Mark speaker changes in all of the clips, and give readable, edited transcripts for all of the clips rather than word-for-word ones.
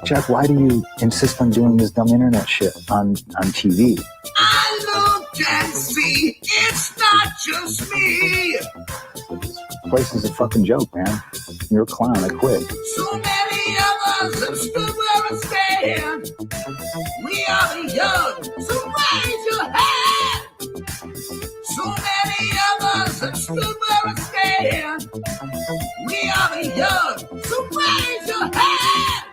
Speaker 1: Jack, why do you insist on doing this dumb internet shit on TV?
Speaker 2: I look and see, it's not just me.
Speaker 1: This place is a fucking joke, man. You're a clown. I quit.
Speaker 2: So many of us have stood where we stand. We are the young, so raise your hand. So many of us have stood where we stand. We are the young, so raise your hand.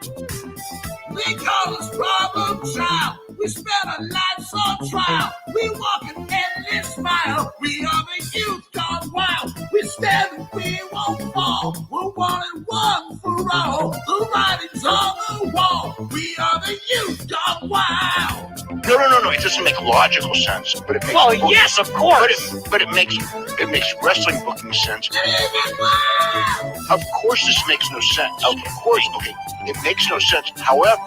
Speaker 2: We call this problem child. We spend our lives on trial. We walk an endless mile. We are the youth gone wild. We stand and we won't fall. We're one and one for all. The writing's on the wall. We are the youth gone wild.
Speaker 3: No. It doesn't make logical sense, but it makes.
Speaker 4: Well, yes, of course.
Speaker 3: But it makes wrestling booking sense. Of course, this makes no sense. Of course, okay, it makes no sense. However,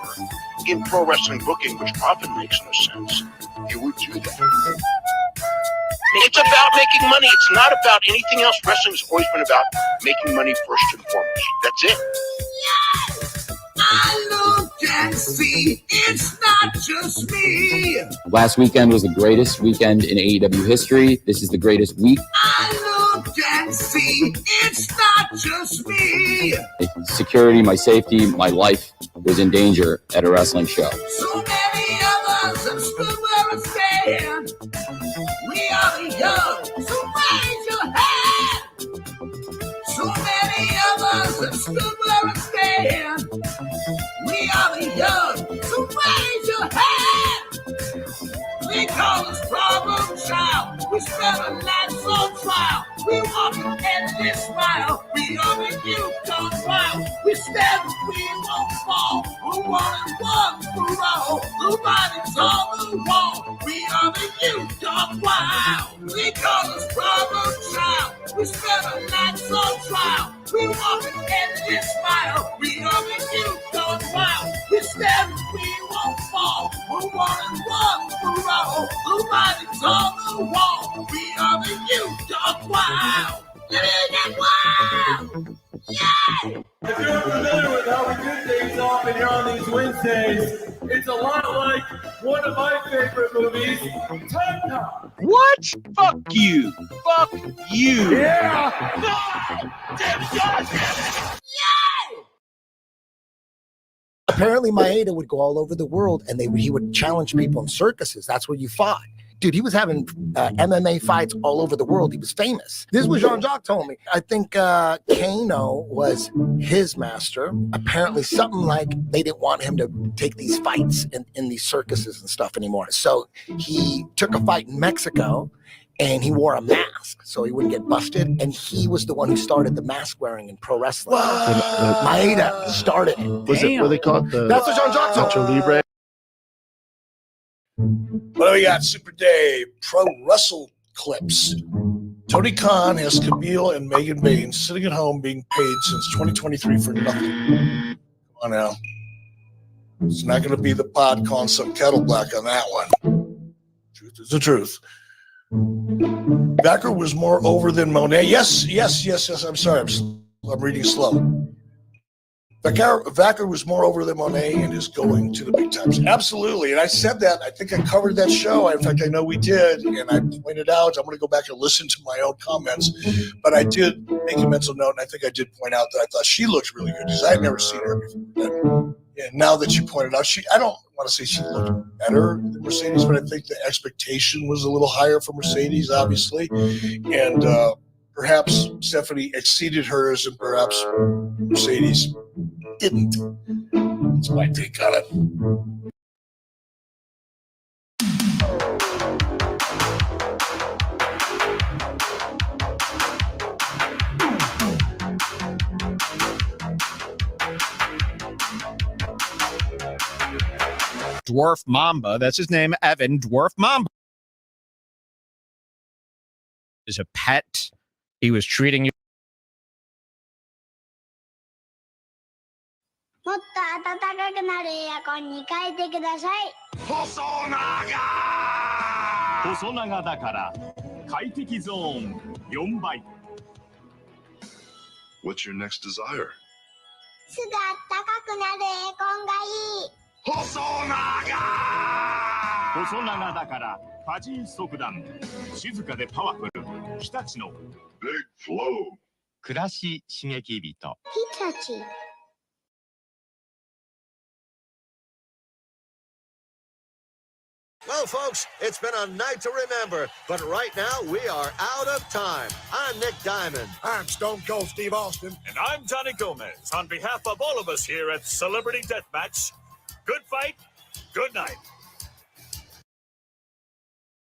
Speaker 3: in pro wrestling booking, which often makes no sense, you would do that. It's about making money. It's not about anything else. Wrestling's always been about making money first and foremost. That's it.
Speaker 2: Yes, I look and see, it's not just me.
Speaker 5: Last weekend was the greatest weekend in AEW history. This is the greatest week.
Speaker 2: I look and see, it's not just me.
Speaker 5: Security, my safety, my life was in danger at a wrestling show.
Speaker 2: So many of us have stood where we stand. We are the young, so raise your hand. So many of us have stood where we stand. We are the young, so raise your hand. We call this problem child. We spend our lives on trial. We walk an endless mile. We are the youth gone wild. We stand and we won't fall. We're one and one for all. The writing's on the wall. We are the youth gone wild. We call this problem child. We spend our lives on trial. We walk an endless mile. We are the youth gone wild. We stand and we won't fall. We're one and one for all. The writing's on the wall. We are the youth gone wild. Get wild! Yeah!
Speaker 6: If you're familiar with how we do things often here on these Wednesdays, it's a lot like one of my favorite movies, Time Cop.
Speaker 4: What? Fuck you. Fuck you.
Speaker 6: Yeah!
Speaker 2: Yeah!
Speaker 7: Apparently, Maeda would go all over the world, and he would challenge people in circuses. That's where you fought. Dude, he was having MMA fights all over the world. He was famous. This is what Jean-Jacques told me. I think Kano was his master. Apparently, something like they didn't want him to take these fights in these circuses and stuff anymore. So he took a fight in Mexico, and he wore a mask so he wouldn't get busted. And he was the one who started the mask wearing in pro wrestling. Maeda started it.
Speaker 8: What they call it?
Speaker 7: That's what Jean-Jacques told me.
Speaker 8: Libre.
Speaker 9: What do we got? Super Day, Pro Wrestle Clips. Tony Khan has Camille and Megan Baines sitting at home being paid since 2023 for nothing. Come on now. It's not going to be the pod calling some kettle black on that one. Truth is the truth. Vacker was more over than Monet. Yes. I'm sorry. I'm reading slow. Vacker was more over than Monet and is going to the big times. Absolutely. And I said that. I think I covered that show. In fact, I know we did. And I pointed out, I'm going to go back and listen to my own comments. But I did make a mental note, and I think I did point out that I thought she looked really good because I had never seen her before. And now that you pointed out, I don't want to say she looked better than Mercedes, but I think the expectation was a little higher for Mercedes, obviously. And perhaps Stephanie exceeded hers, and perhaps Mercedes didn't. That's my take on it.
Speaker 4: Dwarf Mamba. That's his name, Evan. Dwarf Mamba is a pet. He was treating you.
Speaker 10: もっと暖かくなるエアコンに変えてください。
Speaker 6: 細長だから快適ゾーン4倍。
Speaker 11: What's your next desire?
Speaker 10: 巣が高くなるエコンがいい。
Speaker 8: 細長だから多人速弾、静かでパワフル、日立の Big Flow 暮らし刺激人。
Speaker 10: 日立。
Speaker 11: Well, folks, it's been a night to remember, but right now we are out of time. I'm Nick Diamond.
Speaker 9: I'm Stone Cold Steve Austin.
Speaker 8: And I'm Johnny Gomez. On behalf of all of us here at Celebrity Deathmatch, good fight, good night.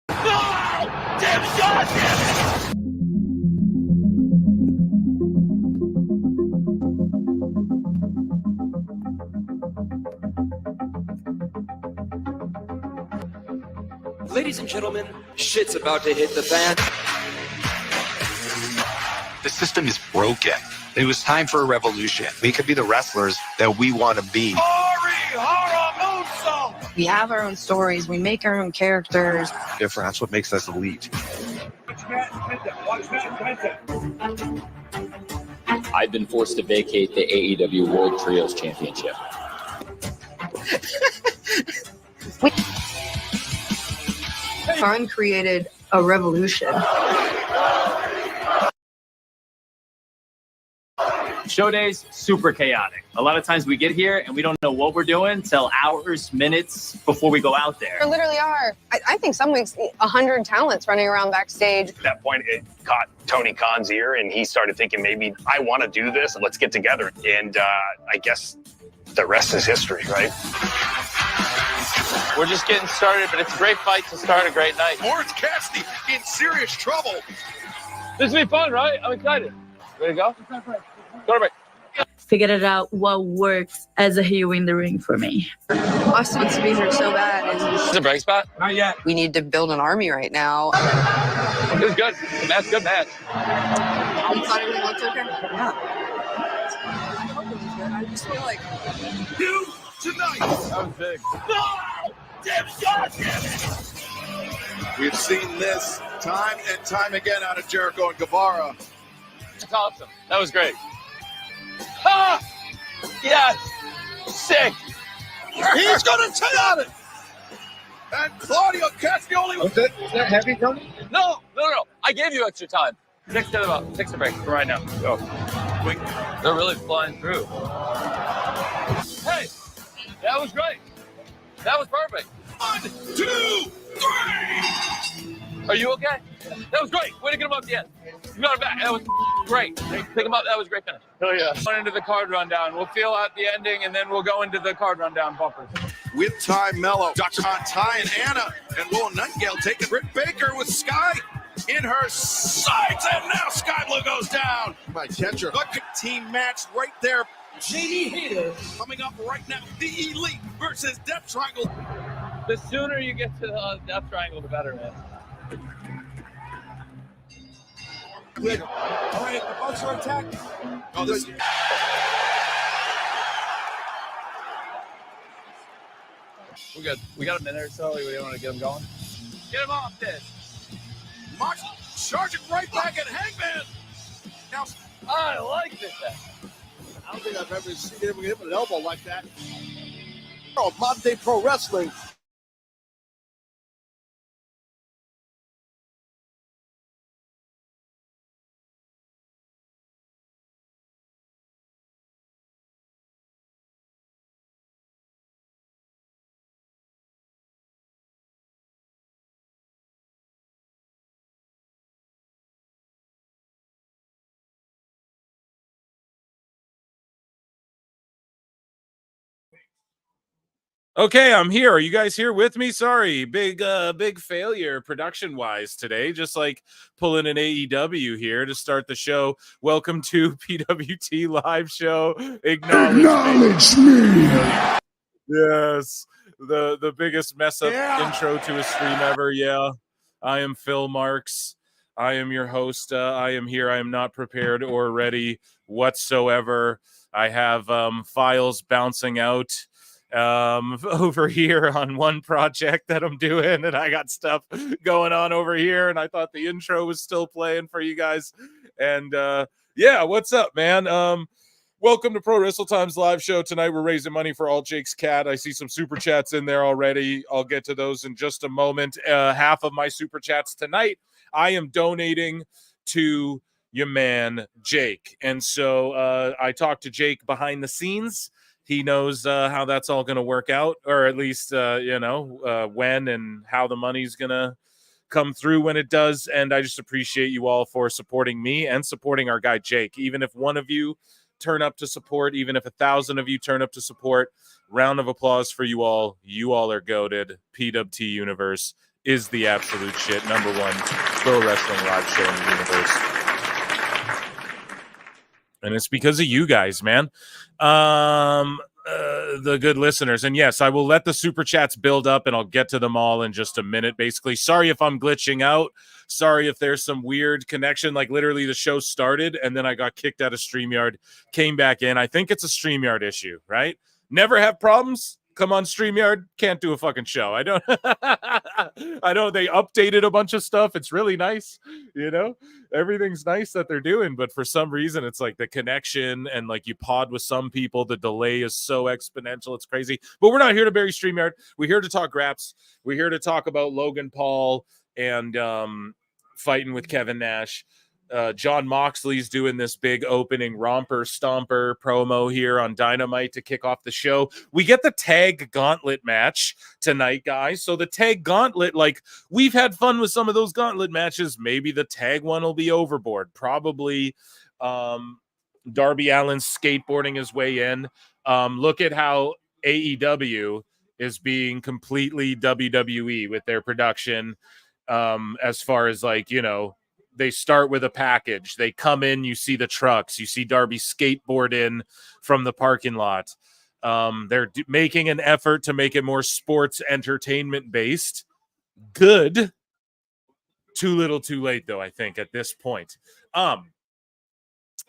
Speaker 8: No! Damn shot! Damn it!
Speaker 12: Ladies and gentlemen, shit's about to hit the fan.
Speaker 13: The system is broken. It was time for a revolution. We could be the wrestlers that we want to be.
Speaker 14: We have our own stories. We make our own characters.
Speaker 13: Different. That's what makes us elite.
Speaker 5: I've been forced to vacate the AEW World Trios Championship.
Speaker 14: Khan created a revolution.
Speaker 15: Show days, super chaotic. A lot of times we get here and we don't know what we're doing till hours, minutes before we go out there.
Speaker 14: There literally are, I think some weeks, 100 talents running around backstage.
Speaker 16: At that point, it caught Tony Khan's ear, and he started thinking, maybe I want to do this. Let's get together. And I guess the rest is history, right?
Speaker 17: We're just getting started, but it's a great fight to start a great night.
Speaker 3: Orange Cassidy in serious trouble.
Speaker 17: This will be fun, right? I'm excited. Ready to go? Go to break.
Speaker 18: Figured it out what works as a heel in the ring for me.
Speaker 14: Austin wants to be here so bad. And
Speaker 17: Is it a break spot?
Speaker 15: Not yet.
Speaker 14: we need to build an army right now.
Speaker 17: It was good. The match, good match.
Speaker 14: You thought everything looked okay?
Speaker 18: Yeah.
Speaker 14: I just feel like
Speaker 3: You tonight.
Speaker 17: That was big.
Speaker 3: No! Damn shot! Damn it! We've seen this time and time again out of Jericho and Guevara.
Speaker 17: That's awesome. That was great. Ah! Yes! Sick!
Speaker 3: He's going to take on it! And Claudio Castagnoli.
Speaker 17: Is that heavy, Tony? No. I gave you extra time. 6 to break for right now. Go. Quick. They're really flying through. Hey! That was great. That was perfect.
Speaker 3: 1, 2, 3!
Speaker 17: Are you okay? That was great. Way to get him up at the end. You got him back. That was great. Pick him up. That was a great finish.
Speaker 3: Hell yeah.
Speaker 17: Going into the card rundown. We'll feel out the ending, and then we'll go into the card rundown bumpers.
Speaker 3: With Ty Mello, Dr. Ty and Anna, and Will Nightingale taking Britt Baker with Sky in her sights, and now Sky Blue goes down. By catcher. Look at team match right there. JD Hater coming up right now. The Elite versus Death Triangle.
Speaker 17: The sooner you get to the Death Triangle, the better, man.
Speaker 3: Good. All right, the Bucks are attacking. Oh, this.
Speaker 17: We're good. We got a minute or so. We want to get him going. Get him off this.
Speaker 3: Moxley charging right back at Hangman. Now,
Speaker 17: I like this.
Speaker 9: I don't think I've ever seen him hit with an elbow like that. Oh, modern day pro wrestling.
Speaker 19: Okay, I'm here. Are you guys here with me? Sorry, big failure production wise today. Just like pulling an AEW here to start the show. Welcome to PWT live show. Acknowledge me. Yes, the biggest mess up intro to a stream ever. Yeah, I am Phil Marks. I am your host. I am here. I am not prepared or ready whatsoever. I have files bouncing out over here on one project that I'm doing, and I got stuff going on over here, and I thought the intro was still playing for you guys. And yeah, what's up, man? Welcome to Pro Wrestle Times live show. Tonight we're raising money for All Jake's Cat. I see some super chats in there already. I'll get to those in just a moment. Half of my super chats tonight, I am donating to your man, Jake. And so I talked to Jake behind the scenes. He knows how that's all going to work out, or at least, when and how the money's going to come through when it does. And I just appreciate you all for supporting me and supporting our guy, Jake. Even if one of you turn up to support, even if 1,000 of you turn up to support, round of applause for you all. You all are goated. PWT Universe is the absolute shit. Number one pro wrestling live show in the universe. And it's because of you guys, man. The good listeners. And yes, I will let the super chats build up and I'll get to them all in just a minute. Basically, sorry if I'm glitching out. Sorry if there's some weird connection. Like literally the show started and then I got kicked out of StreamYard, came back in. I think it's a StreamYard issue, right? Never have problems. Come on, StreamYard, can't do a fucking show. I don't they updated a bunch of stuff. It's really nice, everything's nice that they're doing, but for some reason it's like the connection and like you pod with some people, the delay is so exponential, it's crazy. But we're not here to bury StreamYard. We're here to talk graps. We're here to talk about Logan Paul and fighting with Kevin Nash. John Moxley's doing this big opening romper stomper promo here on Dynamite to kick off the show. We get the tag gauntlet match tonight, guys. So the tag gauntlet, like we've had fun with some of those gauntlet matches. Maybe the tag one will be overboard. Probably Darby Allin's skateboarding his way in. Look at how AEW is being completely WWE with their production as far as like, they start with a package. They come in, you see the trucks. You see Darby skateboard in from the parking lot. They're making an effort to make it more sports entertainment based. Good. Too little too late, though, I think, at this point.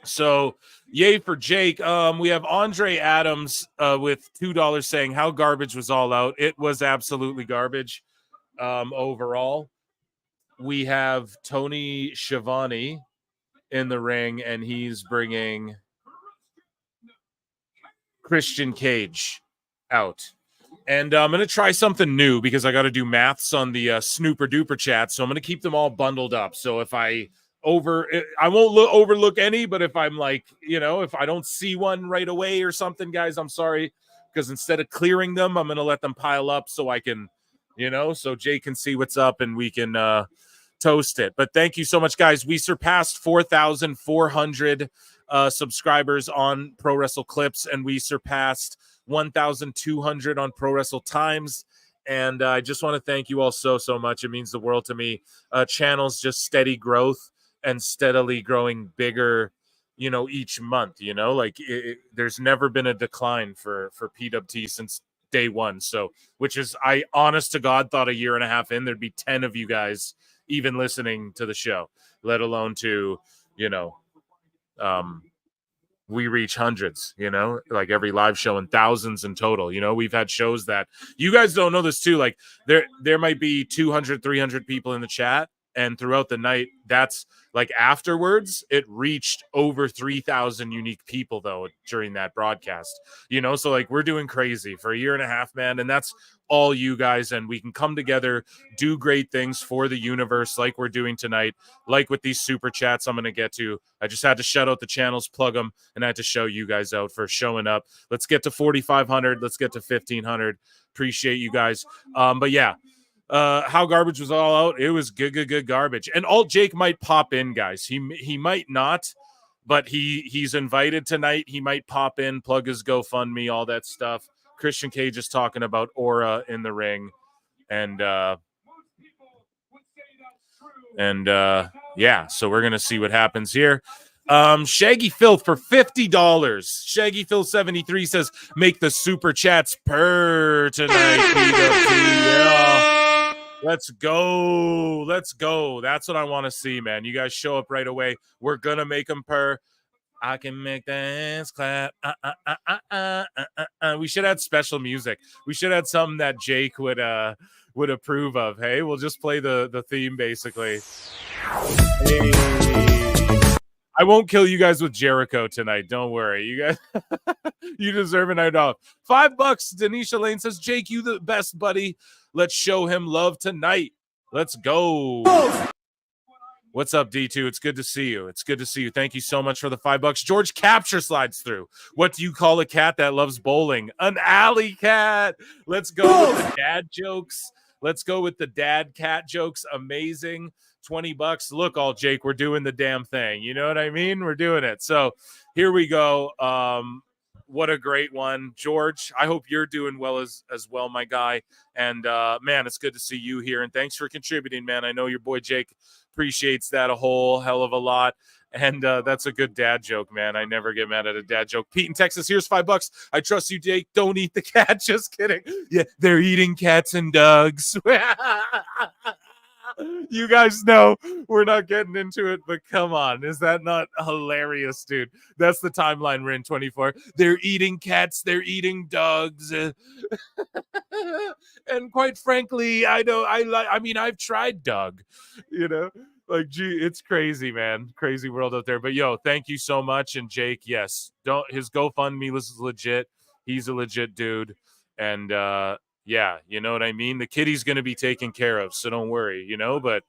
Speaker 19: So, yay for Jake. We have Andre Adams with $2 saying how garbage was All Out. It was absolutely garbage overall. We have Tony Schiavone in the ring, and he's bringing Christian Cage out. And I'm going to try something new because I got to do maths on the Snooper Duper chat, so I'm going to keep them all bundled up. So if I won't overlook any, but if I'm like, if I don't see one right away or something, guys, I'm sorry, because instead of clearing them, I'm going to let them pile up so I can, so Jay can see what's up and we can toast it. But thank you so much, guys. We surpassed 4,400 subscribers on Pro Wrestle Clips, and we surpassed 1,200 on Pro Wrestle Times. And I just want to thank you all so much. It means the world to me. Channel's just steady growth and steadily growing bigger, each month, there's never been a decline for PWT since day one. So, which is, I honest to God thought a year and a half in, there'd be 10 of you guys even listening to the show, let alone to, we reach hundreds, like every live show, and thousands in total. We've had shows that you guys don't know this too. Like there might be 200, 300 people in the chat, and throughout the night, that's like afterwards, it reached over 3,000 unique people though during that broadcast, so like we're doing crazy for a year and a half, man. And that's all you guys, and we can come together, do great things for the universe like we're doing tonight, like with these super chats I'm going to get to. I just had to shout out the channels, plug them, and I had to show you guys out for showing up. Let's get to 4,500. Let's get to 1,500. Appreciate you guys. But yeah, how garbage was All Out. It was good garbage. And Alt Jake might pop in, guys. He might not, but he's invited tonight. He might pop in, plug his GoFundMe, all that stuff. Christian Cage is talking about Aura in the ring, and yeah, so we're gonna see what happens here. Shaggy Filth for $50. Shaggy Filth 73 says, make the super chats purr tonight. Yeah. Let's go. That's what I want to see, man. You guys show up right away. We're gonna make them purr. I can make the hands clap. We should add special music. We should add something that Jake would approve of. Hey, we'll just play the theme basically. Hey. I I won't kill you guys with Jericho tonight. Don't worry. You guys, you deserve a night off. $5. Denisha Lane says, Jake, you the best, buddy. Let's show him love tonight. Let's go. What's up, D2? It's good to see you. It's good to see you. Thank you so much for the $5. George Capture slides through. What do you call a cat that loves bowling? An alley cat. Let's go with the dad jokes. Let's go with the dad cat jokes. Amazing. $20. Look, all Jake, we're doing the damn thing. You know what I mean? We're doing it. So here we go. What a great one. George, I hope you're doing well as well, my guy. And man, it's good to see you here. And thanks for contributing, man. I know your boy Jake appreciates that a whole hell of a lot. And that's a good dad joke, man. I never get mad at a dad joke. Pete in Texas, here's $5. I trust you, Jake. Don't eat the cat. Just kidding. Yeah, they're eating cats and dogs. You guys know we're not getting into it, but come on. Is that not hilarious, dude? That's the timeline we're in, 24. They're eating cats. They're eating dogs. And quite frankly, I mean, I've tried dog, you know? Like, gee, it's crazy, man. Crazy world out there. But, yo, thank you so much. And, Jake, yes, his GoFundMe was legit. He's a legit dude. And, yeah, you know what I mean? The kitty's going to be taken care of, so don't worry, you know? But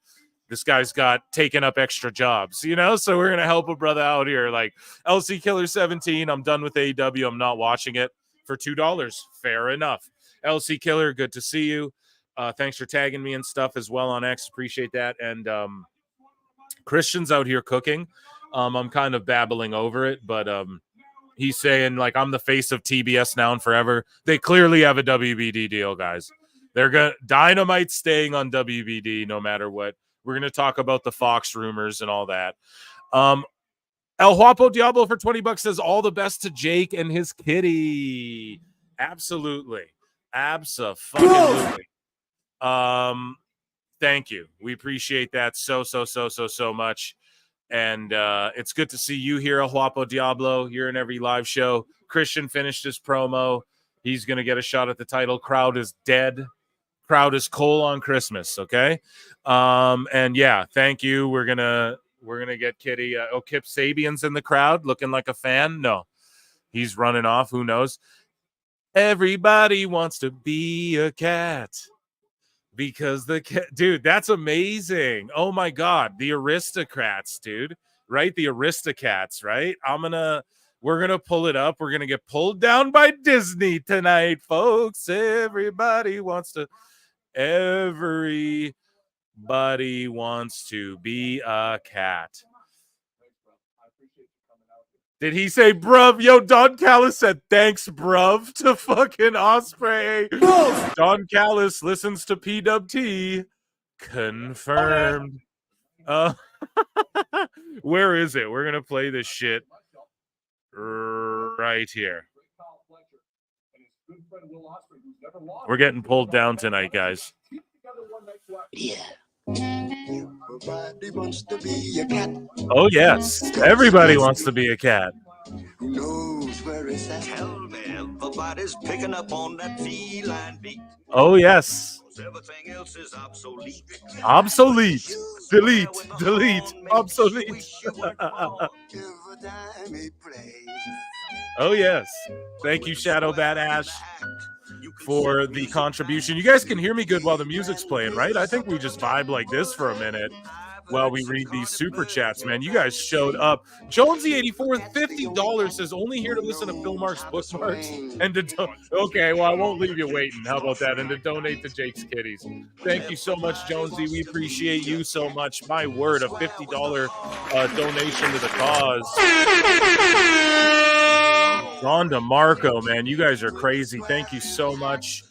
Speaker 19: this guy's got taken up extra jobs, you know? So we're going to help a brother out here. Like, LC Killer 17, I'm done with AEW. I'm not watching it for $2. Fair enough. LC Killer, good to see you. Thanks for tagging me and stuff as well on X. Appreciate that. And Christian's out here cooking. I'm kind of babbling over it, but he's saying, like, I'm the face of TBS now and forever. They clearly have a WBD deal, guys. They're going to Dynamite staying on WBD no matter what. We're going to talk about the Fox rumors and all that. El Huapo Diablo for $20 says all the best to Jake and his kitty. Absolutely. Abso-fucking-lutely. Thank you. We appreciate that so much. And it's good to see you here, El Huapo Diablo. You're in every live show. Christian finished his promo. He's going to get a shot at the title. Crowd is dead. Crowd is coal on Christmas, okay? And yeah, thank you. We're gonna get Kitty. Kip Sabian's in the crowd looking like a fan. No, he's running off. Who knows? Everybody wants to be a cat. Because dude, that's amazing. Oh my God, the aristocrats, dude, right? The Aristocats, right? We're gonna pull it up. We're gonna get pulled down by Disney tonight, folks. Everybody wants to be a cat. Did he say bruv? Yo, Don Callis said thanks, bruv, to fucking Osprey. Don Callis listens to PWT. Confirmed. Where is it? We're going to play this shit right here. We're getting pulled down tonight, guys.
Speaker 2: Yeah. Everybody wants to be a cat.
Speaker 19: Oh, yes. Everybody wants to be a cat.
Speaker 2: Who knows where it's at? Tell me, everybody's picking up on that feline beat.
Speaker 19: Oh, yes.
Speaker 2: Everything else is obsolete.
Speaker 19: Obsolete. Delete. Obsolete. Oh, yes. Thank you, Shadow Bat Ash, for the contribution. You guys can hear me good while the music's playing, right? I think we just vibe like this for a minute while we read these super chats, man. You guys showed up. Jonesy84, $50 says only here to listen to Philmark's bookmarks and to okay, well, I won't leave you waiting. How about that? And to donate to Jake's Kitties. Thank you so much, Jonesy. We appreciate you so much. My word, a $50 donation to the cause. Ron DeMarco, man, you guys are crazy. Thank you so much.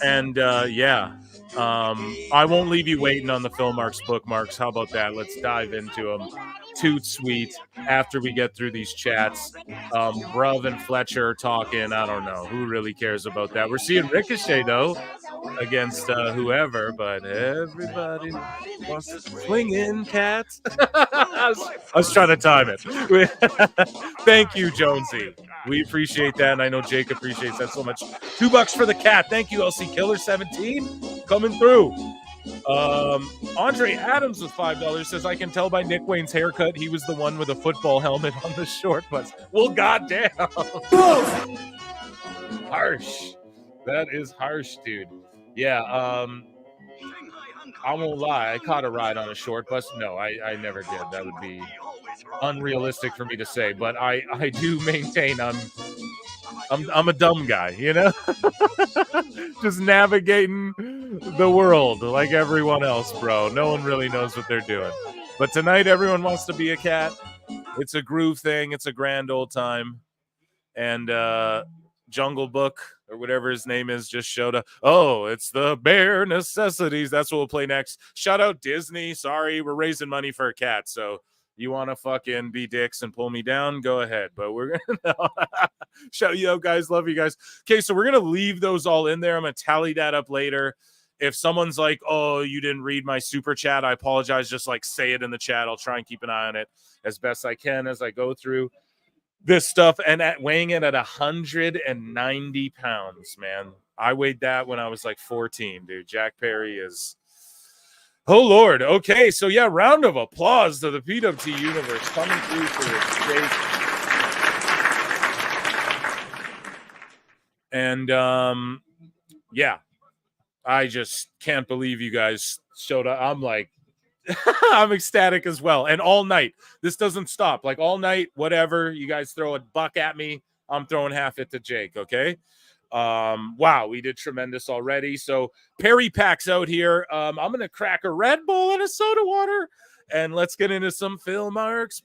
Speaker 19: And yeah, I won't leave you waiting on the Philmark's bookmarks. How about that? Let's dive into them. Toot sweet. After we get through these chats, Bruv and Fletcher are talking. I don't know who really cares about that. We're seeing Ricochet though against whoever, but everybody wants to swing in cats. I was trying to time it. Thank you, Jonesy. We appreciate that, and I know Jake appreciates that so much. $2 for the cat. Thank you, LC Killer 17, coming through. Andre Adams with $5 says, I can tell by Nick Wayne's haircut he was the one with a football helmet on the short bus. Well, goddamn. Harsh. That is harsh, dude. Yeah, I won't lie. I caught a ride on a short bus. No, I never did. That would be unrealistic for me to say, but I do maintain I'm a dumb guy, you know? Just navigating the world like everyone else, bro. No one really knows what they're doing. But tonight, everyone wants to be a cat. It's a groove thing. It's a grand old time. And Jungle Book, or whatever his name is, just showed up. Oh, it's the bare necessities. That's what we'll play next. Shout out Disney. Sorry, we're raising money for a cat, so you want to fucking be dicks and pull me down, go ahead. But we're gonna shout you out, guys. Love you guys. Okay, so we're gonna leave those all in there. I'm gonna tally that up later. If someone's like, oh, you didn't read my super chat, I apologize. Just like say it in the chat. I'll try and keep an eye on it as best I can as I go through this stuff. And weighing it at 190 pounds, man. I weighed that when I was like 14, dude. Jack Perry is... Oh, Lord. Okay, so yeah, round of applause to the PWT universe coming through for this Jake. And, yeah, I just can't believe you guys showed up. I'm like, I'm ecstatic as well. And all night, this doesn't stop. Like all night, whatever, you guys throw a buck at me, I'm throwing half it to Jake, okay? Wow, we did tremendous already. So Perry Pack's out here. I'm gonna crack a Red Bull and a soda water, and let's get into some bookmarks.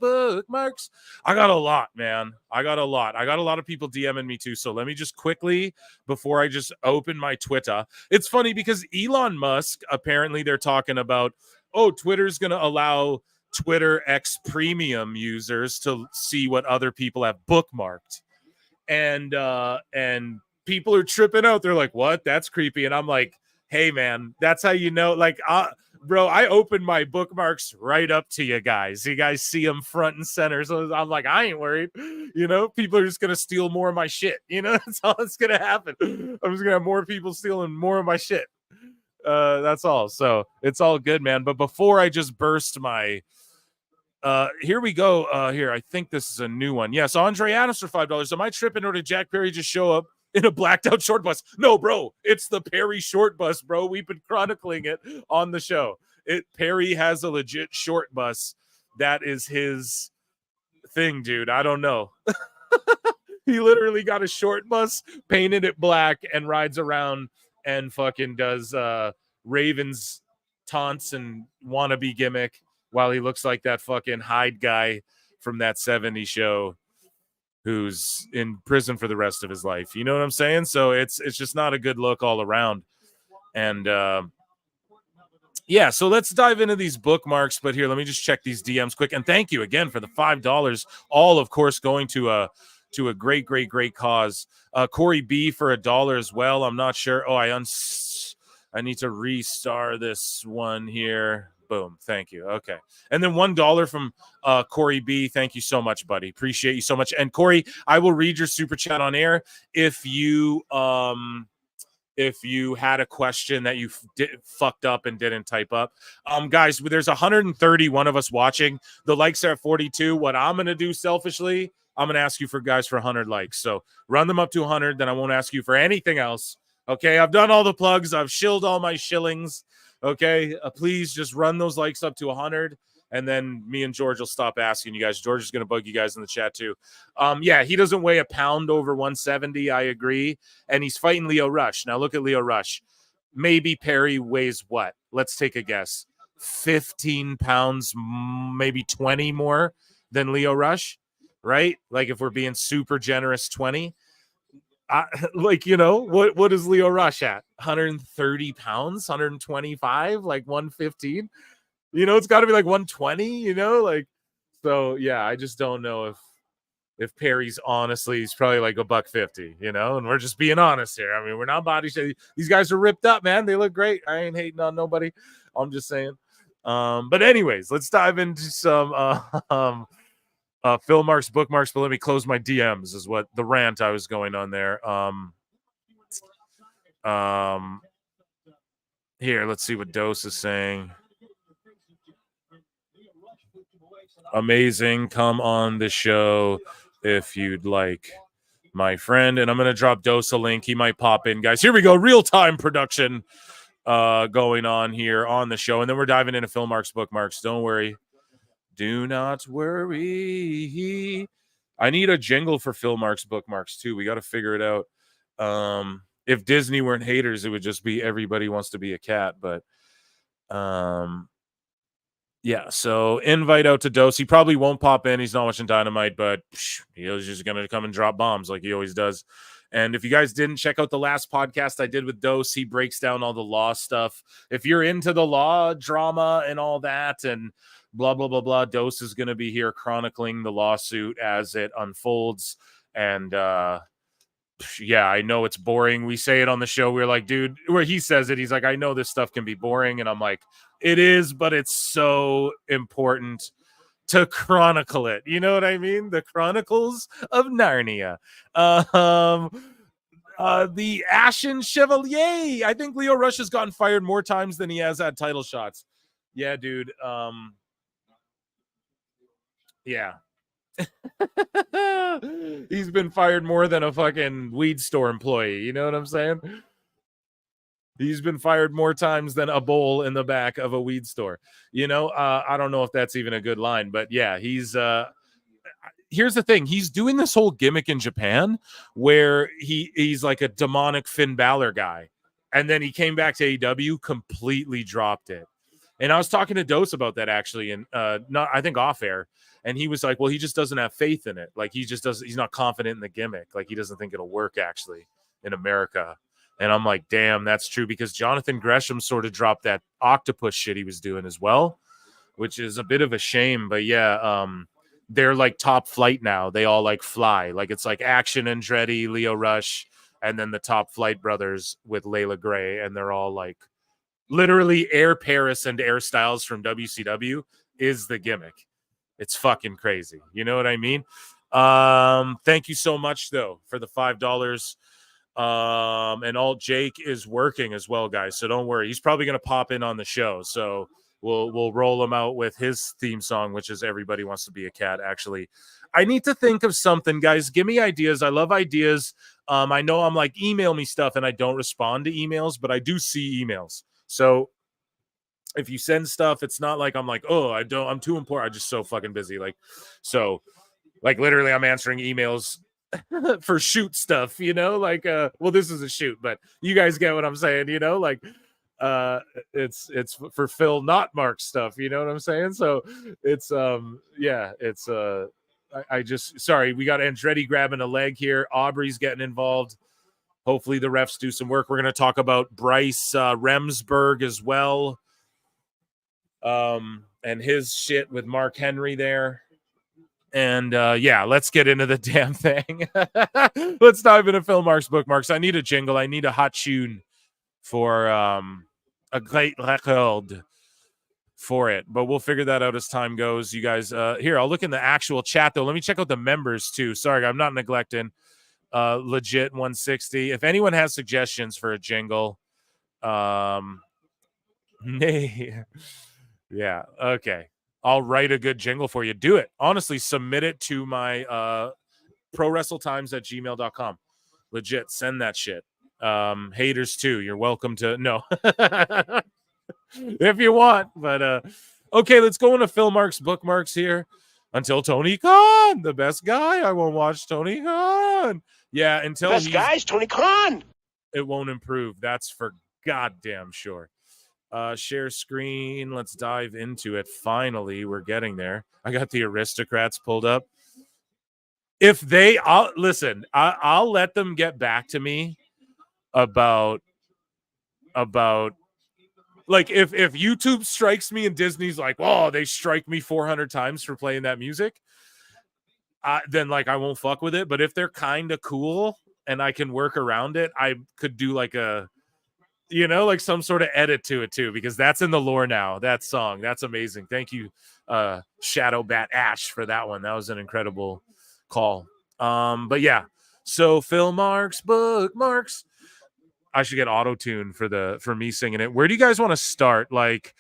Speaker 19: I got a lot, man. I got a lot of people DMing me too. So let me just quickly, before I just open my Twitter, it's funny because Elon Musk, apparently they're talking about, oh, Twitter's gonna allow Twitter X premium users to see what other people have bookmarked, and people are tripping out. They're like, what? That's creepy. And I'm like, hey, man, that's how you know. Like, bro, I open my bookmarks right up to you guys. You guys see them front and center. So I'm like, I ain't worried. You know, people are just going to steal more of my shit. You know, that's all that's going to happen. I'm just going to have more people stealing more of my shit. That's all. So it's all good, man. But before I just burst my... here we go. Here, I think this is a new one. Yes, Andre Adams for $5. Am I tripping, or did Jack Perry just show up in a blacked out short bus? No, bro, it's the Perry short bus, bro. We've been chronicling it on the show. Perry has a legit short bus. That is his thing, dude. I don't know. He literally got a short bus, painted it black, and rides around and fucking does Ravens taunts and wannabe gimmick while he looks like that fucking Hyde guy from that 70s show who's in prison for the rest of his life. You know what I'm saying? So it's just not a good look all around. And yeah, so let's dive into these bookmarks. But here, let me just check these DMs quick. And thank you again for the $5. All, of course, going to a great cause. Corey B for $1 as well. I'm not sure. Oh, I need to restar this one here. Boom. Thank you. Okay. And then $1 from Corey B. Thank you so much, buddy. Appreciate you so much. And Corey, I will read your super chat on air if you had a question that you fucked up and didn't type up. Guys, there's 131 of us watching. The likes are at 42. What I'm going to do selfishly, I'm going to ask you for 100 likes. So run them up to 100, then I won't ask you for anything else. Okay, I've done all the plugs. I've shilled all my shillings. Okay, please just run those likes up to 100, and then me and George will stop asking you guys. George is going to bug you guys in the chat too. Yeah, he doesn't weigh a pound over 170. I agree. And he's fighting Leo Rush. Now look at Leo Rush. Maybe Perry weighs what? Let's take a guess. 15 pounds, maybe 20 more than Leo Rush, right? Like if we're being super generous, 20. Like, you know, what is Leo Rush at? 130 pounds, 125, like 115. You know, it's got to be like 120, you know, like, so yeah, I just don't know if Perry's honestly, he's probably like $150, you know, and we're just being honest here. I mean, we're not body shaming. These guys are ripped up, man. They look great. I ain't hating on nobody. I'm just saying. But anyways, let's dive into some bookmarks, but let me close my DMs is what the rant I was going on there. Here, let's see what Dose is saying. Amazing. Come on the show if you'd like, my friend. And I'm going to drop Dose a link. He might pop in, guys. Here we go. Real-time production going on here on the show. And then we're diving into Philmarks Bookmarks. Don't worry. Do not worry. I need a jingle for Philmarks Bookmarks, too. We got to figure it out. If Disney weren't haters, it would just be everybody wants to be a cat. But yeah, so invite out to Dose. He probably won't pop in. He's not watching Dynamite, but he's just going to come and drop bombs like he always does. And if you guys didn't check out the last podcast I did with Dose, he breaks down all the law stuff. If you're into the law drama and all that and blah, blah, blah, blah, Dose is going to be here chronicling the lawsuit as it unfolds. And yeah, I know it's boring. We say it on the show. We're like, dude, where he says it, he's like, I know this stuff can be boring. And I'm like, it is, but it's so important to chronicle it. You know what I mean? The Chronicles of Narnia. The Ashen Chevalier. I think Leo Rush has gotten fired more times than he has had title shots. Yeah, dude. Yeah. He's been fired more than a fucking weed store employee. You know what I'm saying? He's been fired more times than a bowl in the back of a weed store. You know, I don't know if that's even a good line, but yeah, he's here's the thing. He's doing this whole gimmick in Japan where he's like a demonic Finn Balor guy. And then he came back to AEW, completely dropped it. And I was talking to Dose about that actually, and I think off air. And he was like, well, he just doesn't have faith in it. Like he's not confident in the gimmick. Like he doesn't think it'll work actually in America. And I'm like, damn, that's true, because Jonathan Gresham sort of dropped that octopus shit he was doing as well, which is a bit of a shame. But yeah, they're like top flight now. They all like fly. Like it's like Action Andretti, Leo Rush, and then the Top Flight brothers with Layla Gray. And they're all like literally Air Paris and Air Styles from WCW is the gimmick. It's fucking crazy. You know what I mean? Thank you so much, though, for the $5. And Alt Jake is working as well, guys, so don't worry. He's probably going to pop in on the show, so we'll roll him out with his theme song, which is Everybody Wants to Be a Cat. Actually, I need to think of something, guys. Give me ideas. I love ideas. I know I'm like, email me stuff, and I don't respond to emails, but I do see emails. So if you send stuff, it's not like I'm like, oh, I'm too important. I'm just so fucking busy. Like literally I'm answering emails for shoot stuff, you know, like well, this is a shoot, but you guys get what I'm saying, you know, like it's for Phil, not Mark stuff, you know what I'm saying? So it's yeah, it's I just sorry, we got Andretti grabbing a leg here, Aubrey's getting involved. Hopefully the refs do some work. We're going to talk about Bryce Remsburg as well, and his shit with Mark Henry there. And yeah, let's get into the damn thing. Let's dive into Philmarks Bookmarks. I need a jingle. I need a hot tune for a great record for it. But we'll figure that out as time goes. You guys, here, I'll look in the actual chat, though. Let me check out the members, too. Sorry, I'm not neglecting. Legit 160. If anyone has suggestions for a jingle, nay. Yeah, okay. I'll write a good jingle for you. Do it. Honestly, submit it to my prowrestletimes@gmail.com. Legit, send that shit. Haters too. You're welcome to no. If you want. But okay, let's go into Philmarks Bookmarks here. Until Tony Khan, the best guy. I won't watch Tony Khan. Yeah, until
Speaker 3: best guy's Tony Khan.
Speaker 19: It won't improve. That's for goddamn sure. Share screen. Let's dive into it. Finally, we're getting there. I got the aristocrats pulled up. If they, listen, I'll let them get back to me about like if YouTube strikes me and Disney's like, oh, they strike me 400 times for playing that music, then like I won't fuck with it. But if they're kind of cool and I can work around it, I could do like a, you know, like some sort of edit to it too, because that's in the lore now. That song, that's amazing. Thank you, Shadow Bat Ash, for that one. That was an incredible call. But yeah, so Philmarks Bookmarks. I should get auto-tune for me singing it. Where do you guys want to start? Like,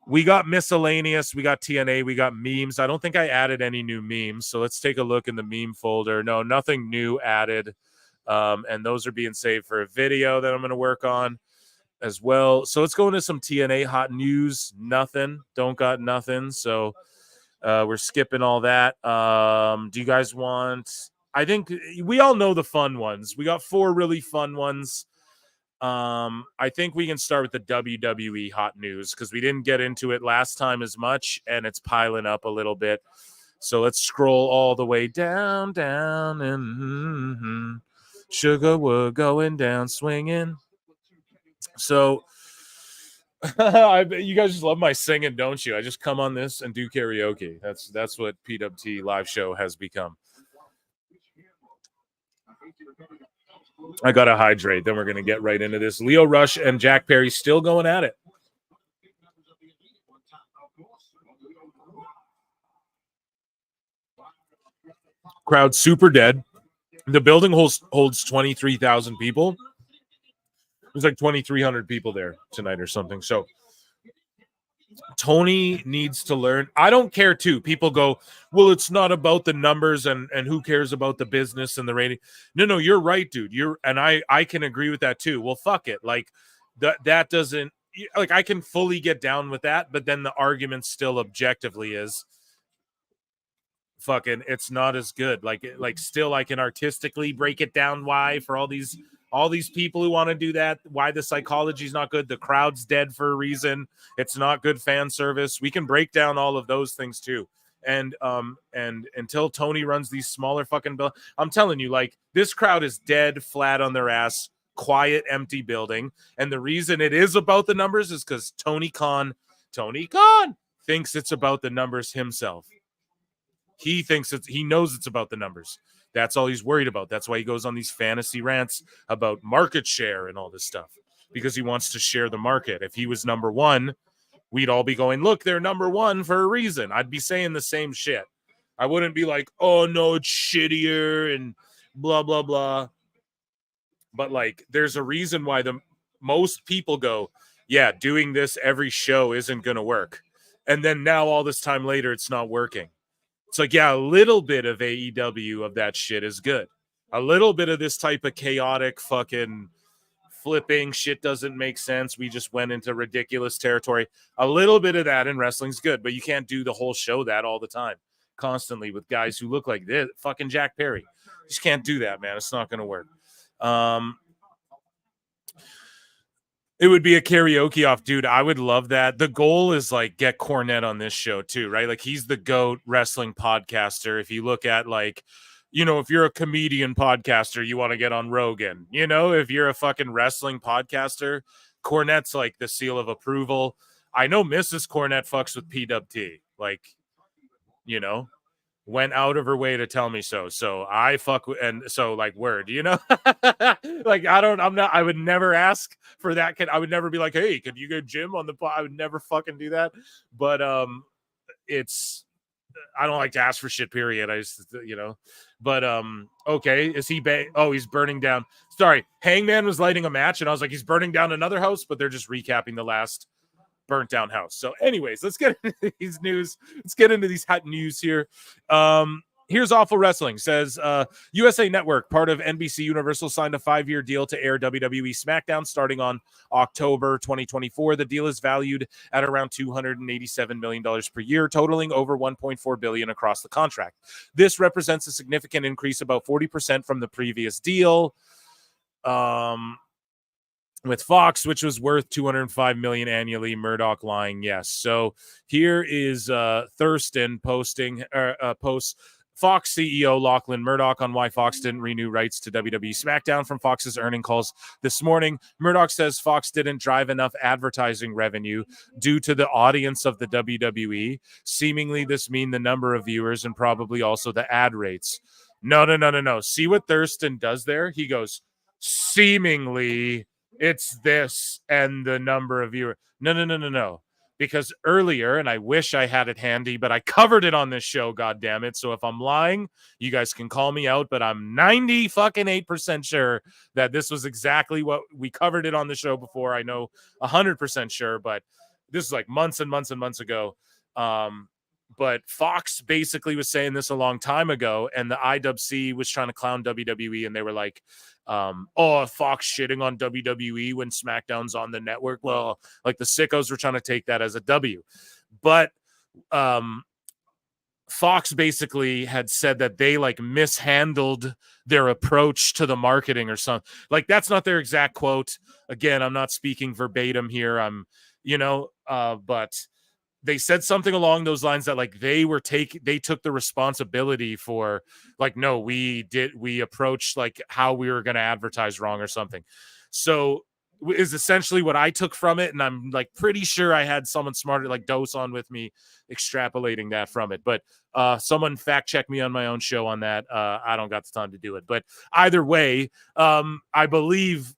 Speaker 19: we got miscellaneous, we got TNA, we got memes. I don't think I added any new memes, so let's take a look in the meme folder. No, nothing new added. And those are being saved for a video that I'm going to work on as well. So let's go into some TNA hot news. Nothing. Don't got nothing. So we're skipping all that. Do you guys want... I think we all know the fun ones. We got 4 really fun ones. I think we can start with the WWE hot news because we didn't get into it last time as much, and it's piling up a little bit. So let's scroll all the way down, and sugar, we're going down swinging. So you guys just love my singing, don't you? I just come on this and do karaoke. That's what PWT live show has become. I gotta hydrate. Then we're gonna get right into this. Leo Rush and Jack Perry still going at it. Crowd super dead. The building holds 23,000 people. There's like 2,300 people there tonight or something. So Tony needs to learn. I don't care too. People go, well, it's not about the numbers and who cares about the business and the rating. No, you're right, dude. I can agree with that too. Well, fuck it. Like that doesn't, like, I can fully get down with that, but then the argument still objectively is fucking it's not as good. Like still I can artistically break it down why for all these people who want to do that, why the psychology is not good. The crowd's dead for a reason. It's not good fan service. We can break down all of those things too. And until Tony runs these smaller fucking I'm telling you, like, this crowd is dead flat on their ass, quiet, empty building. And the reason it is about the numbers is because Tony Khan thinks it's about the numbers himself. He knows it's about the numbers. That's all he's worried about. That's why he goes on these fantasy rants about market share and all this stuff, because he wants to share the market. If he was number one, we'd all be going, look, they're number one for a reason. I'd be saying the same shit. I wouldn't be like, oh, no, it's shittier and blah, blah, blah. But, like, there's a reason why most people go, yeah, doing this every show isn't going to work. And then now all this time later, it's not working. It's like, yeah, a little bit of AEW of that shit is good. A little bit of this type of chaotic fucking flipping shit doesn't make sense. We just went into ridiculous territory. A little bit of that in wrestling's good, but you can't do the whole show that all the time, constantly with guys who look like this. Fucking Jack Perry. You just can't do that, man. It's not going to work. It would be a karaoke off, dude. I would love that. The goal is, like, get Cornette on this show too, right? Like, he's the GOAT wrestling podcaster. If you look at, like, you know, if you're a comedian podcaster, you want to get on Rogan. You know, if you're a fucking wrestling podcaster, Cornette's like the seal of approval. I know Mrs. Cornette fucks with PWT. Like, you know, went out of her way to tell me so. So I fuck with, and so, like, word, you know, like, I would never ask for that. I would never be like, hey, could you go Jim on the pod? I would never fucking do that. But I don't like to ask for shit, period. I just, you know, but okay. Is he, he's burning down. Sorry. Hangman was lighting a match and I was like, he's burning down another house, but they're just recapping the last burnt down house. So anyways, let's get into these news. Let's get into these hot news here. Here's Awful Wrestling. Says USA Network, part of NBC Universal, signed a 5-year deal to air WWE SmackDown starting on October 2024. The deal is valued at around $287 million per year, totaling over $1.4 billion across the contract. This represents a significant increase, about 40% from the previous deal. With Fox, which was worth $205 million annually. Murdoch lying, yes. So here is Thurston posting posts Fox CEO Lachlan Murdoch on why Fox didn't renew rights to WWE SmackDown from Fox's earnings calls this morning. Murdoch says Fox didn't drive enough advertising revenue due to the audience of the WWE. Seemingly, this means the number of viewers and probably also the ad rates. No. See what Thurston does there? He goes, seemingly it's this and the number of viewers. No. because earlier, and I wish I had it handy, but I covered it on this show, God damn it. So if I'm lying, you guys can call me out, but I'm 98% sure that this was exactly what we covered it on the show before. I know 100% sure, but this is like months and months and months ago. But Fox basically was saying this a long time ago, and the IWC was trying to clown WWE, and they were like, Fox shitting on WWE when SmackDown's on the network. Well, like the sickos were trying to take that as a W. But Fox basically had said that they like mishandled their approach to the marketing or something. Like that's not their exact quote. Again, I'm not speaking verbatim here. But they said something along those lines that like they took the responsibility for like, no, we approached like how we were going to advertise wrong or something. So is essentially what I took from it. And I'm like pretty sure I had someone smarter like Dose on with me extrapolating that from it. But someone fact check me on my own show on that. I don't got the time to do it. But either way, I believe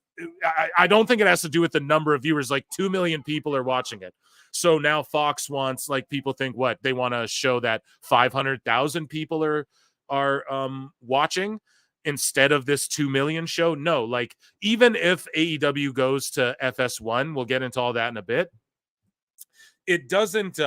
Speaker 19: I don't think it has to do with the number of viewers. Like 2 million people are watching it. So now Fox wants, like, people think what they want to show that 500,000 people are watching instead of this 2 million show. No, like even if AEW goes to FS1, we'll get into all that in a bit. It doesn't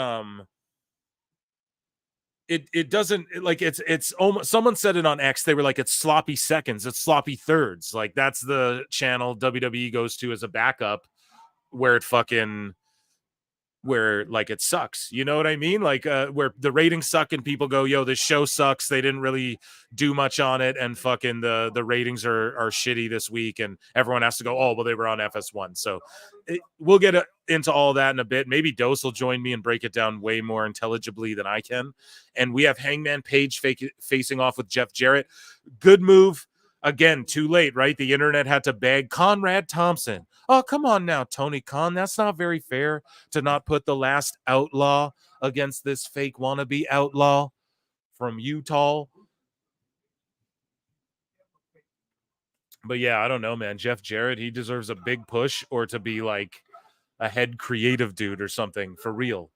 Speaker 19: it doesn't like it's almost, someone said it on X, they were like, it's sloppy seconds, it's sloppy thirds. Like that's the channel WWE goes to as a backup where it sucks, you know what I mean? Like where the ratings suck and people go, yo, this show sucks, they didn't really do much on it, and fucking the ratings are shitty this week, and everyone has to go, oh well, they were on FS1. So we'll get into all that in a bit. Maybe Dose will join me and break it down way more intelligibly than I can. And we have Hangman Page facing off with Jeff Jarrett. Good move. Again, too late, right? The internet had to beg Conrad Thompson. Oh, come on now, Tony Khan. That's not very fair to not put the last outlaw against this fake wannabe outlaw from Utah. But yeah, I don't know, man. Jeff Jarrett, he deserves a big push or to be like a head creative dude or something for real.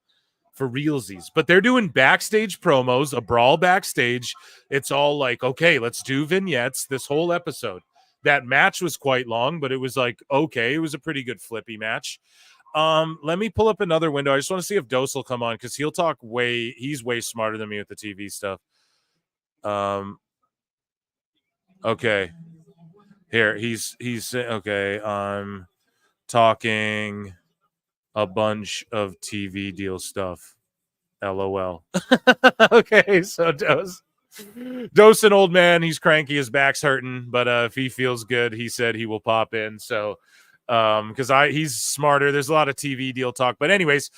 Speaker 19: For realsies. But they're doing backstage promos, a brawl backstage. It's all like, okay, let's do vignettes this whole episode. That match was quite long, but it was like, okay, it was a pretty good flippy match. Let me pull up another window. I just want to see if Dose will come on because he's way smarter than me with the TV stuff. Okay. Here, he's okay. I'm talking a bunch of TV deal stuff. LOL. Okay, so Dose, an old man. He's cranky. His back's hurting, but if he feels good, he said he will pop in. So, because he's smarter. There's a lot of TV deal talk, but anyways,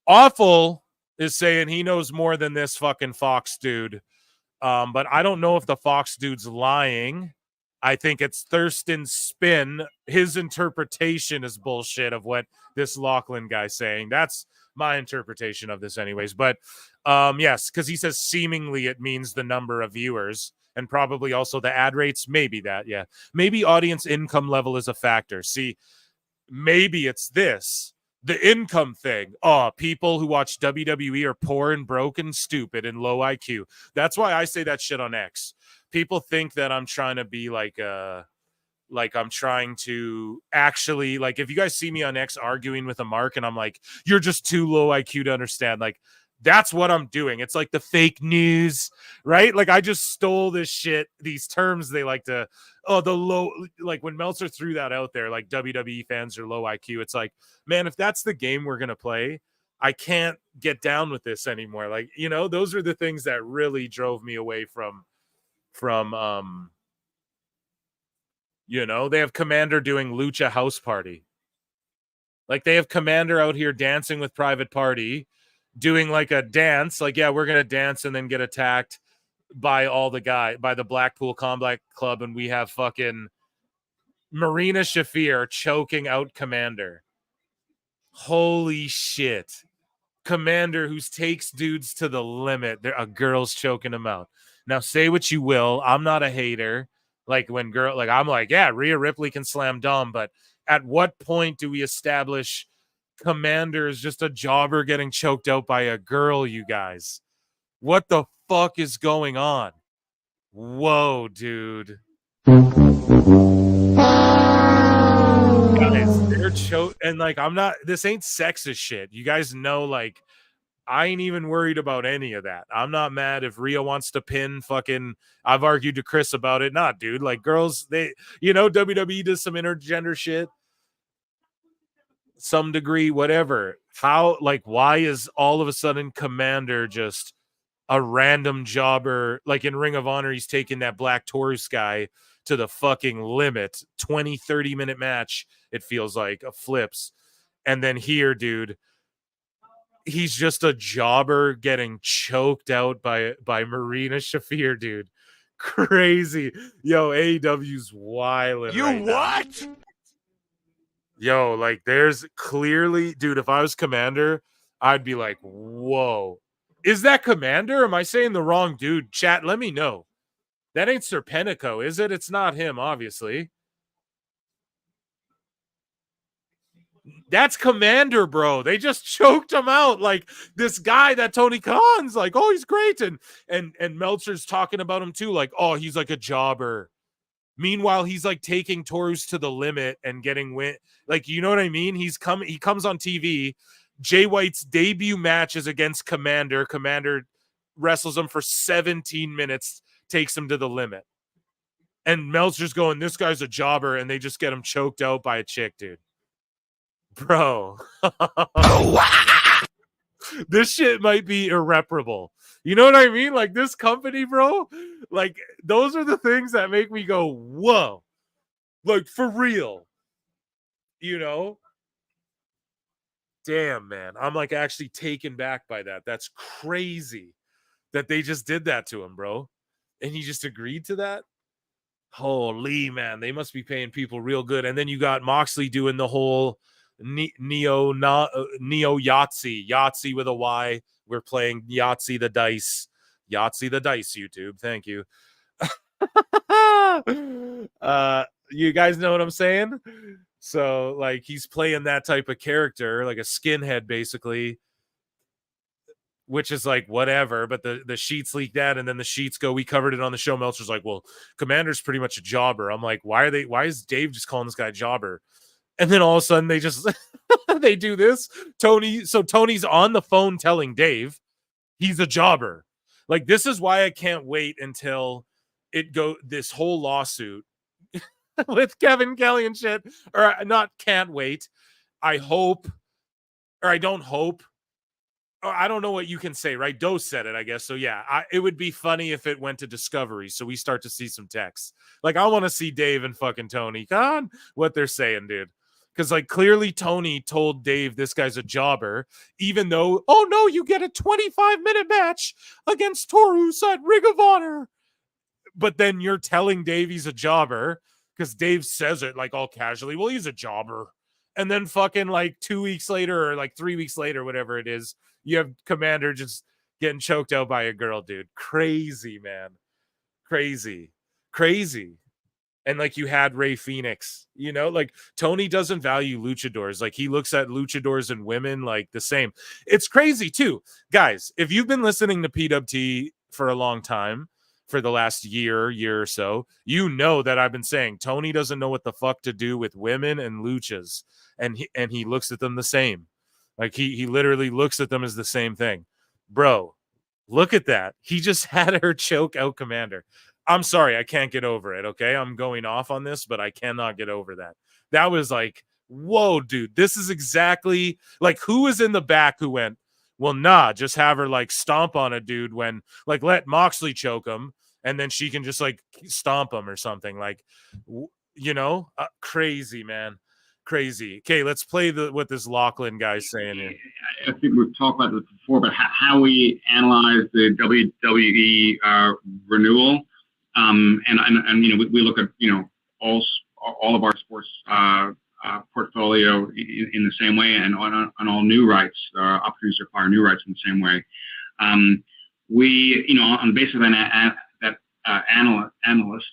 Speaker 19: Awful is saying he knows more than this fucking Fox dude. But I don't know if the Fox dude's lying. I think it's Thurston's spin. His interpretation is bullshit of what this Lachlan guy's saying. That's my interpretation of this anyways. But yes, because he says seemingly it means the number of viewers and probably also the ad rates. Maybe that, yeah. Maybe audience income level is a factor. See, maybe it's this. The income thing. Oh, people who watch WWE are poor and broke and stupid and low IQ. That's why I say that shit on X. People think that I'm trying to be like I'm trying to actually, like, if you guys see me on X arguing with a Mark and I'm like, you're just too low IQ to understand, like, that's what I'm doing. It's like the fake news, right? Like, I just stole this shit, these terms they like to, the low, like when Meltzer threw that out there, like WWE fans are low IQ. It's like, man, if that's the game we're going to play, I can't get down with this anymore. Like, you know, those are the things that really drove me away from you know, they have Commander doing Lucha House Party. Like, they have Commander out here dancing with Private Party, doing like a dance, like, yeah, we're gonna dance and then get attacked by the Blackpool Combat Club, and we have fucking Marina Shafir choking out Commander. Holy shit. Commander who takes dudes to the limit. A girl's choking him out. Now, say what you will, I'm not a hater. Like, I'm like, yeah, Rhea Ripley can slam Dom, but at what point do we establish Commander is just a jobber getting choked out by a girl, you guys. What the fuck is going on? Whoa, dude. Guys, they're choked, and like, I'm not, this ain't sexist shit. You guys know, like, I ain't even worried about any of that. I'm not mad if Rhea wants to pin fucking, I've argued to Chris about it. Nah, dude, like, girls, they, you know, WWE does some intergender shit, some degree, whatever. How, like, why is all of a sudden Commander just a random jobber? Like in Ring of Honor, he's taking that Black Taurus guy to the fucking limit. 20-30 minute match, it feels like, of flips. And then here, dude, he's just a jobber getting choked out by Marina Shafir, dude. Crazy. Yo, AEW's wilding.
Speaker 2: You
Speaker 19: right
Speaker 2: what?
Speaker 19: now. Yo, like, there's clearly, dude, if I was Commander, I'd be like, whoa. Is that Commander? Am I saying the wrong dude? Chat, let me know. That ain't Serpentico, is it? It's not him, obviously. That's Commander, bro. They just choked him out. Like, this guy that Tony Khan's like, oh, he's great. And Meltzer's talking about him too. Like, oh, he's like a jobber. Meanwhile, he's like taking Taurus to the limit and getting win. Like, you know what I mean? He comes on TV. Jay White's debut match is against Commander. Commander wrestles him for 17 minutes, takes him to the limit. And Meltzer's going, this guy's a jobber, and they just get him choked out by a chick, dude. Bro. This shit might be irreparable. You know what I mean? Like, this company, bro, like, those are the things that make me go, whoa. Like, for real. You know? Damn, man. I'm like actually taken back by that. That's crazy that they just did that to him, bro. And he just agreed to that. Holy, man. They must be paying people real good. And then you got Moxley doing the whole neo Yahtzee with a Y. We're playing Yahtzee the dice. Yahtzee the dice, YouTube. Thank you. You guys know what I'm saying? So, like, he's playing that type of character, like a skinhead, basically, which is like whatever. But the sheets leak that, and then the sheets go, we covered it on the show. Meltzer's like, well, Commander's pretty much a jobber. I'm like, why is Dave just calling this guy a jobber? And then all of a sudden they just they do this. Tony's on the phone telling Dave he's a jobber. Like, this is why I can't wait until this whole lawsuit with Kevin Kelly and shit. Or not can't wait. I hope, or I don't hope. Or I don't know what you can say, right? Dose said it, I guess. So yeah, it would be funny if it went to Discovery, so we start to see some texts. Like, I want to see Dave and fucking Tony. God, what they're saying, dude. Because, like, clearly Tony told Dave this guy's a jobber, even though, oh no, you get a 25-minute match against Taurus at Ring of Honor. But then you're telling Dave he's a jobber because Dave says it like all casually. Well, he's a jobber. And then fucking like 2 weeks later or like 3 weeks later, whatever it is, you have Commander just getting choked out by a girl, dude. Crazy, man. Crazy. And like, you had Rey Fenix, you know, like, Tony doesn't value luchadors. Like, he looks at luchadors and women like the same. It's crazy too. Guys, if you've been listening to PWT for a long time, for the last year or so, you know that I've been saying Tony doesn't know what the fuck to do with women and luchas. And he looks at them the same. Like, he literally looks at them as the same thing. Bro, look at that. He just had her choke out Commander. I'm sorry, I can't get over it, okay? I'm going off on this, but I cannot get over that. That was like, whoa, dude. This is exactly, like, who was in the back who went, well, nah, just have her, like, stomp on a dude when, like, let Moxley choke him, and then she can just, like, stomp him or something. Like, you know? Crazy, man. Crazy. Okay, let's play what this Lachlan guy's saying here.
Speaker 20: I think we've talked about this before, but how we analyze the WWE renewal. And you know, we look at, you know, all of our sports portfolio in the same way, and on all new rights, opportunities to acquire new rights in the same way. We, you know, on the basis of that analyst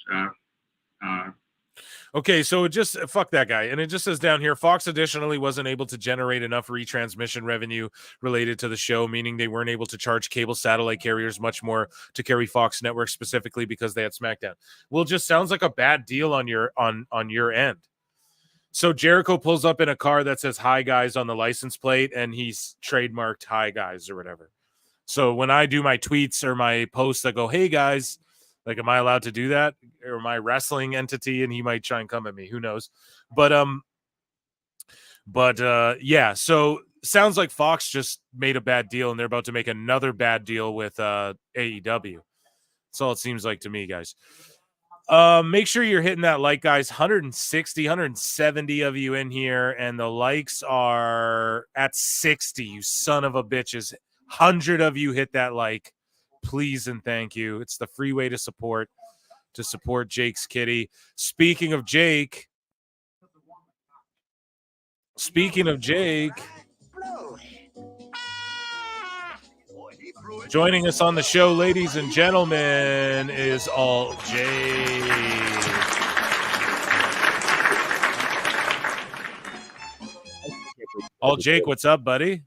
Speaker 19: Okay, so it just fuck that guy. And it just says down here, Fox additionally wasn't able to generate enough retransmission revenue related to the show, meaning they weren't able to charge cable satellite carriers much more to carry Fox Network specifically because they had SmackDown. Well, it just sounds like a bad deal on your end. So Jericho pulls up in a car that says "Hi Guys" on the license plate, and he's trademarked "Hi Guys" or whatever. So when I do my tweets or my posts that go, "Hey guys," like, am I allowed to do that? Or my wrestling entity? And he might try and come at me. Who knows? But yeah. So sounds like Fox just made a bad deal, and they're about to make another bad deal with AEW. That's all it seems like to me, guys. Make sure you're hitting that like, guys. 160, 170 of you in here, and the likes are at 60. You son of a bitches. 100 of you hit that like. Please and thank you. It's the free way to support Jake's kitty. Speaking of Jake, joining us on the show, ladies and gentlemen, is All Jake. All Jake, what's up, buddy?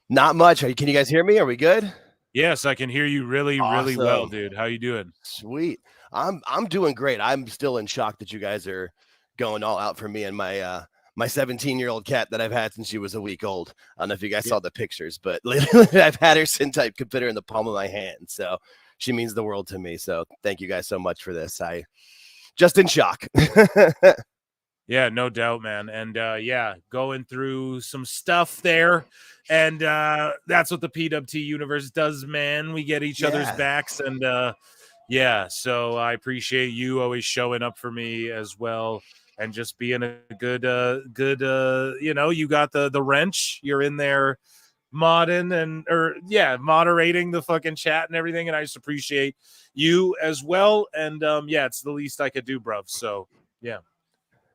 Speaker 21: Not much. Can you guys hear me? Are we good?
Speaker 19: Yes, I can hear you really well, dude. How you doing?
Speaker 21: Sweet. I'm doing great. I'm still in shock that you guys are going all out for me and my my 17-year-old cat that I've had since she was a week old. I don't know if you guys saw the pictures, but literally I've had her since I could fit her in the palm of my hand. So she means the world to me. So thank you guys so much for this. I just in shock.
Speaker 19: Yeah, no doubt, man. And yeah, going through some stuff there. And that's what the PWT universe does, man. We get each other's backs. And yeah, so I appreciate you always showing up for me as well. And just being a good, you know, you got the wrench. You're in there moderating the fucking chat and everything. And I just appreciate you as well. And yeah, it's the least I could do, bruv. So yeah.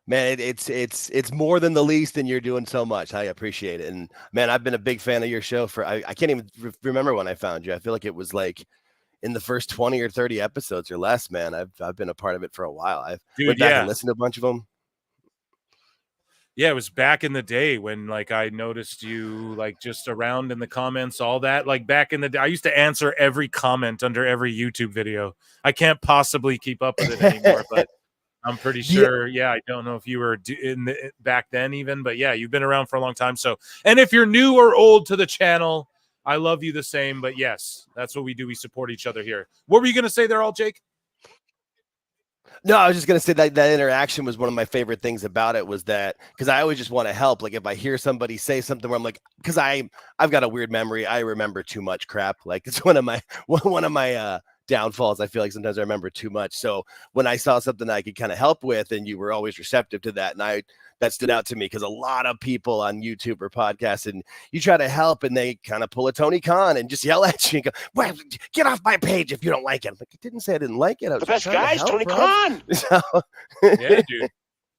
Speaker 21: Man, it's more than the least, and you're doing so much. I appreciate it. And man, I've been a big fan of your show for I can't even remember when I found you. I feel like it was like in the first 20 or 30 episodes or less, man. I've been a part of it for a while. I've went back and listened to a bunch of them.
Speaker 19: Yeah, it was back in the day when like I noticed you like just around in the comments, all that. Like back in the day, I used to answer every comment under every YouTube video. I can't possibly keep up with it anymore, but I'm pretty sure. Yeah, I don't know if you were back then even, but yeah, you've been around for a long time. So, and if you're new or old to the channel, I love you the same. But yes, that's what we do. We support each other here. What were you going to say there, All Jake?
Speaker 21: No, I was just going to say that interaction was one of my favorite things about it was that because I always just want to help. Like if I hear somebody say something where I'm like, because I've got a weird memory. I remember too much crap. Like it's one of my downfalls. I feel like sometimes I remember too much. So when I saw something that I could kind of help with, and you were always receptive to that, and that stood out to me because a lot of people on YouTube or podcasts, and you try to help, and they kind of pull a Tony Khan and just yell at you and go, "Well, get off my page if you don't like it." I'm like, I didn't say I didn't like it. I was
Speaker 3: The best
Speaker 21: trying to
Speaker 3: guys,
Speaker 21: help,
Speaker 3: Tony
Speaker 21: bro.
Speaker 3: Khan.
Speaker 21: So,
Speaker 19: Yeah,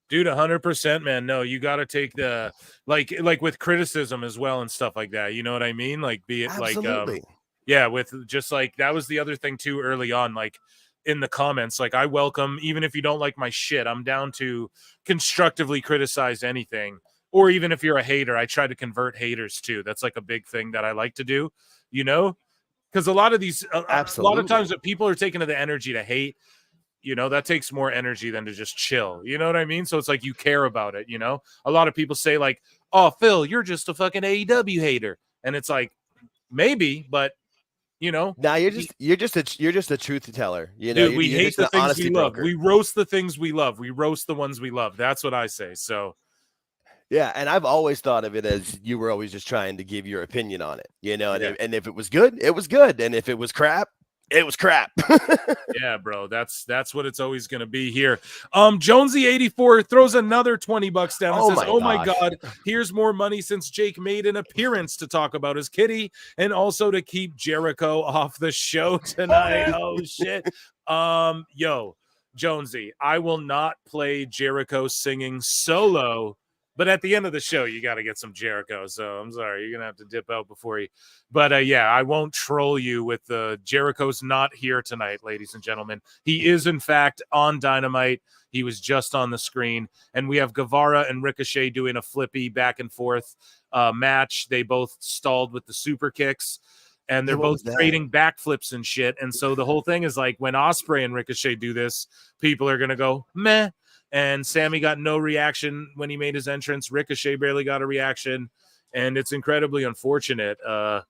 Speaker 19: dude, 100%, man. No, you got to take the like with criticism as well and stuff like that. You know what I mean? Like, be it
Speaker 21: absolutely.
Speaker 19: yeah, with just like that was the other thing too early on, like in the comments, like I welcome, even if you don't like my shit, I'm down to constructively criticize anything. Or even if you're a hater, I try to convert haters too. That's like a big thing that I like to do, you know, because a lot of these, a lot of times that people are taking to the energy to hate, you know, that takes more energy than to just chill. You know what I mean? So it's like you care about it, you know? A lot of people say like, "Oh, Phil, you're just a fucking AEW hater." And it's like, maybe, but you know,
Speaker 21: now you're just a truth teller. You know,
Speaker 19: dude, we hate the things we love. We roast the things we love. We roast the ones we love. That's what I say. So,
Speaker 21: yeah, and I've always thought of it as you were always just trying to give your opinion on it. You know, and if it was good, it was good, and if it was crap, it was crap.
Speaker 19: Yeah, bro, that's what it's always going to be here. Jonesy84 throws another $20 down and says, "Oh my God, here's more money since Jake made an appearance to talk about his kitty and also to keep Jericho off the show tonight." Oh shit. Yo, Jonesy, I will not play Jericho singing solo But at the end of the show, you got to get some Jericho. So I'm sorry, you're gonna have to dip out before he. But yeah, I won't troll you with the Jericho's not here tonight, ladies and gentlemen. He is in fact on Dynamite. He was just on the screen, and we have Guevara and Ricochet doing a flippy back and forth match. They both stalled with the super kicks, and they're both trading backflips and shit. And so the whole thing is like when Ospreay and Ricochet do this, people are gonna go meh. And Sammy got no reaction when he made his entrance. Ricochet barely got a reaction. And it's incredibly unfortunate, that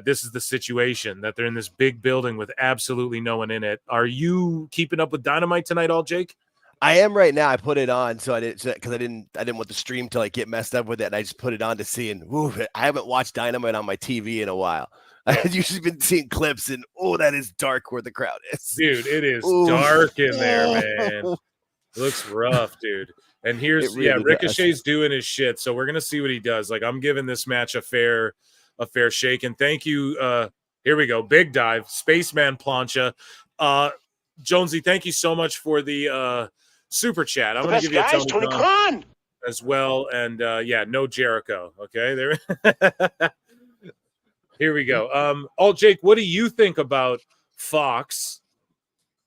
Speaker 19: this is the situation, that they're in this big building with absolutely no one in it. Are you keeping up with Dynamite tonight, Jake?
Speaker 21: I am right now. I put it on so I didn't want the stream to like get messed up with it, and I just put it on to see. And I haven't watched Dynamite on my TV in a while. I've usually been seeing clips, and that is dark where the crowd is.
Speaker 19: Dude, it is dark in there, man. It looks rough, dude. And here's Ricochet's doing his shit. So we're gonna see what he does. Like, I'm giving this match a fair shake. And thank you. Here we go. Big dive. Spaceman Plancha. Jonesy, thank you so much for the super chat. I'm gonna give you a Tony Khan as well. And no Jericho. Okay, there. Here we go. Jake, what do you think about Fox?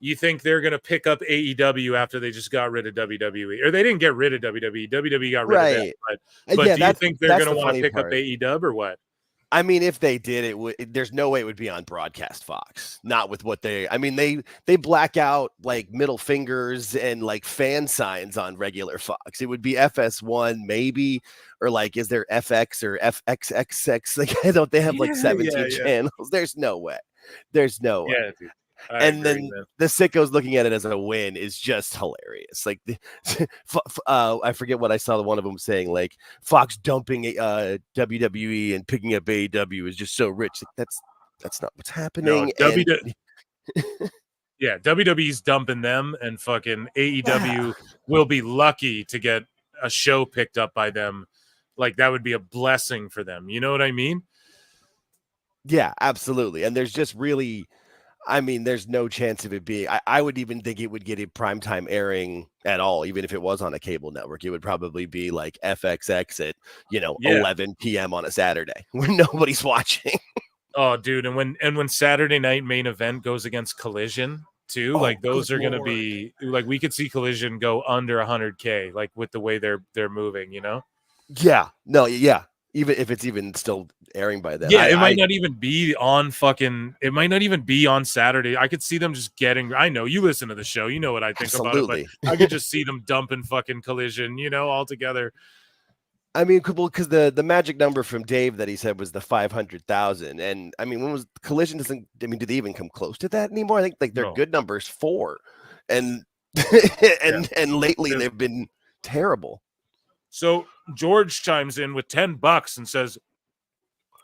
Speaker 19: You think they're going to pick up AEW after they just got rid of WWE? Or they didn't get rid of WWE. WWE got rid of that. But do you think they're going to want to pick up AEW or what?
Speaker 21: I mean, if they did, there's no way it would be on broadcast Fox. Not with what they black out like middle fingers and like fan signs on regular Fox. It would be FS1 maybe, or like, is there FX or FXXX? Like, don't they have like 17 channels? There's no way. There's no way.
Speaker 19: Yeah, dude.
Speaker 21: And then the sickos looking at it as a win is just hilarious. Like, I forget what I saw one of them saying, like, Fox dumping WWE and picking up AEW is just so rich. Like, that's not what's happening.
Speaker 19: WWE's dumping them, and fucking AEW will be lucky to get a show picked up by them. Like, that would be a blessing for them. You know what I mean?
Speaker 21: Yeah, absolutely. And there's just really... there's no chance of it being. I would even think it would get a primetime airing at all, even if it was on a cable network. It would probably be like FXX at 11 p.m. on a Saturday when nobody's watching.
Speaker 19: Oh, dude, and when Saturday night main event goes against Collision too, like those are gonna be like, we could see Collision go under 100K, like with the way they're moving,
Speaker 21: Yeah, no, yeah. Even if it's even still airing by then.
Speaker 19: Yeah, it might not even be on it might not even be on Saturday. I could see them just I know you listen to the show. You know what I think about it, but I could just see them dumping fucking Collision, all together.
Speaker 21: Because the magic number from Dave that he said was the 500,000. And when was Collision do they even come close to that anymore? I think like their good number is 4. And and lately they've been terrible.
Speaker 19: So George chimes in with $10 and says,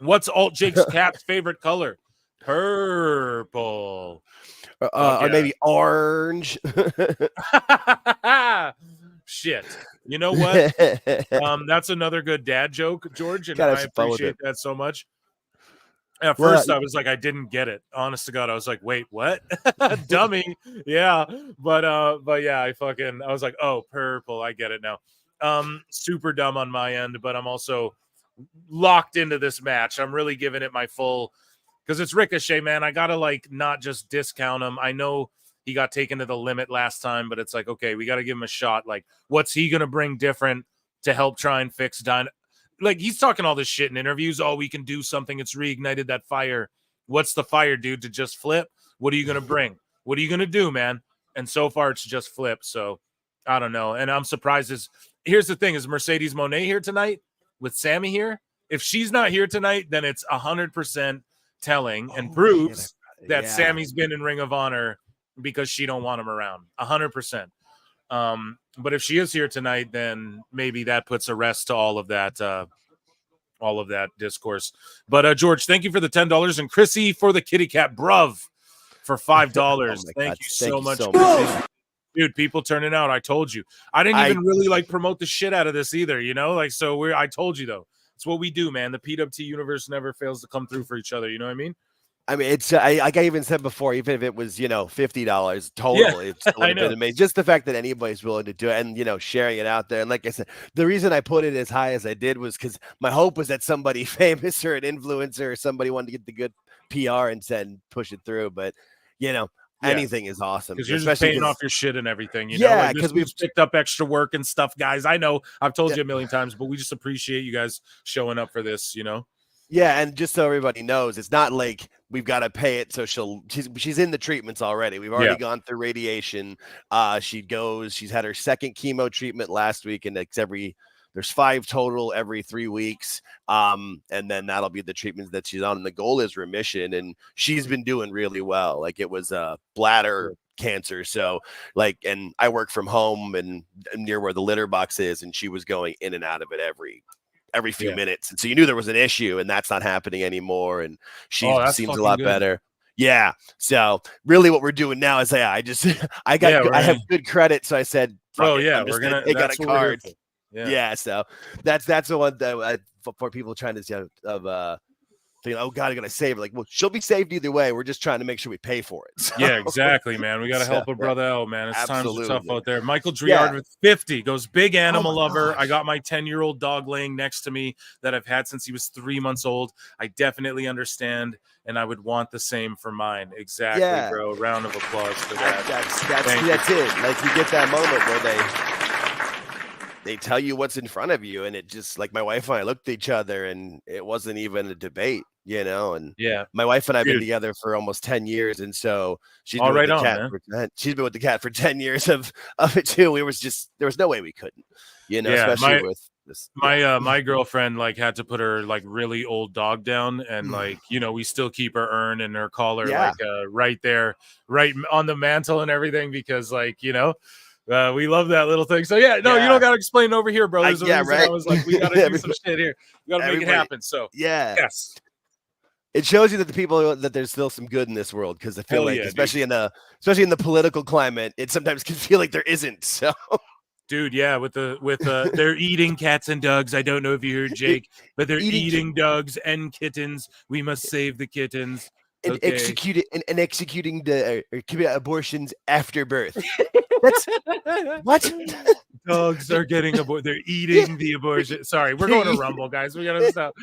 Speaker 19: "What's Jake's cat's favorite color? Purple,
Speaker 21: or maybe orange."
Speaker 19: Shit. You know what? That's another good dad joke, George, and I appreciate that so much. At first, I was like, I didn't get it. Honest to God, I was like, wait, what? Dummy. Yeah, but yeah, I was like, oh, purple. I get it now. Super dumb on my end, but I'm also locked into this match. I'm really giving it my full, because it's Ricochet, man. I gotta not just discount him. I know he got taken to the limit last time, but it's like, okay, we got to give him a shot. Like, what's he gonna bring different to help try and fix Like, he's talking all this shit in interviews. Oh, we can do something. It's reignited that fire. What's the fire, dude? To just flip? What are you gonna bring? What are you gonna do, man? And so far, it's just flip. So I don't know. And I'm surprised. Here's the thing: is Mercedes Moné here tonight with Sammy here? If she's not here tonight, then it's 100% telling and proves that Sammy's been in Ring of Honor because she don't want him around. 100%. But if she is here tonight, then maybe that puts a rest to all of that discourse. But George, thank you for the $10, and Chrissy for the kitty cat bruv for $5. Thank you so much. Dude, people turning out. I told you. I didn't even really promote the shit out of this either, I told you though. It's what we do, man. The PWT universe never fails to come through for each other. You know what I mean?
Speaker 21: I mean, it's like I even said before, even if it was, $50 total, it still would have been amazing. Just the fact that anybody's willing to do it and, sharing it out there. And like I said, the reason I put it as high as I did was because my hope was that somebody famous or an influencer or somebody wanted to get the good PR and push it through. But, anything is awesome.
Speaker 19: Because you're just paying off your shit and everything,
Speaker 21: Yeah, because
Speaker 19: we've picked up extra work and stuff, guys. I know I've told you a million times, but we just appreciate you guys showing up for this,
Speaker 21: Yeah, and just so everybody knows, it's not like we've got to pay it. So she's in the treatments already. We've already gone through radiation. She's had her second chemo treatment last week, and there's 5 total every 3 weeks. And then that'll be the treatments that she's on. And the goal is remission. And she's been doing really well. Like it was bladder cancer. So and I work from home and near where the litter box is, and she was going in and out of it every few minutes. And so you knew there was an issue, and that's not happening anymore. And she seems a lot better. Yeah. So really what we're doing now is I have good credit. So I said, they got a card. Yeah, so that's the one that for people trying to think, oh God, I gotta save her. Like, well, she'll be saved either way. We're just trying to make sure we pay for it. So.
Speaker 19: Yeah, exactly, man. We gotta help a brother out, man. It's times are tough out there. Michael Driard with 50 goes big animal lover. Gosh. I got my 10-year-old dog laying next to me that I've had since he was 3 months old. I definitely understand, and I would want the same for mine. Exactly, bro. Round of applause for that.
Speaker 21: That's it. Like you get that moment where they tell you what's in front of you, and it just like my wife and I looked at each other, and it wasn't even a debate, and my wife and I have been together for almost 10 years, and so she's been with the cat for 10 years of it too. There was no way we couldn't, especially with this.
Speaker 19: My girlfriend had to put her really old dog down, and we still keep her urn and her collar right there, right on the mantle and everything, because we love that little thing. So you don't gotta explain over here, bro. There's a reason I was like, we gotta do some shit here. We gotta make it happen. So yes.
Speaker 21: It shows you that that there's still some good in this world, because I feel especially in the political climate, it sometimes can feel like there isn't. So
Speaker 19: dude, with they're eating cats and dogs. I don't know if you heard Jake, but they're eating dogs and kittens. We must save the kittens.
Speaker 21: And executing the abortions after birth. That's what
Speaker 19: dogs are getting aborted. They're eating the abortion. Sorry, we're going to Rumble, guys. We gotta stop.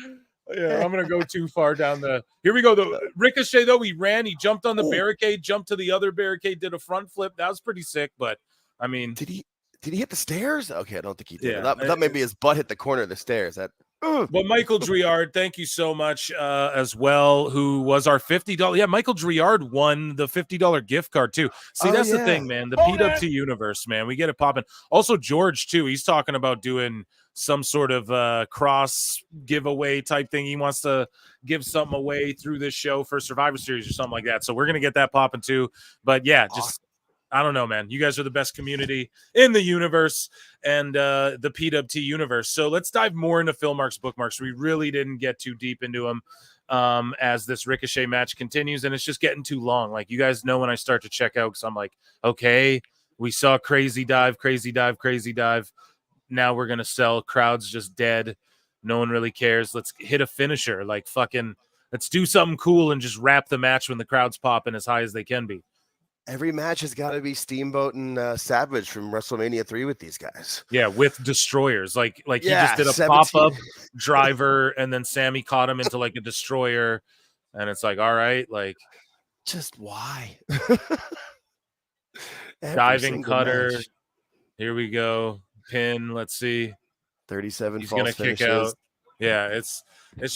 Speaker 19: Yeah, I'm gonna go too far down the. Here we go. The Ricochet though, he ran. He jumped on the barricade, jumped to the other barricade, did a front flip. That was pretty sick. But I mean,
Speaker 21: did he hit the stairs? Okay, I don't think he did. I thought maybe his butt hit the corner of the stairs.
Speaker 19: Well, Michael Driard, thank you so much as well, who was our $50. Yeah, Michael Driard won the $50 gift card too. See, that's the thing, man. The PWT universe, man. We get it popping. Also, George too. He's talking about doing some sort of cross giveaway type thing. He wants to give something away through this show for Survivor Series or something like that. So we're going to get that popping too. But just I don't know, man. You guys are the best community in the universe and the PWT universe. So let's dive more into Philmark's bookmarks. We really didn't get too deep into them as this Ricochet match continues, and it's just getting too long. Like, you guys know when I start to check out, because I'm like, okay, we saw crazy dive. Now we're going to sell. Crowd's just dead. No one really cares. Let's hit a finisher. Like, fucking, let's do something cool and just wrap the match when the crowd's popping as high as they can be.
Speaker 21: Every match has got to be Steamboat and Savage from WrestleMania 3 with these guys.
Speaker 19: Yeah, with destroyers. Like he just did a pop-up driver, and then Sammy caught him into like a destroyer, and it's like, all right, like,
Speaker 21: just why?
Speaker 19: Diving cutter. Match. Here we go. Pin. Let's see.
Speaker 21: 37.
Speaker 19: He's gonna kick out. Yeah, it's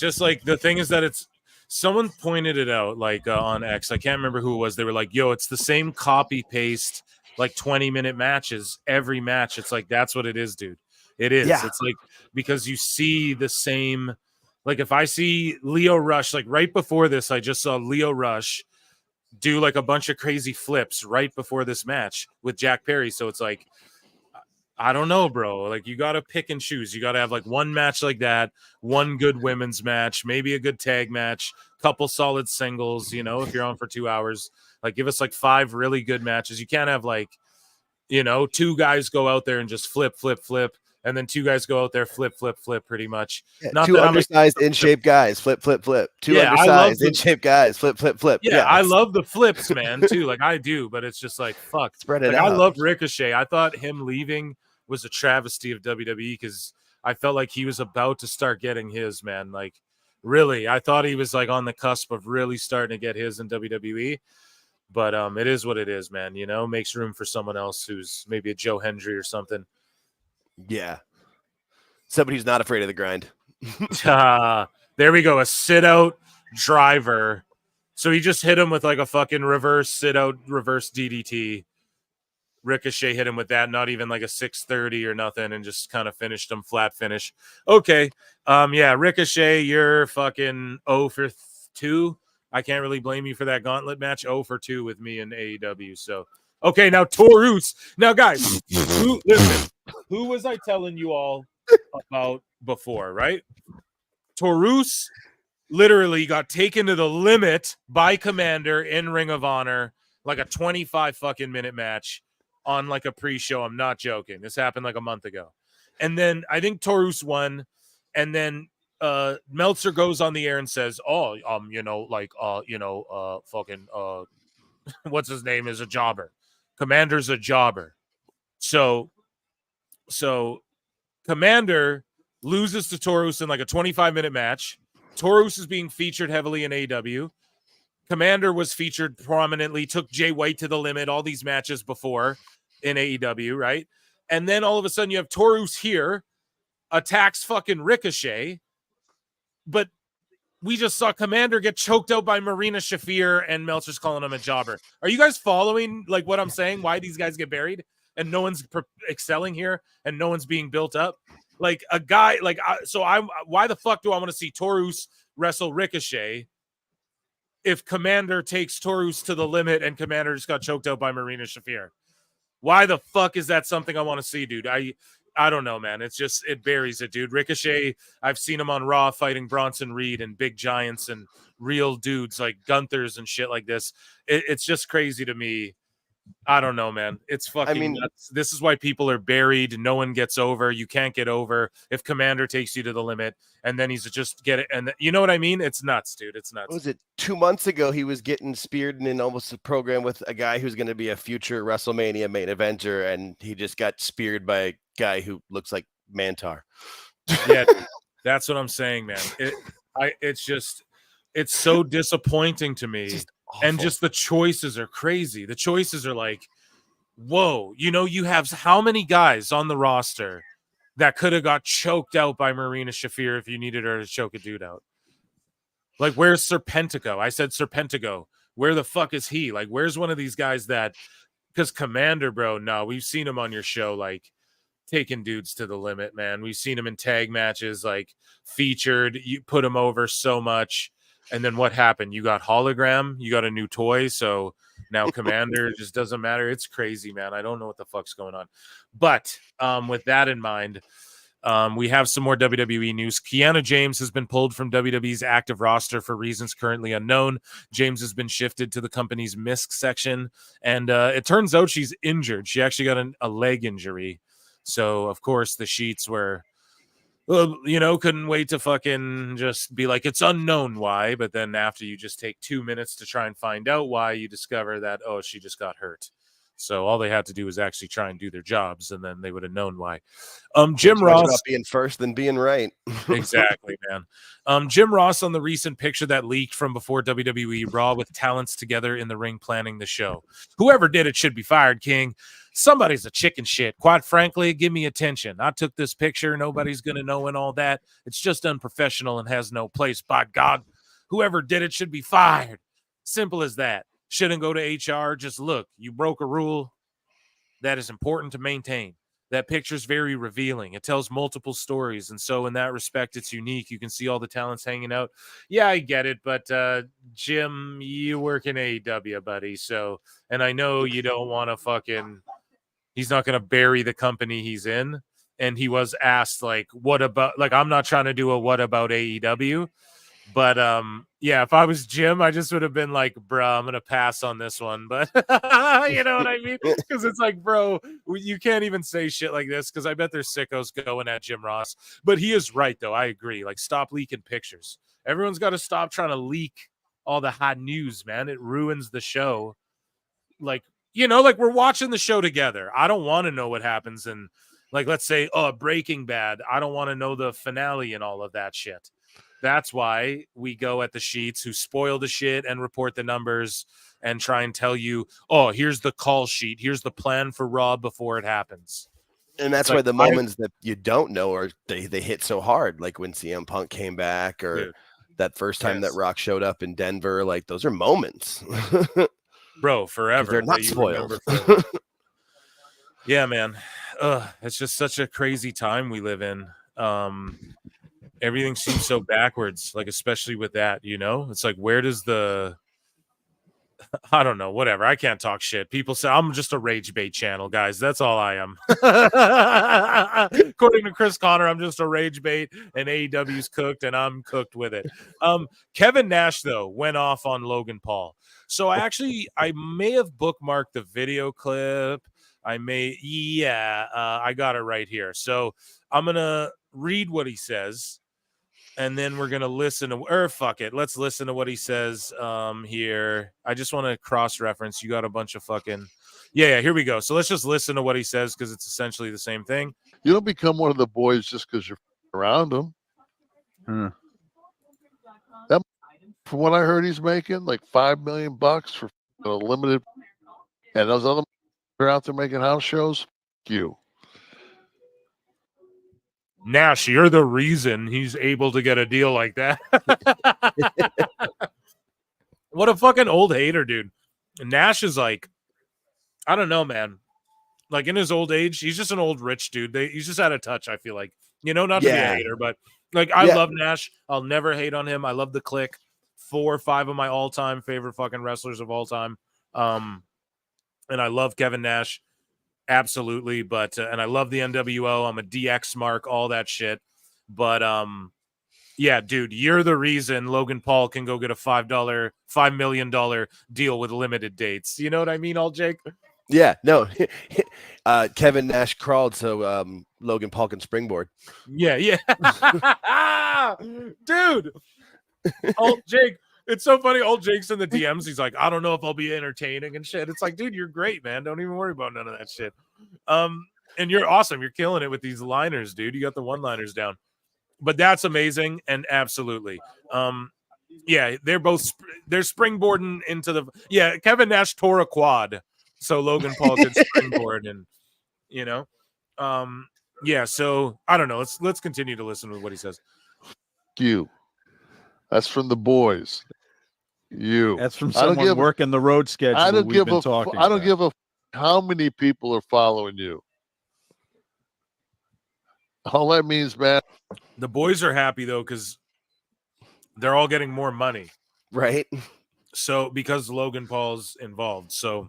Speaker 19: just like, the thing is that it's. Someone pointed it out, like on X. I can't remember who it was. They were like, yo, it's the same copy paste, like 20-minute matches every match. It's like, that's what it is, dude. It is. Yeah. It's like, because you see the same, like, if I see Leo Rush, like right before this, I just saw Leo Rush do like a bunch of crazy flips right before this match with Jack Perry. So it's like, I don't know, bro. Like, you got to pick and choose. You got to have like one match like that, one good women's match, maybe a good tag match, couple solid singles, if you're on for 2 hours. Like, give us like 5 really good matches. You can't have like, 2 guys go out there and just flip, and then two guys go out there, flip, pretty much.
Speaker 21: Yeah,
Speaker 19: Not
Speaker 21: two
Speaker 19: that
Speaker 21: undersized in shape guys, flip. Two
Speaker 19: Yeah, I love
Speaker 21: undersized
Speaker 19: the-
Speaker 21: in shape guys, flip.
Speaker 19: Yeah, I love the flips, man, too. Like I do, but it's just like fuck.
Speaker 21: Spread it
Speaker 19: like, I
Speaker 21: out.
Speaker 19: love Ricochet. I thought him leaving was a travesty of WWE because I felt like he was about to start getting his, man. Like really, I thought he was like on the cusp of really starting to get his in WWE. But it is what it is, man. You know, makes room for someone else who's maybe a Joe Hendry or something.
Speaker 21: Yeah. Somebody who's not afraid of the grind.
Speaker 19: There we go. A sit out driver. So he just hit him with like a fucking reverse sit out, reverse DDT. Ricochet hit him with that, not even like a 630 or nothing, and just kind of finished him flat finish. Okay. Yeah, Ricochet, you're fucking 0 for 2. I can't really blame you for that gauntlet match. 0 for 2 with me in AEW. So, okay, now Taurus. Now, guys, who was I telling you all about before, right? Taurus literally got taken to the limit by Commander in Ring of Honor, like a 25 fucking minute match on like a pre-show. I'm not joking. This happened like a month ago. And then I think Taurus won, and then Meltzer goes on the air and says, "Oh, fucking what's his name is a jobber. Commander's a jobber." So Commander loses to Taurus in like a 25-minute match. Taurus is being featured heavily in AEW. Commander was featured prominently, took Jay White to the limit, all these matches before in AEW, right? And then all of a sudden you have Taurus here, attacks fucking Ricochet, but we just saw Commander get choked out by Marina Shafir, and Meltzer's calling him a jobber. Are you guys following like what I'm saying? Why these guys get buried and no one's excelling here and no one's being built up? Like a guy, like why the fuck do I want to see Taurus wrestle Ricochet if Commander takes Taurus to the limit and Commander just got choked out by Marina Shafir? Why the fuck is that something I want to see, dude? I don't know, man. It's just, it buries it, dude. Ricochet, I've seen him on Raw fighting Bronson Reed and big giants and real dudes like Gunther's and shit like this. It's just crazy to me. I don't know, man. It's fucking nuts. This is why people are buried. No one gets over. You can't get over if Commander takes you to the limit and then he's just get it. And you know what I mean? It's nuts, dude. It's nuts.
Speaker 21: What was it 2 months ago? He was getting speared in almost a program with a guy who's going to be a future WrestleMania main eventer, and he just got speared by a guy who looks like Mantar.
Speaker 19: Yeah, that's what I'm saying, man. It's so disappointing to me. And just the choices are crazy. The choices are like, whoa, you have how many guys on the roster that could have got choked out by Marina Shafir if you needed her to choke a dude out? Like, where's Serpentico? I said Serpentico. Where the fuck is he? Like, where's one of these guys that, because Commander, bro, no, we've seen him on your show, like, taking dudes to the limit, man. We've seen him in tag matches, like, featured. You put him over so much. And then what happened? You got hologram, you got a new toy, so now Commander just doesn't matter. It's crazy, man. I don't know what the fuck's going on. But with that in mind, we have some more WWE news. Kiana James has been pulled from WWE's active roster for reasons currently unknown. James has been shifted to the company's MISC section, and it turns out she's injured. She actually got a leg injury. So, of course, the sheets were... couldn't wait to fucking just be like, it's unknown why. But then after you just take 2 minutes to try and find out why, you discover that, oh, she just got hurt. So all they had to do was actually try and do their jobs, and then they would have known why. Jim Ross
Speaker 21: about being first than being right.
Speaker 19: Exactly, man. Jim Ross on the recent picture that leaked from before WWE Raw with talents together in the ring planning the show. Whoever did it should be fired, King. Somebody's a chicken shit. Quite frankly, give me attention. I took this picture. Nobody's going to know and all that. It's just unprofessional and has no place. By God, whoever did it should be fired. Simple as that. Shouldn't go to HR. Just look, you broke a rule that is important to maintain. That picture's very revealing. It tells multiple stories. And so in that respect, it's unique. You can see all the talents hanging out. Yeah, I get it. But Jim, you work in AEW, buddy. So, and I know you don't want to fucking... He's not going to bury the company he's in. And he was asked, like, what about, like, I'm not trying to do a what about AEW, But yeah, if I was Jim, I just would have been like, bro, I'm gonna pass on this one. But you know what I mean? Because it's like, bro, you can't even say shit like this because I bet there's sickos going at Jim Ross. But he is right, though. I agree. Like, stop leaking pictures. Everyone's got to stop trying to leak all the hot news, man. It ruins the show. Like, you know, like we're watching the show together. I don't want to know what happens in, like, let's say, Breaking Bad. I don't want to know the finale and all of that shit. That's why we go at the sheets who spoil the shit and report the numbers and try and tell you, oh, here's the call sheet. Here's the plan for Raw before it happens.
Speaker 21: And that's why the moments that you don't know are they hit so hard, like when CM Punk came back or that first time that Rock showed up in Denver. Like those are moments.
Speaker 19: Bro, forever.
Speaker 21: They're not spoiled.
Speaker 19: Yeah, man. It's just such a crazy time we live in. Everything seems so backwards, like especially with that, you know? It's like, where does the I don't know, whatever. I can't talk shit. People say I'm just a rage bait channel, guys. That's all I am. According to Chris Connor, I'm just a rage bait, and AEW's cooked, and I'm cooked with it. Kevin Nash, though, went off on Logan Paul. So I may have bookmarked the video clip. I got it right here. So I'm going to read what he says. And then we're going to listen to, fuck it. Let's listen to what he says here. I just want to cross-reference. You got a bunch of fucking, yeah, here we go. So let's just listen to what he says because it's essentially the same thing.
Speaker 1: You don't become one of the boys just because you're around them. That, from what I heard, he's making like $5 million for a limited, and those other are out there making house shows. You.
Speaker 19: Nash, you're the reason he's able to get a deal like that. What a fucking old hater, dude. Nash is like, I don't know, man. Like in his old age, he's just an old rich dude. He's just out of touch, I feel like. You know, not to be a hater, but like I love Nash. I'll never hate on him. I love the Click. 4 or 5 of my all-time favorite fucking wrestlers of all time. And I love Kevin Nash. Absolutely, but and I love the NWO. I'm a DX mark, all that shit. But yeah, dude, you're the reason Logan Paul can go get a $5 million deal with limited dates. You know what I mean, all Jake?
Speaker 21: Yeah, no. Kevin Nash crawled so Logan Paul can springboard.
Speaker 19: Yeah. Dude. Oh, Jake. It's so funny. Old Jake's in the DMs. He's like, I don't know if I'll be entertaining and shit. It's like, dude, you're great, man. Don't even worry about none of that shit. And you're awesome. You're killing it with these liners, dude. You got the one-liners down. But that's amazing. And absolutely. Yeah, they're springboarding into the. Yeah, Kevin Nash tore a quad. So Logan Paul could springboard and, you know. Yeah, so I don't know. Let's continue to listen to what he says.
Speaker 1: You. That's from the boys. You.
Speaker 22: That's from someone working the road schedule.
Speaker 1: I don't give a how many people are following you. All that means, man.
Speaker 19: The boys are happy though because they're all getting more money,
Speaker 21: right?
Speaker 19: So because Logan Paul's involved, so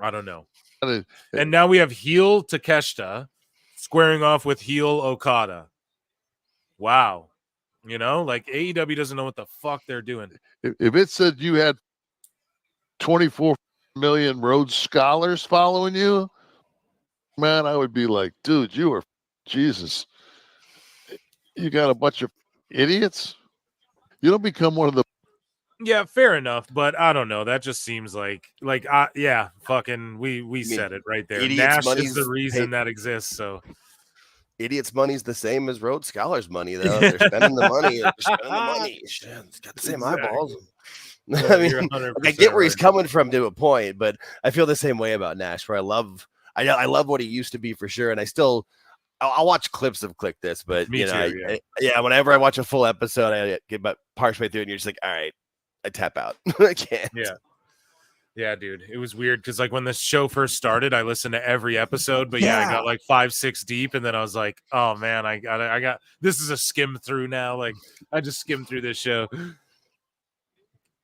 Speaker 19: I don't know. And now we have heel Takeshita squaring off with heel Okada. Wow. You know, like AEW doesn't know what the fuck they're doing.
Speaker 1: If it said you had 24 million Rhodes Scholars following you, man, I would be like, dude, you are Jesus. You got a bunch of idiots. You don't become one of the.
Speaker 19: Yeah, fair enough, but I don't know. That just seems like yeah, fucking we said it right there. Nash is the reason that exists. So.
Speaker 21: Idiots' money's the same as Rhodes Scholars' money, though. They're spending the money. They're spending the money. Shit, it's got the same eyeballs.
Speaker 19: Yeah,
Speaker 21: I mean, I get where he's coming from to a point, but I feel the same way about Nash. Where I love what he used to be for sure, and I'll watch clips of Click This, but
Speaker 19: Me too,
Speaker 21: whenever I watch a full episode, I get about partially through, and you're just like, all right, I tap out. I can't.
Speaker 19: Yeah, dude, it was weird because like when the show first started, I listened to every episode, but I got like 5-6 deep, and then I was like, oh man, I got this is a skim through now. Like I just skimmed through this show.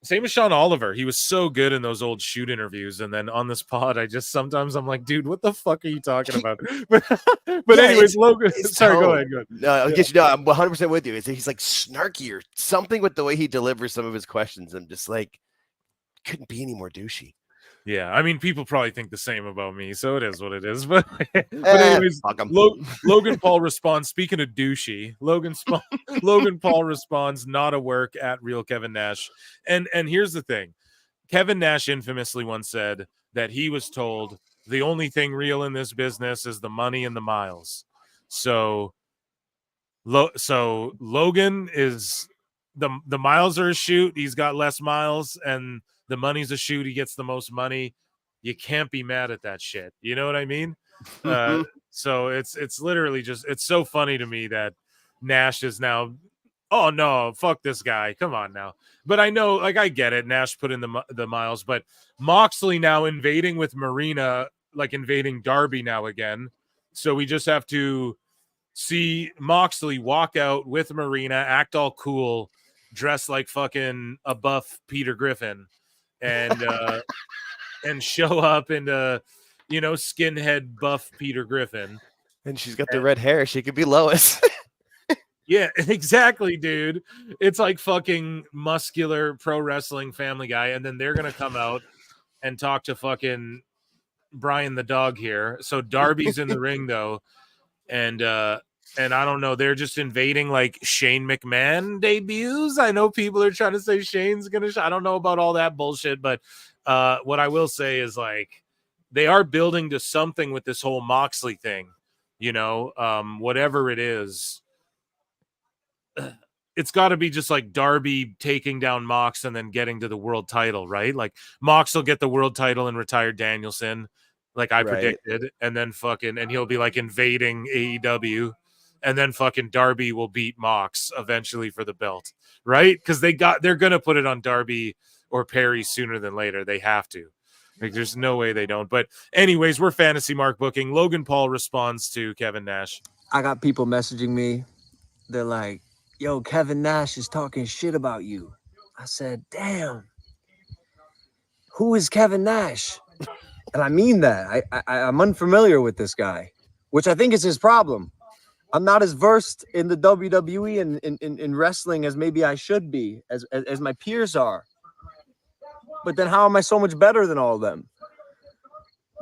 Speaker 19: Same as Sean Oliver. He was so good in those old shoot interviews. And then on this pod, sometimes I'm like, dude, what the fuck are you talking about? But anyways, Logan, sorry, go ahead.
Speaker 21: No, I'll get you. No, I'm 100% with you. He's like snarky or something with the way he delivers some of his questions. I'm just like, couldn't be any more douchey.
Speaker 19: Yeah, I mean, people probably think the same about me, so it is what it is. But anyways, Logan Paul responds. Speaking of douchey, Logan Paul responds, "Not a work at Real Kevin Nash." And here's the thing: Kevin Nash infamously once said that he was told the only thing real in this business is the money and the miles. So Logan is the miles are a shoot. He's got less miles, and the money's a shoot. He gets the most money. You can't be mad at that shit. You know what I mean? So it's literally just, it's so funny to me that Nash is now, oh no, fuck this guy. Come on now. But I know, like, I get it. Nash put in the miles, but Moxley now invading with Marina, like invading Darby now again. So we just have to see Moxley walk out with Marina, act all cool, dress like fucking a buff Peter Griffin, and show up in skinhead buff Peter Griffin.
Speaker 21: And she's got the red hair. She could be Lois.
Speaker 19: Yeah, exactly, dude. It's like fucking muscular pro wrestling Family Guy, and then they're gonna come out and talk to fucking Brian the dog here. So Darby's in the ring though, and I don't know, they're just invading like Shane McMahon debuts. I know people are trying to say Shane's gonna. I don't know about all that bullshit, but what I will say is, like, they are building to something with this whole Moxley thing. Whatever it is, it's got to be just like Darby taking down Mox and then getting to the world title, right? Like Mox will get the world title and retire Danielson, like I predicted, and then and he'll be like invading AEW. And then fucking Darby will beat Mox eventually for the belt, right? Because they're gonna put it on Darby or Perry sooner than later. They have to. Like, there's no way they don't. But anyways, we're Fantasy Mark booking. Logan Paul responds to Kevin Nash.
Speaker 4: I got people messaging me. They're like, "Yo, Kevin Nash is talking shit about you." I said, "Damn, who is Kevin Nash?" And I mean that. I'm unfamiliar with this guy, which I think is his problem. I'm not as versed in the WWE and in wrestling as maybe I should be, as my peers are. But then how am I so much better than all of them?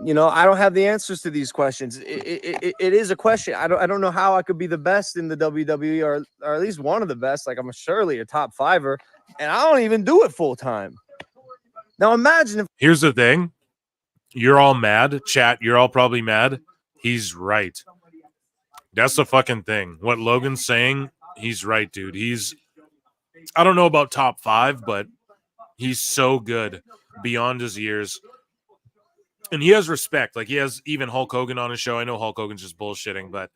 Speaker 4: I don't have the answers to these questions. It is a question. I don't know how I could be the best in the WWE or at least one of the best. Like, I'm surely a top fiver, and I don't even do it full time. Now imagine if.
Speaker 19: Here's the thing. You're all mad. Chat, you're all probably mad. He's right. That's the fucking thing. What Logan's saying, he's right, dude. I don't know about top 5, but he's so good beyond his years. And he has respect. Like, he has even Hulk Hogan on his show. I know Hulk Hogan's just bullshitting, but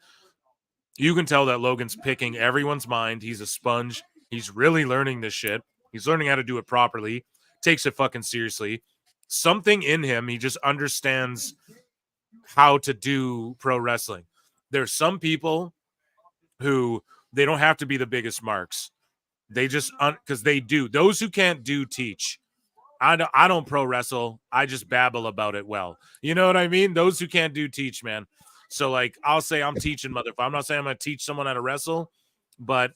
Speaker 19: you can tell that Logan's picking everyone's mind. He's a sponge. He's really learning this shit. He's learning how to do it properly. Takes it fucking seriously. Something in him, he just understands how to do pro wrestling. There's some people who they don't have to be the biggest marks. They just, because they do. Those who can't do, teach. I don't pro wrestle. I just babble about it well. You know what I mean? Those who can't do, teach, man. So, like, I'll say I'm teaching, motherfucker. I'm not saying I'm going to teach someone how to wrestle, but,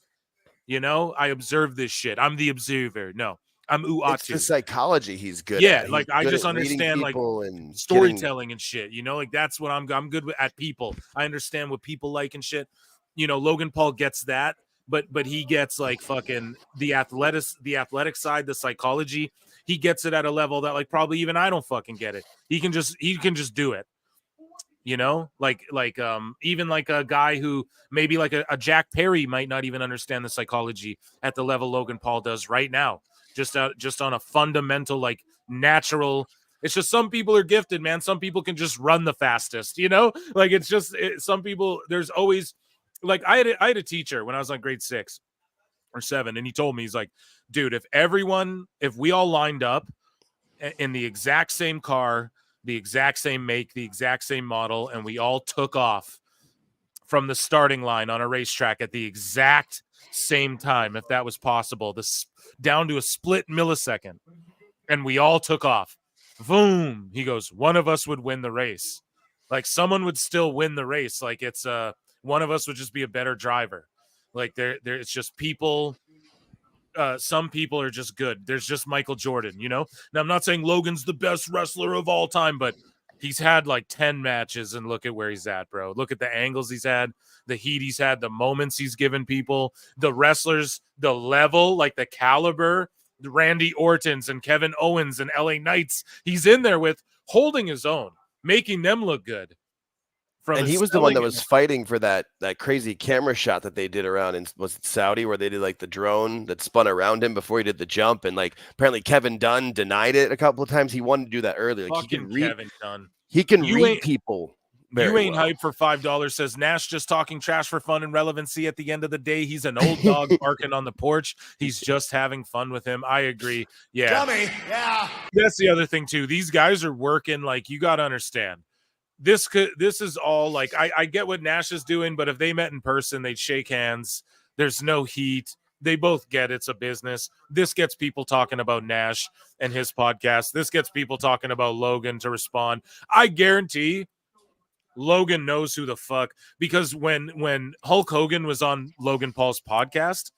Speaker 19: I observe this shit. I'm the observer. No, I'm Uatu.
Speaker 21: It's the psychology he's good at.
Speaker 19: Yeah, like, I just understand, like, storytelling and shit. Like, that's what I'm good at people. I understand what people like and shit. Logan Paul gets that, but he gets, like, fucking the athletic side, the psychology. He gets it at a level that, like, probably even I don't fucking get it. He can just do it. Even like a guy who maybe like a Jack Perry might not even understand the psychology at the level Logan Paul does right now. Just on a fundamental, like, natural. It's just some people are gifted, man. Some people can just run the fastest, like, it's just some people. There's always, like, I had a teacher when I was on grade 6 or 7, and he told me, he's like, dude, if we all lined up in the exact same car, the exact same make, the exact same model, and we all took off from the starting line on a racetrack at the exact same time, if that was possible, down to a split millisecond, and we all took off. Boom. He goes, one of us would win the race. Like someone would still win the race. Like it's one of us would just be a better driver. Like there it's just people. Some people are just good. There's just Michael Jordan, you know? Now, I'm not saying Logan's the best wrestler of all time, but he's had like 10 matches, and look at where he's at, bro. Look at the angles he's had, the heat he's had, the moments he's given people, the wrestlers, the level, like the caliber, the Randy Ortons and Kevin Owens and LA Knights he's in there with, holding his own, making them look good.
Speaker 21: And he was the one that was fighting for that crazy camera shot that they did around in, was it Saudi, where they did like the drone that spun around him before he did the jump, and like apparently Kevin Dunn denied it a couple of times. He wanted to do that earlier. Like
Speaker 19: Kevin Dunn.
Speaker 21: He can read people.
Speaker 19: You ain't hyped for $5, says Nash, just talking trash for fun and relevancy. At the end of the day, he's an old dog barking on the porch. He's just having fun with him. I agree. Yeah.
Speaker 9: Dummy. Yeah.
Speaker 19: That's the other thing too. These guys are working, like, you got to understand. This is all like, I get what Nash is doing, but if they met in person, they'd shake hands. There's no heat. They both get it's a business. This gets people talking about Nash and his podcast. This gets people talking about Logan to respond. I guarantee Logan knows who the fuck, because when Hulk Hogan was on Logan Paul's podcast,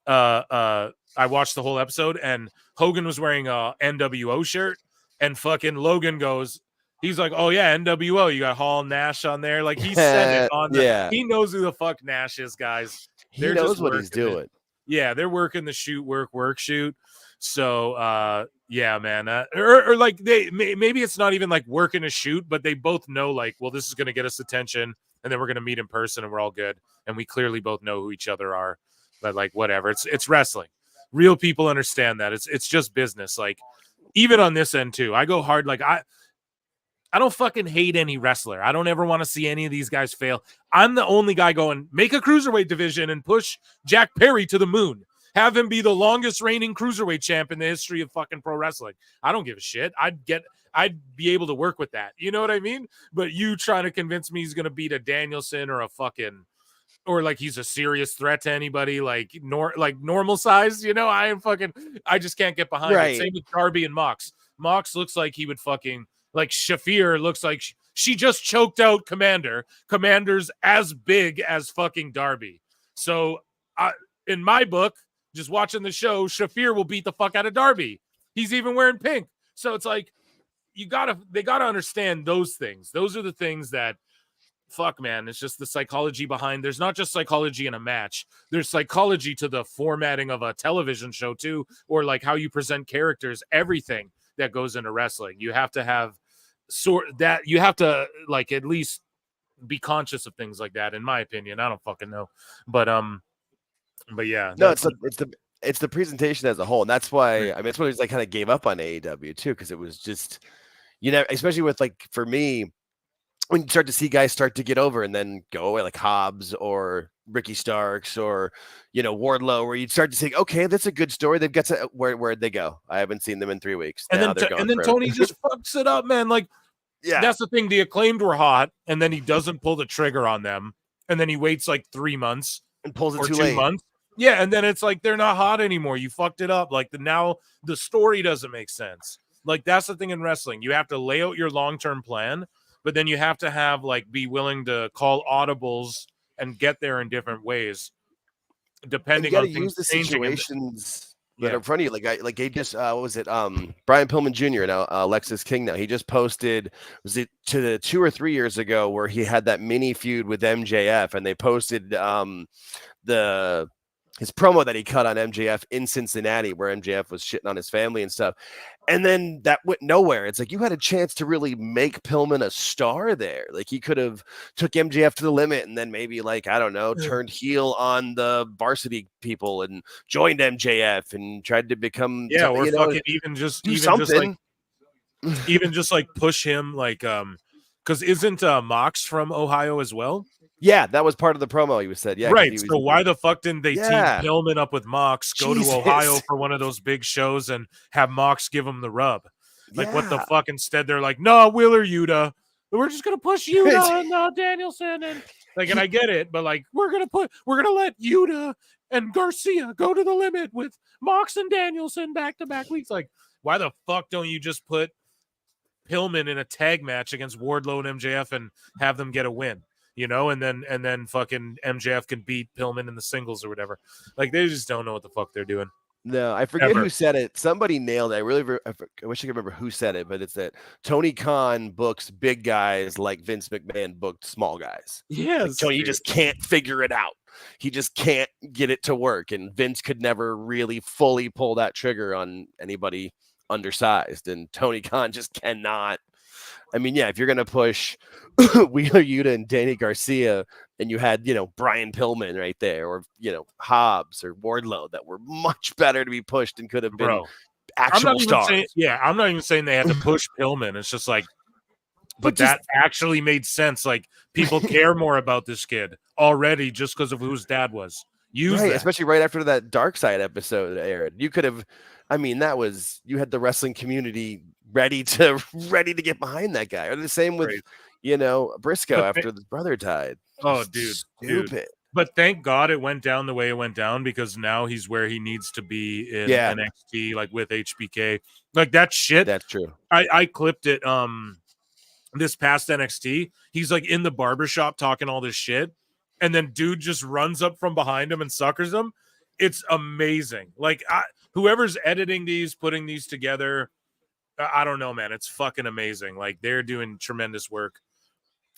Speaker 19: I watched the whole episode, and Hogan was wearing a NWO shirt, and fucking Logan goes, he's like, oh yeah, NWO, you got Hall Nash on there. Like, he said it on the, he knows who the fuck Nash is, guys.
Speaker 21: He knows what he's doing.
Speaker 19: Yeah, they're working the shoot, work, shoot. So yeah, man. Or like maybe it's not even like working a shoot, but they both know, like, well, this is gonna get us attention, and then we're gonna meet in person and we're all good. And we clearly both know who each other are. But like, whatever. It's wrestling. Real people understand that. It's just business. Like, even on this end too, I go hard. Like, I don't fucking hate any wrestler. I don't ever want to see any of these guys fail. I'm the only guy going, make a cruiserweight division and push Jack Perry to the moon. Have him be the longest reigning cruiserweight champ in the history of fucking pro wrestling. I don't give a shit. I'd be able to work with that. You know what I mean? But you trying to convince me he's going to beat a Danielson or a fucking, or like he's a serious threat to anybody, like normal size, you know, I just can't get behind it. Same with Darby and Mox. Mox looks like he would fucking, like, Shafir looks like she just choked out Commander. Commander's as big as fucking Darby. So in my book, just watching the show, Shafir will beat the fuck out of Darby. He's even wearing pink. So it's like, they gotta understand those things. Those are the things that, fuck, man, it's just the psychology behind. There's not just psychology in a match. There's psychology to the formatting of a television show too, or like how you present characters, everything that goes into wrestling. You have to have you have to, like, at least be conscious of things like that, in my opinion. I don't fucking know. But yeah.
Speaker 21: No, it's the presentation as a whole. And that's why, I mean, it's what he's like kind of gave up on AEW too, because it was just, you know, especially with, like, for me, when you start to see guys start to get over and then go away, like Hobbs or Ricky Starks or, you know, Wardlow, where you'd start to say, okay, that's a good story. They've got to, where'd they go? I haven't seen them in 3 weeks.
Speaker 19: And then Tony just fucks it up, man. Like, yeah, that's the thing. The Acclaimed were hot, and then he doesn't pull the trigger on them, and then he waits like 3 months
Speaker 21: and pulls it
Speaker 19: or
Speaker 21: too
Speaker 19: 2
Speaker 21: late.
Speaker 19: months. Yeah, and then it's like they're not hot anymore. You fucked it up. Like, now the story doesn't make sense. Like, that's the thing in wrestling. You have to lay out your long-term plan, but then you have to have, like, be willing to call audibles and get there in different ways, depending on things changing.
Speaker 21: Situations that are in front of you. Like he just, what was it? Brian Pillman Jr. now, Alexis King now. He just posted, was it to the 2 or 3 years ago, where he had that mini feud with MJF, and they posted his promo that he cut on MJF in Cincinnati, where MJF was shitting on his family and stuff. And then that went nowhere. It's like, you had a chance to really make Pillman a star there. Like, he could have took MJF to the limit and then maybe, like, I don't know, turned heel on the varsity people and joined MJF and tried to become,
Speaker 19: or fucking even just push him, like, because isn't Mox from Ohio as well?
Speaker 21: Yeah, that was part of the promo. He was said, yeah,
Speaker 19: right. So why the fuck didn't they team Pillman up with Mox, go to Ohio for one of those big shows, and have Mox give him the rub? Like, what the fuck? Instead, they're like, no, Wheeler Yuta. we're just gonna push Yuta and Danielson and like, and I get it, but like we're gonna let Yuta and Garcia go to the limit with Mox and Danielson back-to-back weeks. Like, why the fuck don't you just put Pillman in a tag match against Wardlow and MJF and have them get a win? You know, and then fucking MJF can beat Pillman in the singles or whatever. Like, they just don't know what the fuck they're doing.
Speaker 21: No, I forget who said it. Somebody nailed it. I wish I could remember who said it, but it's that Tony Khan books big guys like Vince McMahon booked small guys.
Speaker 19: Yes,
Speaker 21: like Tony just can't figure it out. He just can't get it to work, and Vince could never really fully pull that trigger on anybody undersized, and Tony Khan just cannot. I mean, yeah, if you're gonna push Wheeler Yuta and Danny Garcia, and you had, Brian Pillman right there, or Hobbs or Wardlow, that were much better to be pushed and could have been actual stars.
Speaker 19: I'm not even saying they had to push Pillman. It's just like, but that actually made sense. Like, people care more about this kid already just because of who his dad was.
Speaker 21: Especially right after that Dark Side episode aired. You could have, you had the wrestling community ready to get behind that guy. Or the same with, Briscoe after his brother died.
Speaker 19: Oh, dude,
Speaker 21: stupid.
Speaker 19: But thank God it went down the way it went down, because now he's where he needs to be in NXT, like with HBK. Like, that shit.
Speaker 21: That's true.
Speaker 19: I clipped it this past NXT. He's like in the barbershop talking all this shit, and then dude just runs up from behind him and suckers him. It's amazing. Like, whoever's editing these, putting these together, I don't know, man. It's fucking amazing. Like, they're doing tremendous work.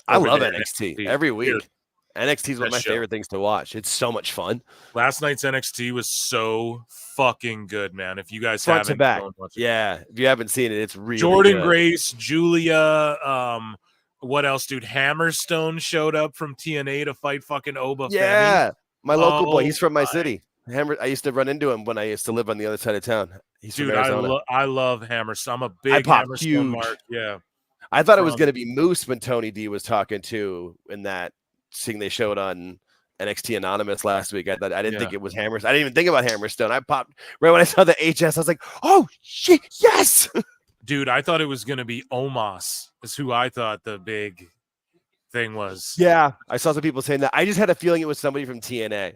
Speaker 21: I love NXT every week. NXT is one of my favorite things to watch. It's so much fun.
Speaker 19: Last night's NXT was so fucking good, man. If you guys
Speaker 21: Front
Speaker 19: haven't,
Speaker 21: to back.
Speaker 19: watch it.
Speaker 21: Yeah, if you haven't seen it, it's really
Speaker 19: Jordan
Speaker 21: good.
Speaker 19: Grace, Julia, what else, dude? Hammerstone showed up from TNA to fight fucking Oba.
Speaker 21: Yeah,
Speaker 19: Femi.
Speaker 21: my local boy. He's from my city. I used to run into him when I used to live on the other side of town. He's
Speaker 19: dude,
Speaker 21: from Arizona.
Speaker 19: I love Hammerstone. I'm a big Hammerstone mark. Yeah.
Speaker 21: I thought it was going to be Moose when Tony D was talking to in that thing they showed on NXT Anonymous last week. I didn't think it was Hammerstone. I didn't even think about Hammerstone. I popped right when I saw the HS. I was like, oh shit, yes.
Speaker 19: Dude, I thought it was going to be Omos is who I thought the big thing was.
Speaker 21: Yeah, I saw some people saying that. I just had a feeling it was somebody from TNA.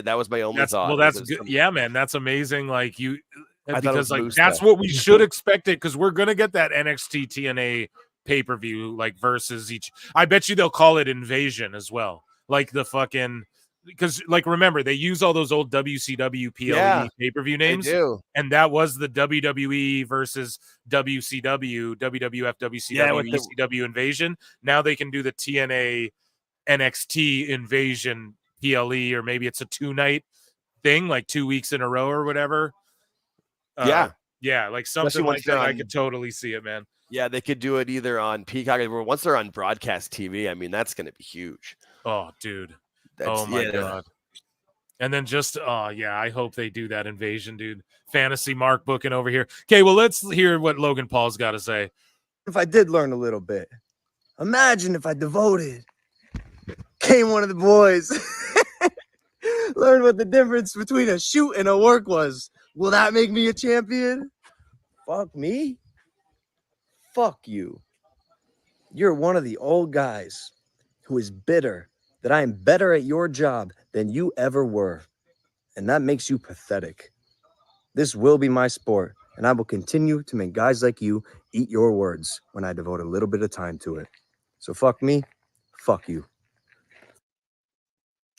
Speaker 21: that was my only thought.
Speaker 19: Well, that's good. Yeah, man, that's amazing. Like, because like
Speaker 21: Moose,
Speaker 19: that's
Speaker 21: though.
Speaker 19: what we should expect it, because we're gonna get that NXT TNA pay-per-view like versus each. I bet you they'll call it Invasion as well. Like the fucking, because like remember they use all those old WCW PLE pay-per-view names, and that was the WWE versus WCW, WWF, WCW, ECW Invasion. Now they can do the TNA NXT Invasion PLE, or maybe it's a 2-night thing, like 2 weeks in a row or whatever. Yeah, like something like that. I could totally see it, man.
Speaker 21: Yeah, they could do it either on Peacock or once they're on broadcast TV. I mean, that's going to be huge.
Speaker 19: Oh, dude. Oh my God. And then just, I hope they do that Invasion, dude. Fantasy Mark booking over here. Okay, well, let's hear what Logan Paul's got to say.
Speaker 4: If I did learn a little bit, imagine if I devoted, came one of the boys, learned what the difference between a shoot and a work was. Will that make me a champion? Fuck me. Fuck you. You're one of the old guys who is bitter that I am better at your job than you ever were. And that makes you pathetic. This will be my sport, and I will continue to make guys like you eat your words when I devote a little bit of time to it. So fuck me, fuck you.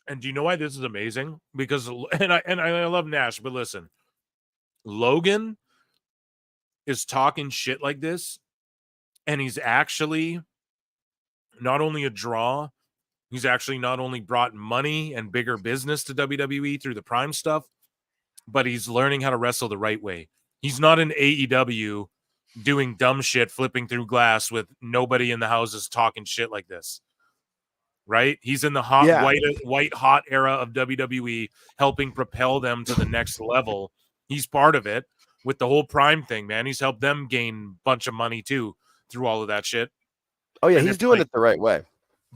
Speaker 19: And do you know why this is amazing? Because, and I love Nash, but listen, Logan is talking shit like this, and he's actually not only a draw, he's actually not only brought money and bigger business to WWE through the Prime stuff, but he's learning how to wrestle the right way. He's not in AEW doing dumb shit, flipping through glass with nobody in the houses talking shit like this. Right? He's in the white hot era of WWE, helping propel them to the next level. He's part of it with the whole Prime thing, man. He's helped them gain a bunch of money too through all of that shit.
Speaker 21: Oh yeah, he's doing it the right way.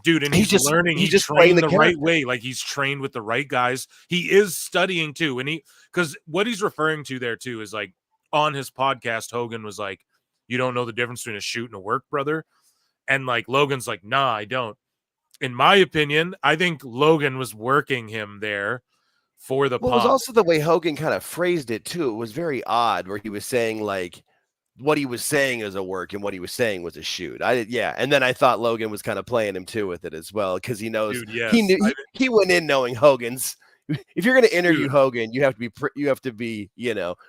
Speaker 19: Dude, and he's learning. He's just trained the right way. Like, he's trained with the right guys. He is studying too. And because what he's referring to there too is like on his podcast, Hogan was like, you don't know the difference between a shoot and a work, brother. And like Logan's like, nah, I don't. In my opinion, I think Logan was working him there for the
Speaker 21: Well, it was
Speaker 19: pop.
Speaker 21: also the way Hogan kind of phrased it too. It was very odd, where he was saying like what he was saying is a work and what he was saying was a shoot. And then I thought Logan was kind of playing him too with it as well, because he knows.
Speaker 19: Dude, yes.
Speaker 21: He knew he went in knowing Hogan's. If you're going to interview Hogan, you have to be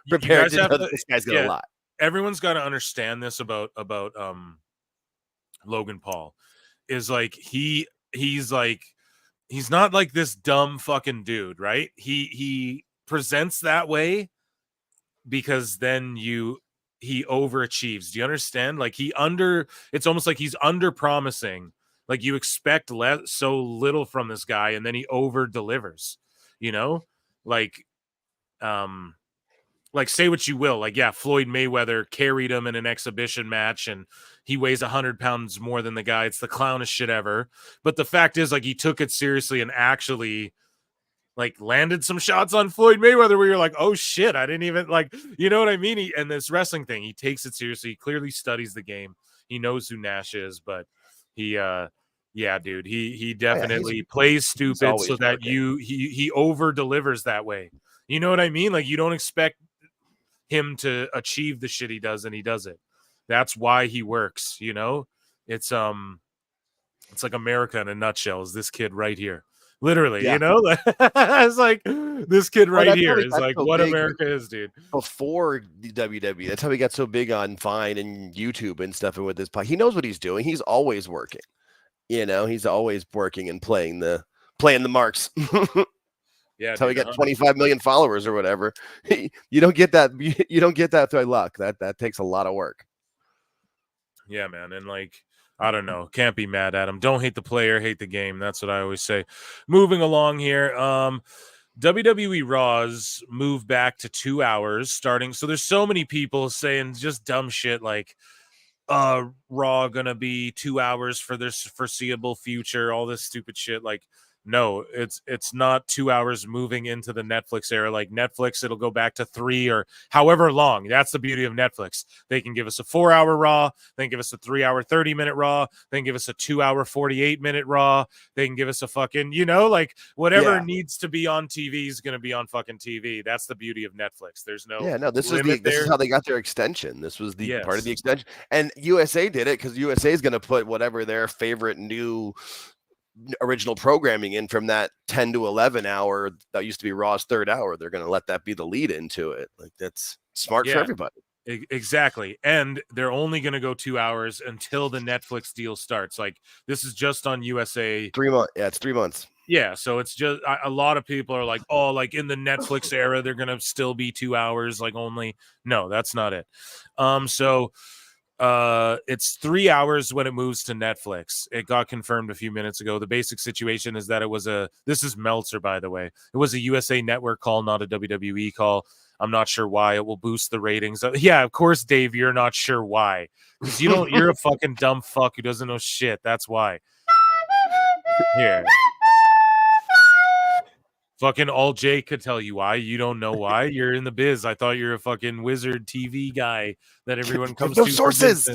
Speaker 21: prepared to know that this guy's going to lie.
Speaker 19: Everyone's got to understand this about Logan Paul, is like he's not like this dumb fucking dude, right? He presents that way because then he overachieves. Do you understand? Like it's almost like he's under promising. Like you expect so little from this guy, and then he over delivers. Like say what you will. Like, yeah, Floyd Mayweather carried him in an exhibition match, and he weighs 100 pounds more than the guy. It's the clownest shit ever. But the fact is, like, he took it seriously and actually like landed some shots on Floyd Mayweather where you're like, oh shit, I didn't even like, you know what I mean? And this wrestling thing, he takes it seriously. He clearly studies the game. He knows who Nash is, but he dude, he definitely plays stupid so that he over delivers that way. You know what I mean? Like, you don't expect him to achieve the shit he does, and he does it. That's why he works. It's like America in a nutshell. Is this kid right here? Literally, it's like this kid right here is like what America is, dude.
Speaker 21: Before the WWE, that's how he got so big on Vine and YouTube and stuff. And with this, he knows what he's doing. He's always working. He's always working and playing the marks.
Speaker 19: Yeah,
Speaker 21: that's how he got 25 million followers or whatever. You don't get that. You don't get that through luck. That takes a lot of work.
Speaker 19: Yeah, man, and like, I don't know. Can't be mad at him. Don't hate the player, hate the game. That's what I always say. Moving along here. WWE Raws move back to 2 hours starting. So there's so many people saying just dumb shit like Raw gonna be 2 hours for this foreseeable future, all this stupid shit. Like, no, it's not 2 hours moving into the Netflix era. Like Netflix, it'll go back to 3 or however long. That's the beauty of Netflix. They can give us a 4-hour Raw, they can give us a 3-hour 30-minute Raw, they can give us a 2-hour 48-minute Raw, they can give us a fucking, like whatever needs to be on TV is going to be on fucking TV. That's the beauty of Netflix. There's no
Speaker 21: this is how they got their extension. This was the part of the extension, and USA did it because USA is going to put whatever their favorite new original programming in from that 10 to 11 hour that used to be Raw's third hour. They're going to let that be the lead into it. Like, that's smart for everybody.
Speaker 19: Exactly. And they're only going to go 2 hours until the Netflix deal starts. Like, this is just on USA.
Speaker 21: 3 months. Yeah, it's 3 months.
Speaker 19: Yeah, so it's just a lot of people are like, oh, like in the Netflix era, they're going to still be 2 hours, like only. No, that's not it. It's 3 hours when it moves to Netflix. It got confirmed a few minutes ago. The basic situation is that this is Meltzer, by the way. It was a USA Network call, not a WWE call. I'm not sure why. It will boost the ratings. Yeah, of course, Dave, you're not sure why. Because you're a fucking dumb fuck who doesn't know shit. That's why. Here. Fucking all Jake could tell you why. You don't know why. You're in the biz. I thought you're a fucking wizard TV guy that everyone comes to.
Speaker 21: Sources.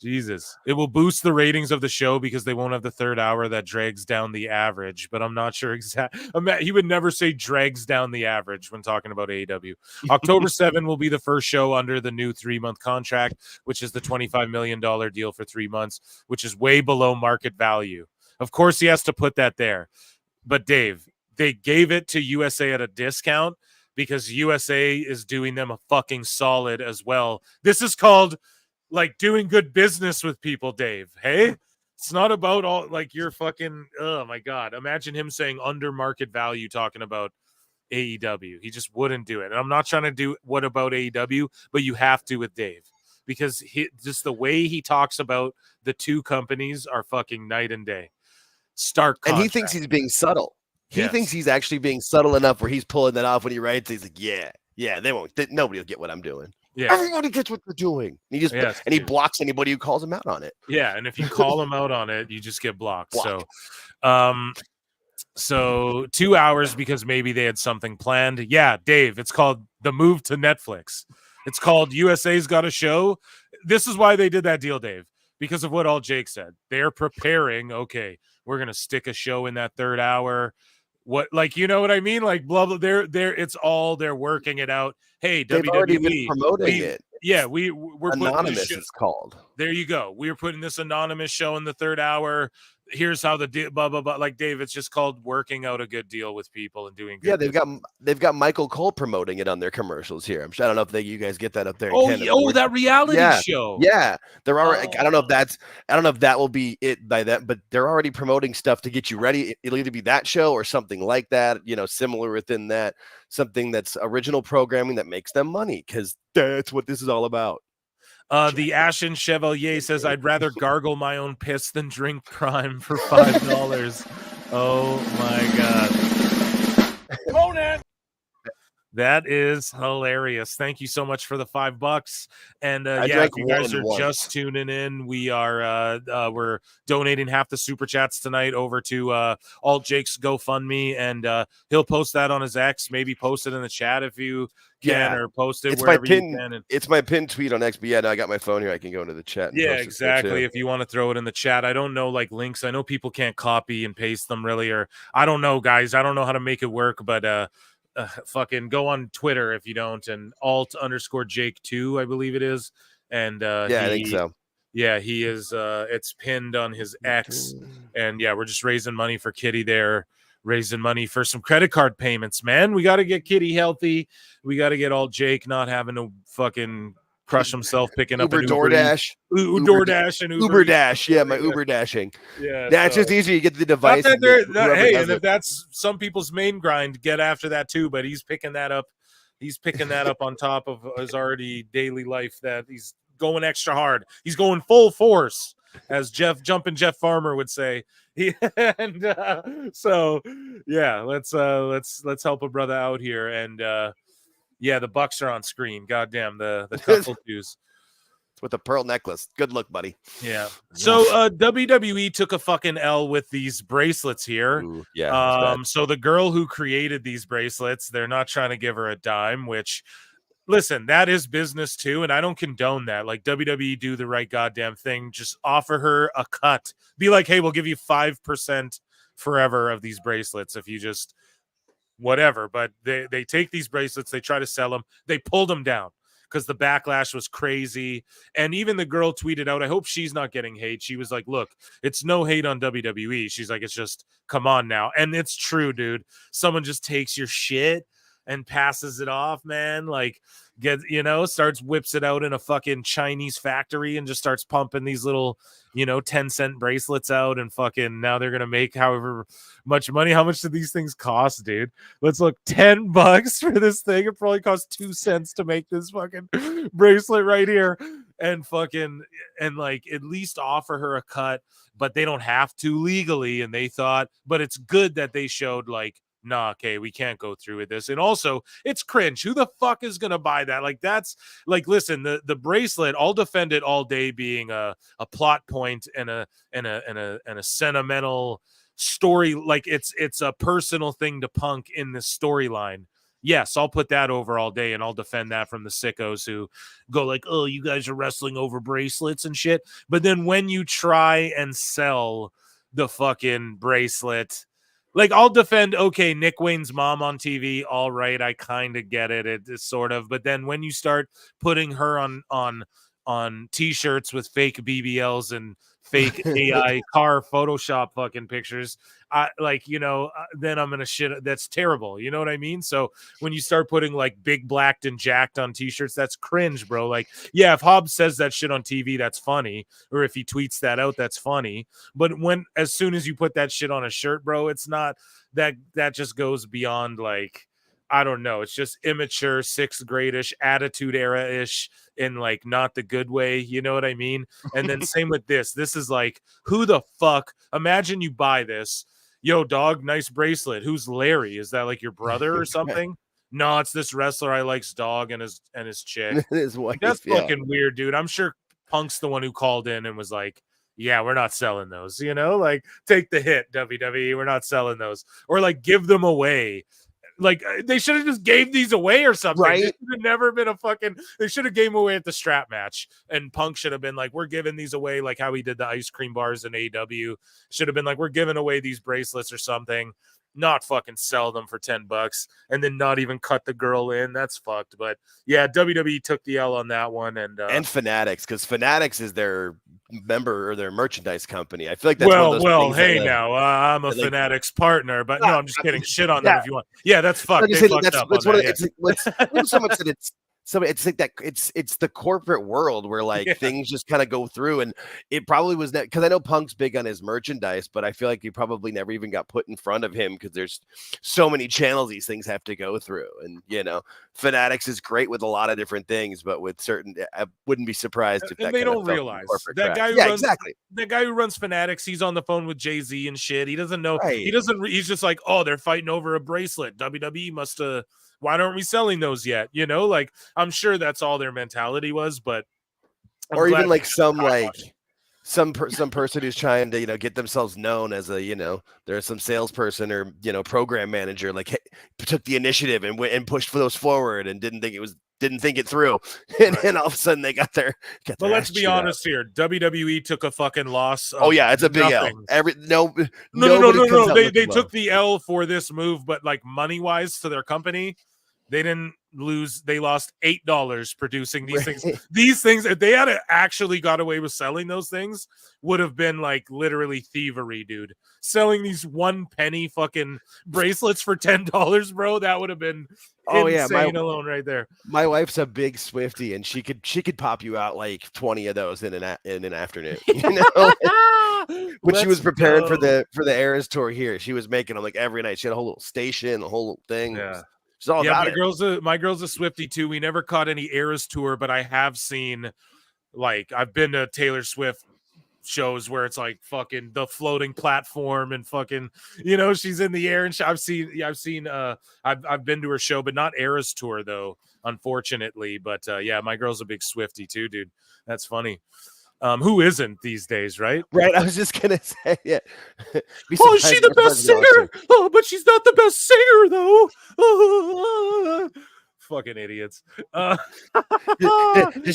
Speaker 19: Jesus. It will boost the ratings of the show because they won't have the third hour that drags down the average, but I'm not sure exactly. He would never say drags down the average when talking about AEW. October 7 will be the first show under the new 3-month contract, which is the $25 million deal for 3 months, which is way below market value. Of course, he has to put that there. But Dave, they gave it to USA at a discount because USA is doing them a fucking solid as well. This is called like doing good business with people, Dave. Hey, it's not about all like you're fucking. Oh my God. Imagine him saying under market value talking about AEW. He just wouldn't do it. And I'm not trying to do what about AEW, but you have to with Dave because just the way he talks about the two companies are fucking night and day. Stark contrast.
Speaker 21: And he thinks he's being subtle. He thinks he's actually being subtle enough where he's pulling that off when he writes. He's like, yeah, they won't. Nobody will get what I'm doing.
Speaker 19: Yeah,
Speaker 21: everybody gets what they're doing. And he just he blocks anybody who calls him out on it.
Speaker 19: Yeah, and if you call him out on it, you just get blocked. So 2 hours because maybe they had something planned. Yeah, Dave, it's called the move to Netflix. It's called USA's got a show. This is why they did that deal, Dave. because of what all Jake said. They're preparing. Okay, we're gonna stick a show in that third hour. What, like, you know what I mean? Like, blah blah. They're working it out. Hey,
Speaker 21: They've
Speaker 19: WWE,
Speaker 21: already been promoting it.
Speaker 19: we're putting
Speaker 21: Anonymous,
Speaker 19: this
Speaker 21: it's called.
Speaker 19: There you go. We're putting this anonymous show in the third hour. Here's how the blah blah blah. Like, Dave, it's just called working out a good deal with people and doing good.
Speaker 21: Yeah, they've got Michael Cole promoting it on their commercials here. I don't know if you guys get that up there in Canada.
Speaker 19: That reality show.
Speaker 21: Yeah, they're already. I don't know if that will be it by then, but they're already promoting stuff to get you ready. It'll either be that show or something like that. Similar within that, something that's original programming that makes them money, because that's what this is all about.
Speaker 19: The Ashen Chevalier says, I'd rather gargle my own piss than drink Prime for $5. Oh my God.
Speaker 17: Conan!
Speaker 19: That is hilarious. Thank you so much for the $5. And if you guys are just tuning in, we are we're donating half the super chats tonight over to Alt Jake's GoFundMe, and he'll post that on his X. Maybe post it in the chat if you can, or post it wherever you can.
Speaker 21: It's my pinned tweet on X. But yeah, no, I got my phone here. I can go into the chat. And post
Speaker 19: exactly. If you want to throw it in the chat, I don't know, like, links. I know people can't copy and paste them really, or I don't know, guys. I don't know how to make it work, but fucking go on Twitter if you don't, and alt_Jake2, I believe it is. And
Speaker 21: I think so.
Speaker 19: Yeah, he is. It's pinned on his X, and yeah, we're just raising money for Kitty there, raising money for some credit card payments. Man, we got to get Kitty healthy. We got to get Alt Jake not having to fucking crush himself picking up an
Speaker 21: DoorDash,
Speaker 19: DoorDash, and
Speaker 21: Uber Dash. Yeah, my Uber dashing.
Speaker 19: Yeah,
Speaker 21: it's just easier. You get the device.
Speaker 19: And if that's some people's main grind, get after that too. But he's picking that up. He's picking that up on top of his already daily life. That he's going extra hard. He's going full force, as Jumpin' Jeff Farmer would say. So yeah, let's help a brother out here. And yeah, the Bucks are on screen. Goddamn, the couple shoes
Speaker 21: with the pearl necklace. Good look, buddy.
Speaker 19: Yeah. So WWE took a fucking L with these bracelets here.
Speaker 21: Ooh, yeah.
Speaker 19: So the girl who created these bracelets, they're not trying to give her a dime, which, listen, that is business too, and I don't condone that. Like, WWE, do the right goddamn thing. Just offer her a cut. Be like, hey, we'll give you 5% forever of these bracelets if you just whatever. But they take these bracelets, they try to sell them, they pulled them down because the backlash was crazy. And even the girl tweeted out, I hope she's not getting hate. She was like, look, it's no hate on WWE. She's like, it's just, come on now. And it's true, dude. Someone just takes your shit and passes it off, man. Like, whips it out in a fucking Chinese factory and just starts pumping these little, 10-cent bracelets out, and fucking now they're gonna make however much money. How much do these things cost, dude? Let's look. $10 for this thing. It probably costs 2 cents to make this fucking bracelet right here. And like, at least offer her a cut, but they don't have to legally. And they thought, but it's good that they showed, like, nah, okay, we can't go through with this. And also, it's cringe. Who the fuck is gonna buy that? Like, that's like, listen, the bracelet, I'll defend it all day being a plot point and a sentimental story. Like, it's a personal thing to Punk in this storyline. Yes, I'll put that over all day, and I'll defend that from the sickos who go like, oh, you guys are wrestling over bracelets and shit. But then when you try and sell the fucking bracelet, like, I'll defend, okay, Nick Wayne's mom on TV, all right, I kind of get it, it's sort of. But then when you start putting her on T-shirts with fake BBLs and fake AI car Photoshop fucking pictures, then I'm gonna shit. That's terrible. You know what I mean? So when you start putting like big blacked and jacked on T-shirts, that's cringe, bro. Like, yeah, if Hobbs says that shit on TV, that's funny, or if he tweets that out, that's funny. But as soon as you put that shit on a shirt, bro, it's not that just goes beyond, like, I don't know. It's just immature, sixth grade-ish, attitude era-ish, in, like, not the good way. You know what I mean? And then same with this. This is like, who the fuck? Imagine you buy this. Yo, dog, nice bracelet. Who's Larry? Is that like your brother or something? No, it's this wrestler I likes, dog, and his chick.
Speaker 21: His wife.
Speaker 19: That's fucking weird, dude. I'm sure Punk's the one who called in and was like, yeah, we're not selling those. Like, take the hit, WWE. We're not selling those. Or, like, give them away. Like they should have just gave these away or something.
Speaker 21: Right?
Speaker 19: It should have never been a fucking. They should have gave them away at the strap match, and Punk should have been like, "We're giving these away," like how he did the ice cream bars in AEW. Should have been like, "We're giving away these bracelets or something." Not fucking sell them for $10 and then not even cut the girl in. That's fucked. But yeah, WWE took the L on that one, and
Speaker 21: Fanatics, because Fanatics is their member or their merchandise company. I feel like that's
Speaker 19: well, hey, now I'm a Fanatics partner, but no, I'm just kidding. Shit on them if you want. Yeah, that's fucked. They fucked up. It's
Speaker 21: so much that it's like that. It's the corporate world where like things just kind of go through, and it probably was that because I know Punk's big on his merchandise, but I feel like he probably never even got put in front of him because there's so many channels these things have to go through, and Fanatics is great with a lot of different things, but with certain, I wouldn't be surprised if that
Speaker 19: they don't realize that guy. That guy who runs Fanatics, he's on the phone with Jay-Z and shit. He doesn't know.
Speaker 21: Right.
Speaker 19: He doesn't. He's just like, oh, they're fighting over a bracelet. WWE must have. Why aren't we selling those yet? Like I'm sure that's all their mentality was, but
Speaker 21: or even like some person who's trying to get themselves known as a there's some salesperson or program manager like took the initiative and went and pushed those forward and didn't think it through, and all of a sudden they got their. But
Speaker 19: let's be honest here, WWE took a fucking loss.
Speaker 21: Oh yeah, it's a big L. No.
Speaker 19: They took the L for this move, but like money wise to their company, they didn't lose. They lost $8 producing these things. These things, if they had actually got away with selling those things, would have been like literally thievery, dude. Selling these 1 penny fucking bracelets for $10, bro. That would have been insane alone right there.
Speaker 21: My wife's a big Swiftie, and she could pop you out like 20 of those in an afternoon. When she was preparing for the Eras tour here, she was making them like every night. She had a whole little station, a whole thing.
Speaker 19: Yeah.
Speaker 21: She's all about
Speaker 19: my girl's a Swiftie too. We never caught any Eras tour, but I have seen, like, I've been to Taylor Swift shows where it's like fucking the floating platform and fucking she's in the air, and I've been to her show, but not Eras tour though, unfortunately. But yeah, my girl's a big Swiftie too, dude. That's funny. Who isn't these days, right?
Speaker 21: Right. I was just gonna say, yeah.
Speaker 19: Oh, is she the best singer? Oh, but she's not the best singer though. Fucking idiots.
Speaker 21: Does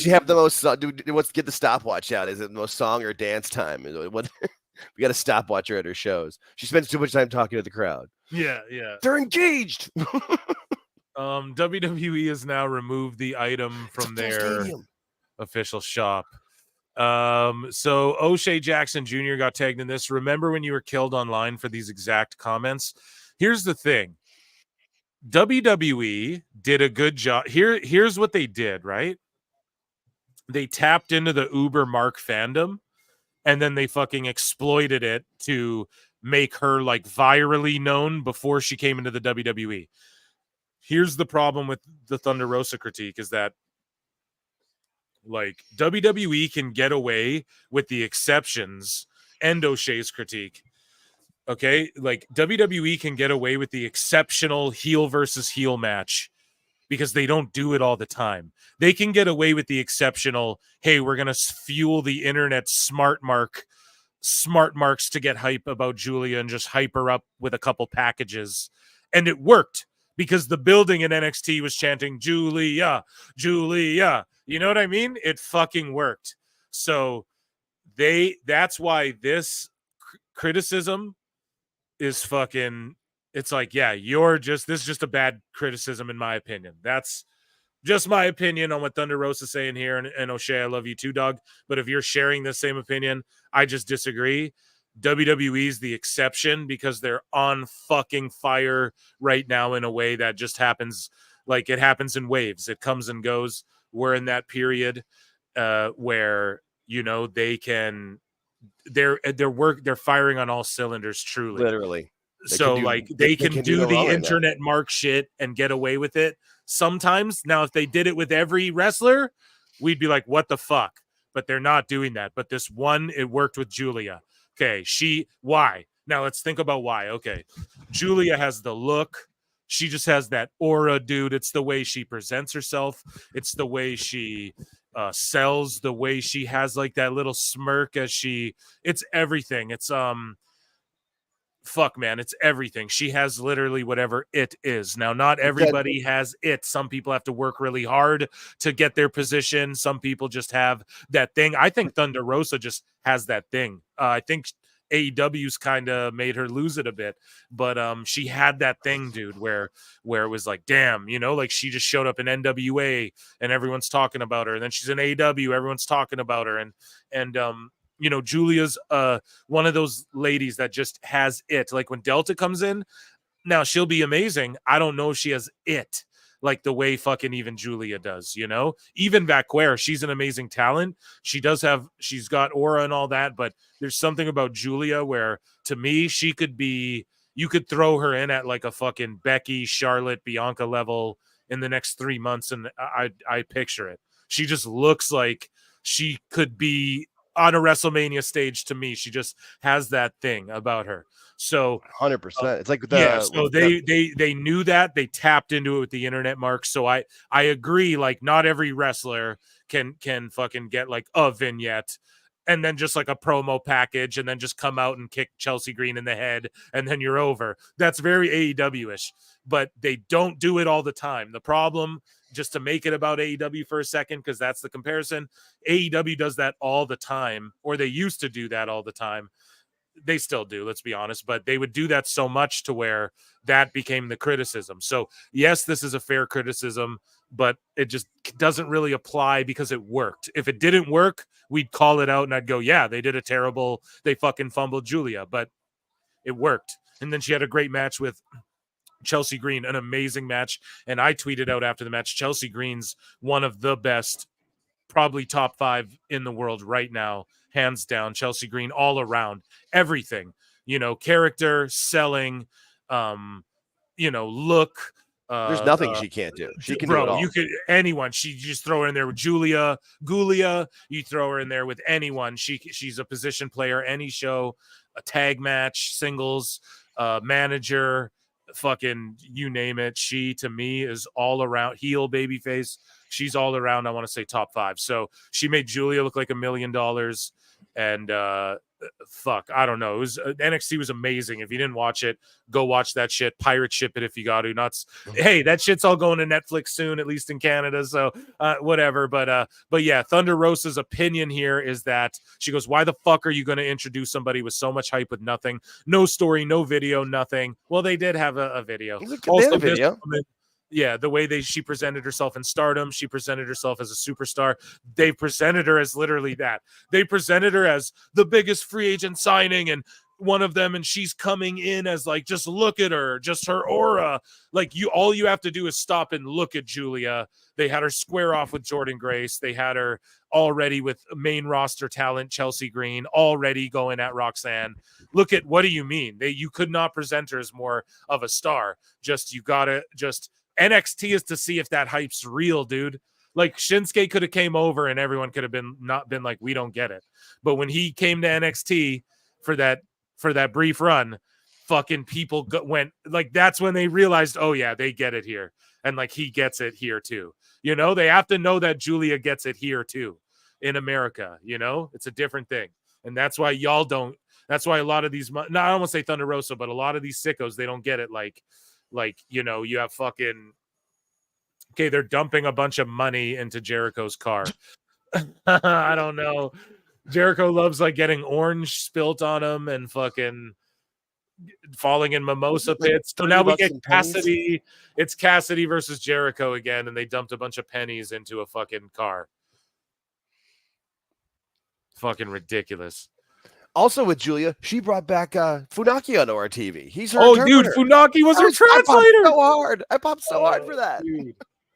Speaker 21: she have the most? Let's get the stopwatch out. Is it the most song or dance time? What? We got to stopwatch her at her shows. She spends too much time talking to the crowd.
Speaker 19: Yeah.
Speaker 21: They're engaged.
Speaker 19: WWE has now removed the item from their official shop. So O'Shea Jackson Jr. got tagged in this. Remember when you were killed online for these exact comments? Here's the thing. WWE did a good job. Here's what they did, right? They tapped into the Uber Mark fandom, and then they fucking exploited it to make her like virally known before she came into the WWE. Here's the problem with the Thunder Rosa critique is that like WWE can get away with the exceptions and O'Shea's critique. Okay, like WWE can get away with the exceptional heel versus heel match because they don't do it all the time. They can get away with the exceptional, hey, we're going to fuel the internet smart marks to get hype about Julia and just hype her up with a couple packages. And it worked because the building in NXT was chanting, Julia, Julia. You know what I mean? It fucking worked. So that's why this criticism is fucking, it's like, yeah, this is just a bad criticism in my opinion. That's just my opinion on what Thunder Rosa is saying here. And O'Shea, I love you too, dog. But if you're sharing the same opinion, I just disagree. WWE is the exception because they're on fucking fire right now in a way that just happens. Like it happens in waves. It comes and goes. We're in that period where, they're firing on all cylinders, truly.
Speaker 21: Literally.
Speaker 19: They can do the internet mark shit and get away with it sometimes. Now, if they did it with every wrestler, we'd be like, what the fuck? But they're not doing that. But this one, it worked with Julia. Okay, why? Now let's think about why. Okay, Julia has the look. She just has that aura, dude. It's the way she presents herself. It's the way she sells, the way she has like that little smirk it's everything. It's fuck, man, it's everything. She has literally whatever it is. Now, not everybody has it. Some people have to work really hard to get their position. Some people just have that thing. I think Thunder Rosa just has that thing. I think AEW's kind of made her lose it a bit, but she had that thing, dude, where it was like, damn, you know, like she just showed up in NWA and everyone's talking about her, and then she's in AEW, everyone's talking about her, and you know, Julia's one of those ladies that just has it. Like when Delta comes in, now she'll be amazing. I don't know if she has it like the way fucking even Julia does, you know? Even Vacquer, she's an amazing talent. She's got aura and all that, but there's something about Julia where, to me, she could be, you could throw her in at like a fucking Becky, Charlotte, Bianca level in the next 3 months, and I picture it. She just looks like she could be on a WrestleMania stage. To me, she just has that thing about her. So
Speaker 21: 100%. It's like
Speaker 19: so they knew that, they tapped into it with the internet, Mark. So I agree. Like, not every wrestler can fucking get like a vignette and then just like a promo package and then just come out and kick Chelsea Green in the head and then you're over. That's very AEW-ish, but they don't do it all the time. The problem, just to make it about AEW for a second, because that's the comparison, AEW does that all the time, or they used to do that all the time. They still do, let's be honest, but they would do that so much to where that became the criticism. So yes, this is a fair criticism, but it just doesn't really apply because it worked. If it didn't work, we'd call it out and I'd go, yeah, they fucking fumbled Julia, but it worked. And then she had a great match with Chelsea Green, an amazing match. And I tweeted out after the match, Chelsea Green's one of the best, probably top 5 in the world right now, hands down. Chelsea Green all around, everything, you know, character, selling, you know, look.
Speaker 21: There's nothing she can't do. She can do it all.
Speaker 19: You could, anyone. She just throw her in there with Gulia. You throw her in there with anyone. She's a position player. Any show, a tag match, singles, manager, fucking you name it. She, to me, is all around heel, babyface. She's all around. I want to say top 5. So she made Julia look like $1 million. And fuck, I don't know. It was NXT was amazing. If you didn't watch it, go watch that shit. Pirate ship it if you got to. Hey, that shit's all going to Netflix soon, at least in Canada. So whatever. But yeah, Thunder Rosa's opinion here is that she goes, "Why the fuck are you going to introduce somebody with so much hype with nothing, no story, no video, nothing?" Well, they did have a video.
Speaker 21: Also, video.
Speaker 19: Yeah, the way she presented herself in Stardom, she presented herself as a superstar. They presented her as literally that. They presented her as the biggest free agent signing and one of them, and she's coming in as like, just look at her, just her aura. Like, all you have to do is stop and look at Julia. They had her square off with Jordynne Grace. They had her already with main roster talent Chelsea Green, already going at Roxanne. Look at, what do you mean? You could not present her as more of a star. You gotta NXT is to see if that hype's real, dude. Like, Shinsuke could have came over and everyone could have not been like, we don't get it. But when he came to NXT for that brief run, fucking people went like, that's when they realized, oh yeah, they get it here. And like, he gets it here too. You know, they have to know that Julia gets it here too in America. You know, it's a different thing. And that's why y'all don't, that's why a lot of these, I don't want to say Thunder Rosa, but a lot of these sickos, they don't get it. Like, you know, you have fucking, okay, they're dumping a bunch of money into Jericho's car. I don't know. Jericho loves like getting orange spilt on him and fucking falling in mimosa pits. So now we get Cassidy. It's Cassidy versus Jericho again, and they dumped a bunch of pennies into a fucking car. Fucking ridiculous.
Speaker 21: Also with Julia, she brought back Funaki onto our TV. He's her
Speaker 19: dude, Funaki was her translator.
Speaker 21: I popped so hard for that.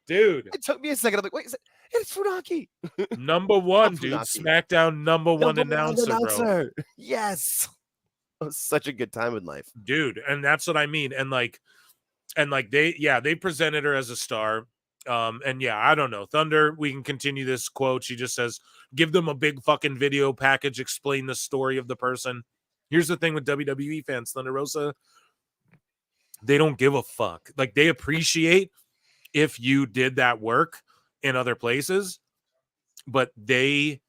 Speaker 19: Dude.
Speaker 21: It took me a second. I'm like, wait, it's Funaki.
Speaker 19: Number one, dude. SmackDown number one announcer, bro.
Speaker 21: Yes. It was such a good time in life.
Speaker 19: Dude, and that's what I mean. And they presented her as a star. And yeah, I don't know. Thunder, we can continue this quote. She just says, give them a big fucking video package, explain the story of the person. Here's the thing with WWE fans, Thunder Rosa, they don't give a fuck. Like, they appreciate if you did that work in other places, but they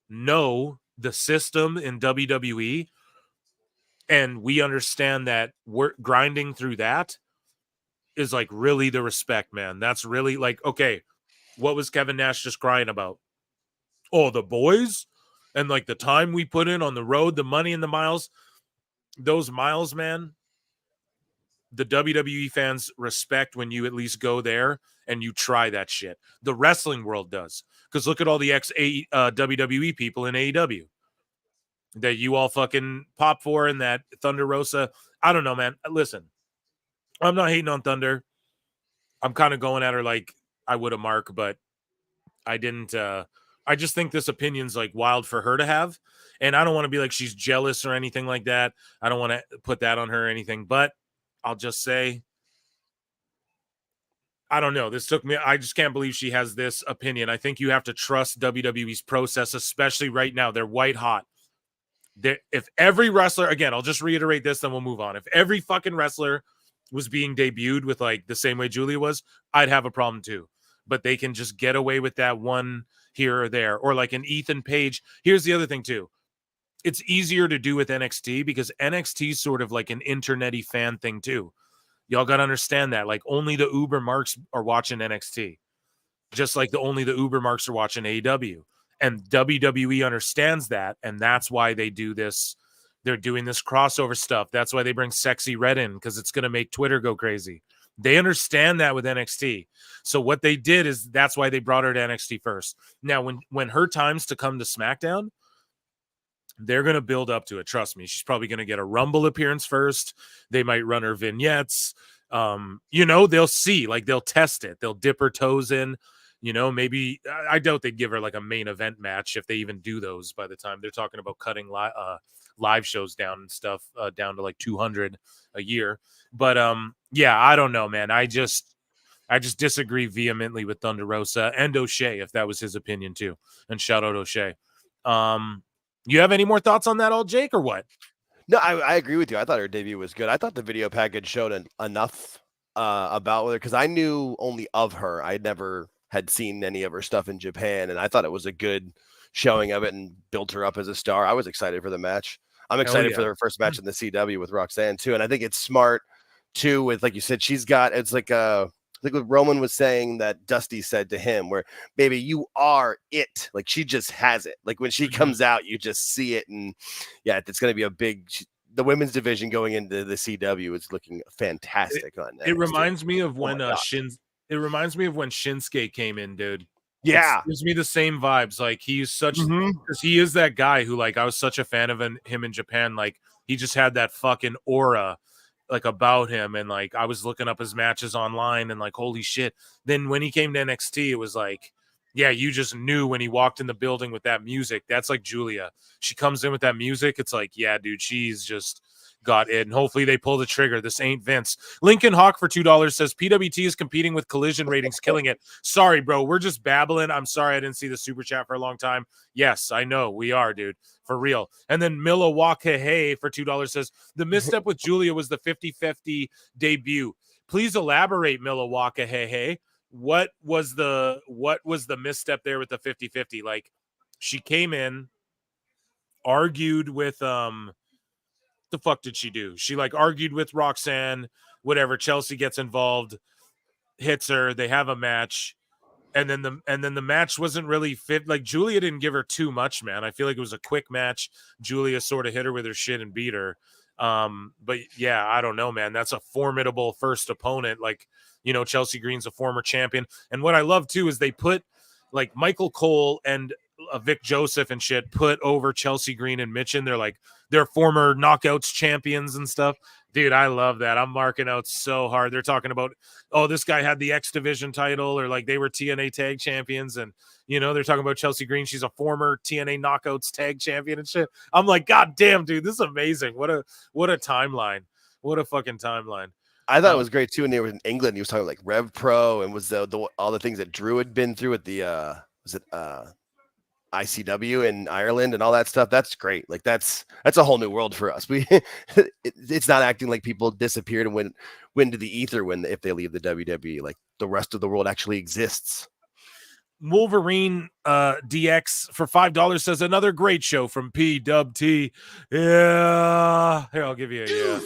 Speaker 19: know the system in WWE And we understand that we're grinding through that is like really the respect, man. That's really like, okay, what was Kevin Nash just crying about? Oh, the boys and like the time we put in on the road, the money and the miles, those miles, man. The WWE fans respect when you at least go there and you try that shit. The wrestling world does. Because look at all the WWE people in AEW that you all fucking pop for and that Thunder Rosa. I don't know, man. Listen, I'm not hating on Thunder. I'm kind of going at her like I would a Mark, but I didn't. I just think this opinion's like wild for her to have. And I don't want to be like she's jealous or anything like that. I don't want to put that on her or anything, but I'll just say, I don't know. This took me. I just can't believe she has this opinion. I think you have to trust WWE's process, especially right now. They're white hot. If every wrestler, again, I'll just reiterate this, then we'll move on. If every fucking wrestler was being debuted with like the same way Julia was, I'd have a problem too. But they can just get away with that one here or there, or like an Ethan Page. Here's the other thing too. It's easier to do with NXT because NXT is sort of like an internet-y fan thing too. Y'all got to understand that. Like only the Uber marks are watching NXT. Just like only the Uber marks are watching AEW. And WWE understands that. And that's why they do this. They're doing this crossover stuff. That's why they bring Sexy Red in because it's going to make Twitter go crazy. They understand that with NXT. So what they did is that's why they brought her to NXT first. Now, when her time's to come to SmackDown, they're going to build up to it. Trust me. She's probably going to get a Rumble appearance first. They might run her vignettes. They'll see, like they'll test it. They'll dip her toes in, maybe I doubt they'd give her like a main event match if they even do those by the time they're talking about cutting live shows down and stuff down to like 200 a year. But yeah, I don't know, man. I just disagree vehemently with Thunder Rosa and O'Shea, if that was his opinion too. And shout out O'Shea. You have any more thoughts on that, all Jake, or what?
Speaker 21: No, I agree with you. I thought her debut was good. I thought the video package showed enough about her because I knew only of her. I never had seen any of her stuff in Japan, and I thought it was a good showing of it and built her up as a star. I was excited for the match. I'm excited for her first match in the CW with Roxanne too, and I think it's smart too. With like you said, it's like what Roman was saying that Dusty said to him, where baby, you are it. Like she just has it. Like when she comes out, you just see it. And yeah, it's going to be a big, the women's division going into the CW is looking fantastic on that.
Speaker 19: It reminds me of when it reminds me of when Shinsuke came in, dude.
Speaker 21: Yeah.
Speaker 19: It gives me the same vibes. Like he's such, because he is that guy who like, I was such a fan of him in Japan. Like he just had that fucking aura like about him, and like I was looking up his matches online and like holy shit. Then when he came to NXT, it was like, yeah, you just knew when he walked in the building with that music. That's like Julia. She comes in with that music. It's like, yeah, dude, she's just got it. And hopefully they pull the trigger. This ain't Vince. Lincoln Hawk for $2 says PWT is competing with Collision ratings, killing it. Sorry, bro. We're just babbling. I'm sorry I didn't see the super chat for a long time. Yes, I know we are, dude. For real. And then Milwaukee for $2 says the misstep with Julia was the 50-50 debut. Please elaborate, Milwaukee. What was the misstep there with the 50-50? Like she came in, argued with the fuck did she do? She like argued with Roxanne, whatever. Chelsea gets involved, hits her, they have a match. And then the match wasn't really fit. Like Julia didn't give her too much, man. I feel like it was a quick match. Julia sort of hit her with her shit and beat her. But yeah, I don't know, man. That's a formidable first opponent. Like, Chelsea Green's a former champion. And what I love too is they put like Michael Cole and Vic Joseph and shit put over Chelsea Green and Mitchin. They're former knockouts champions and stuff. Dude, I love that. I'm marking out so hard. They're talking about, oh, this guy had the X Division title, or like they were TNA tag champions. And, they're talking about Chelsea Green. She's a former TNA knockouts tag champion and shit. I'm like, God damn, dude, this is amazing. What a timeline. What a fucking timeline.
Speaker 21: I thought it was great too. When they were in England, he was talking like Rev Pro and was all the things that Drew had been through at the, ICW in Ireland and all that stuff. That's great. Like that's a whole new world for us. It's not acting like people disappeared and went into the ether if they leave the WWE. Like the rest of the world actually exists.
Speaker 19: Wolverine DX for $5 says another great show from PWT. Yeah, Here, I'll give you a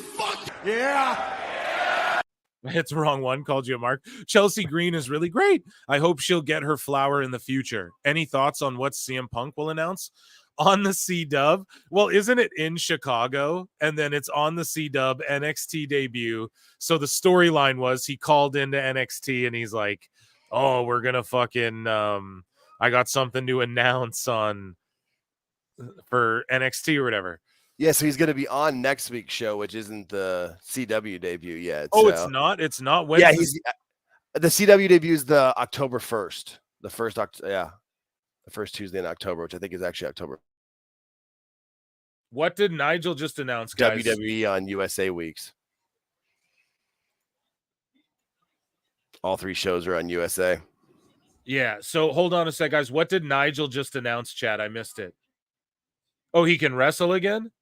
Speaker 19: yeah. It's the wrong one. Called you a mark. Chelsea Green is really great. I hope she'll get her flower in the future. Any thoughts on what CM Punk will announce on the C-Dub? Well, isn't it in Chicago? And then it's on the C-Dub NXT debut. So the storyline was he called into NXT and he's like, oh, we're going to fucking, I got something to announce for NXT or whatever.
Speaker 21: Yeah, so he's going to be on next week's show, which isn't the CW debut yet.
Speaker 19: Oh,
Speaker 21: so.
Speaker 19: it's not? It's not? When
Speaker 21: yeah, the CW debut is the October 1st. The first Tuesday in October, which I think is actually October.
Speaker 19: What did Nigel just announce, guys?
Speaker 21: WWE on USA Weeks. All 3 shows are on USA.
Speaker 19: Yeah, so hold on a sec, guys. What did Nigel just announce, Chad? I missed it. Oh, he can wrestle again?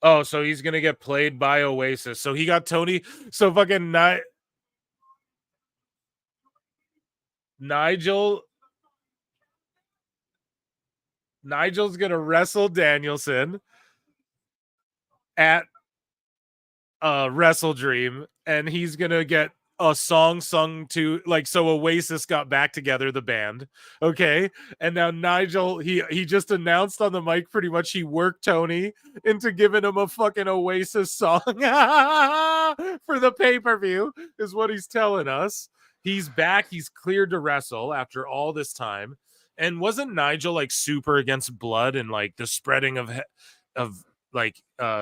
Speaker 19: Oh, so he's going to get played by Oasis. So he got Tony. So fucking Nigel's going to wrestle Danielson at Wrestle Dream, and he's going to get a song sung to, like, so Oasis got back together, the band, okay? And now Nigel, he just announced on the mic pretty much he worked Tony into giving him a fucking Oasis song for the pay-per-view, is what he's telling us. He's back. He's cleared to wrestle after all this time. And wasn't Nigel like super against blood and like the spreading of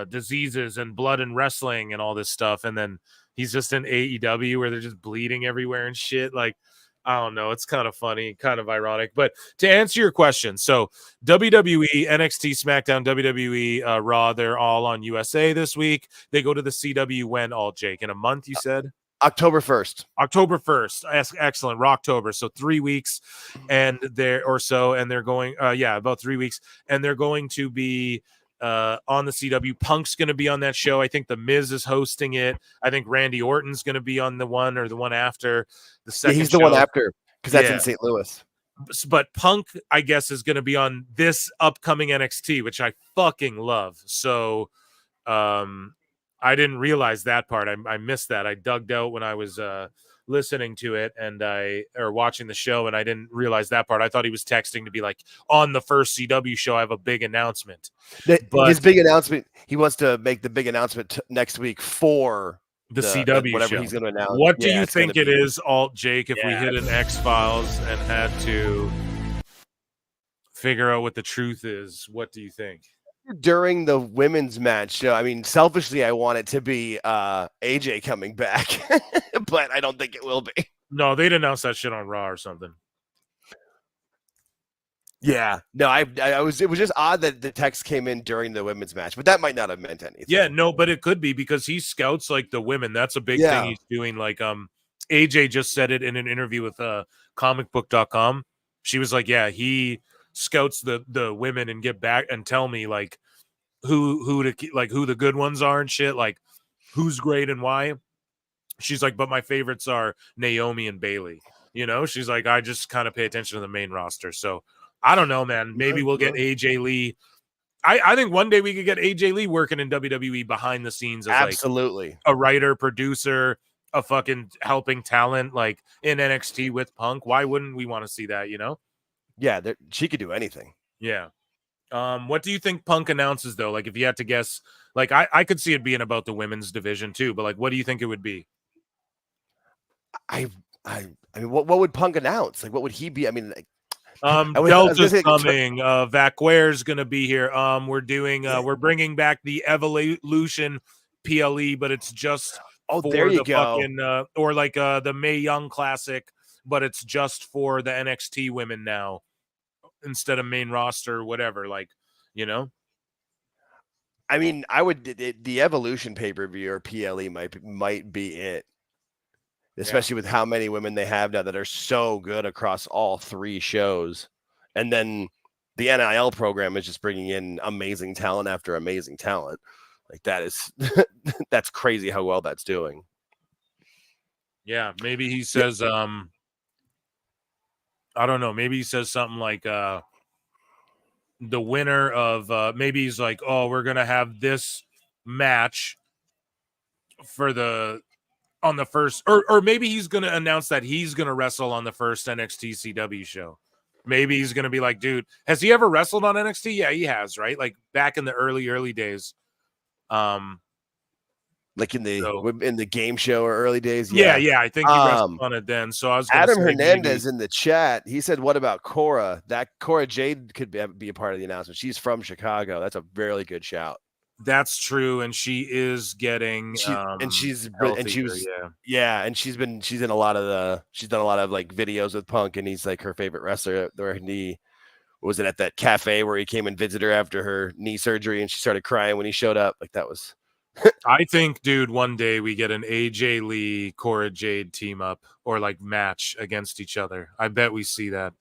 Speaker 19: diseases and blood and wrestling and all this stuff? And then he's just in AEW where they're just bleeding everywhere and shit. Like, I don't know. It's kind of funny, kind of ironic. But to answer your question, so WWE, NXT, SmackDown, WWE, Raw, they're all on USA this week. They go to the CW when, all Jake? In a month, you said?
Speaker 21: October 1st.
Speaker 19: October 1st. Excellent. Rocktober. So 3 weeks and they're going, about 3 weeks. And they're going to be on the CW. Punk's going to be on that show. I think The Miz is hosting it. I think Randy Orton's going to be on the one or the one after the second.
Speaker 21: He's the one after because that's in St. Louis.
Speaker 19: But Punk, I guess, is going to be on this upcoming NXT, which I fucking love. So I didn't realize that part. I missed that. I dug out when I was listening to it or watching the show, and I didn't realize that part. I thought he was texting to be like, on the first CW show, I have a big announcement.
Speaker 21: His big announcement, he wants to make the big announcement next week for
Speaker 19: the CW
Speaker 21: whatever
Speaker 19: show.
Speaker 21: He's going to announce.
Speaker 19: What do you think it is, Alt Jake, if we hit an X-Files and had to figure out what the truth is? What do you think?
Speaker 21: During the women's match, I mean, selfishly, I want it to be AJ coming back, but I don't think it will be.
Speaker 19: No, they'd announce that shit on Raw or something.
Speaker 21: Yeah, no, it was just odd that the text came in during the women's match, but that might not have meant anything.
Speaker 19: Yeah, no, but it could be because he scouts like the women. That's a big thing he's doing. Like, AJ just said it in an interview with comicbook.com. She was like, yeah, he scouts the women and get back and tell me like who the good ones are and shit, like who's great and why. She's like, but my favorites are Naomi and Bailey. You know, she's like, I just kind of pay attention to the main roster. So I don't know, man. Maybe we'll get AJ Lee. I think one day we could get AJ Lee working in WWE behind the scenes as
Speaker 21: absolutely
Speaker 19: like a writer, producer, a fucking helping talent, like in NXT with Punk. Why wouldn't we want to see that? You know?
Speaker 21: Yeah, she could do anything.
Speaker 19: Yeah. What do you think Punk announces though? Like, if you had to guess, like I could see it being about the women's division too, but like, what do you think it would be?
Speaker 21: I mean, what would Punk announce? Like, what would he be? I mean, like,
Speaker 19: Delta's coming. Vacquere's gonna be here. We're bringing back the Evolution PLE, but it's just for
Speaker 21: there you
Speaker 19: the
Speaker 21: go.
Speaker 19: Fucking or like the Mae Young Classic, but it's just for the NXT women now instead of main roster or whatever. Like, you know.
Speaker 21: I mean, the Evolution pay-per-view or PLE might be it. Especially with how many women they have now that are so good across all 3 shows. And then the NIL program is just bringing in amazing talent after amazing talent. Like that is, that's crazy how well that's doing.
Speaker 19: Yeah. Maybe he says, I don't know. Maybe he says something like, the winner of maybe he's like, oh, we're gonna have this match for on the first, or maybe he's gonna announce that he's gonna wrestle on the first NXT CW show. Maybe he's gonna be like, dude, has he ever wrestled on NXT? Yeah, he has, right? Like back in the early days.
Speaker 21: Like in the game show or early days.
Speaker 19: Yeah, I think he wrestled on it then. So I was gonna
Speaker 21: Adam
Speaker 19: say
Speaker 21: Hernandez in the chat. He said, "What about Cora? That Cora Jade could be a part of the announcement. She's from Chicago. That's a very good shout."
Speaker 19: That's true, and she is getting
Speaker 21: she's in a lot of she's done a lot of like videos with Punk, and he's like her favorite wrestler. Where was it at that cafe where he came and visited her after her knee surgery, and she started crying when he showed up? Like that was.
Speaker 19: I think, dude, one day we get an AJ Lee Cora Jade team up or like match against each other. I bet we see that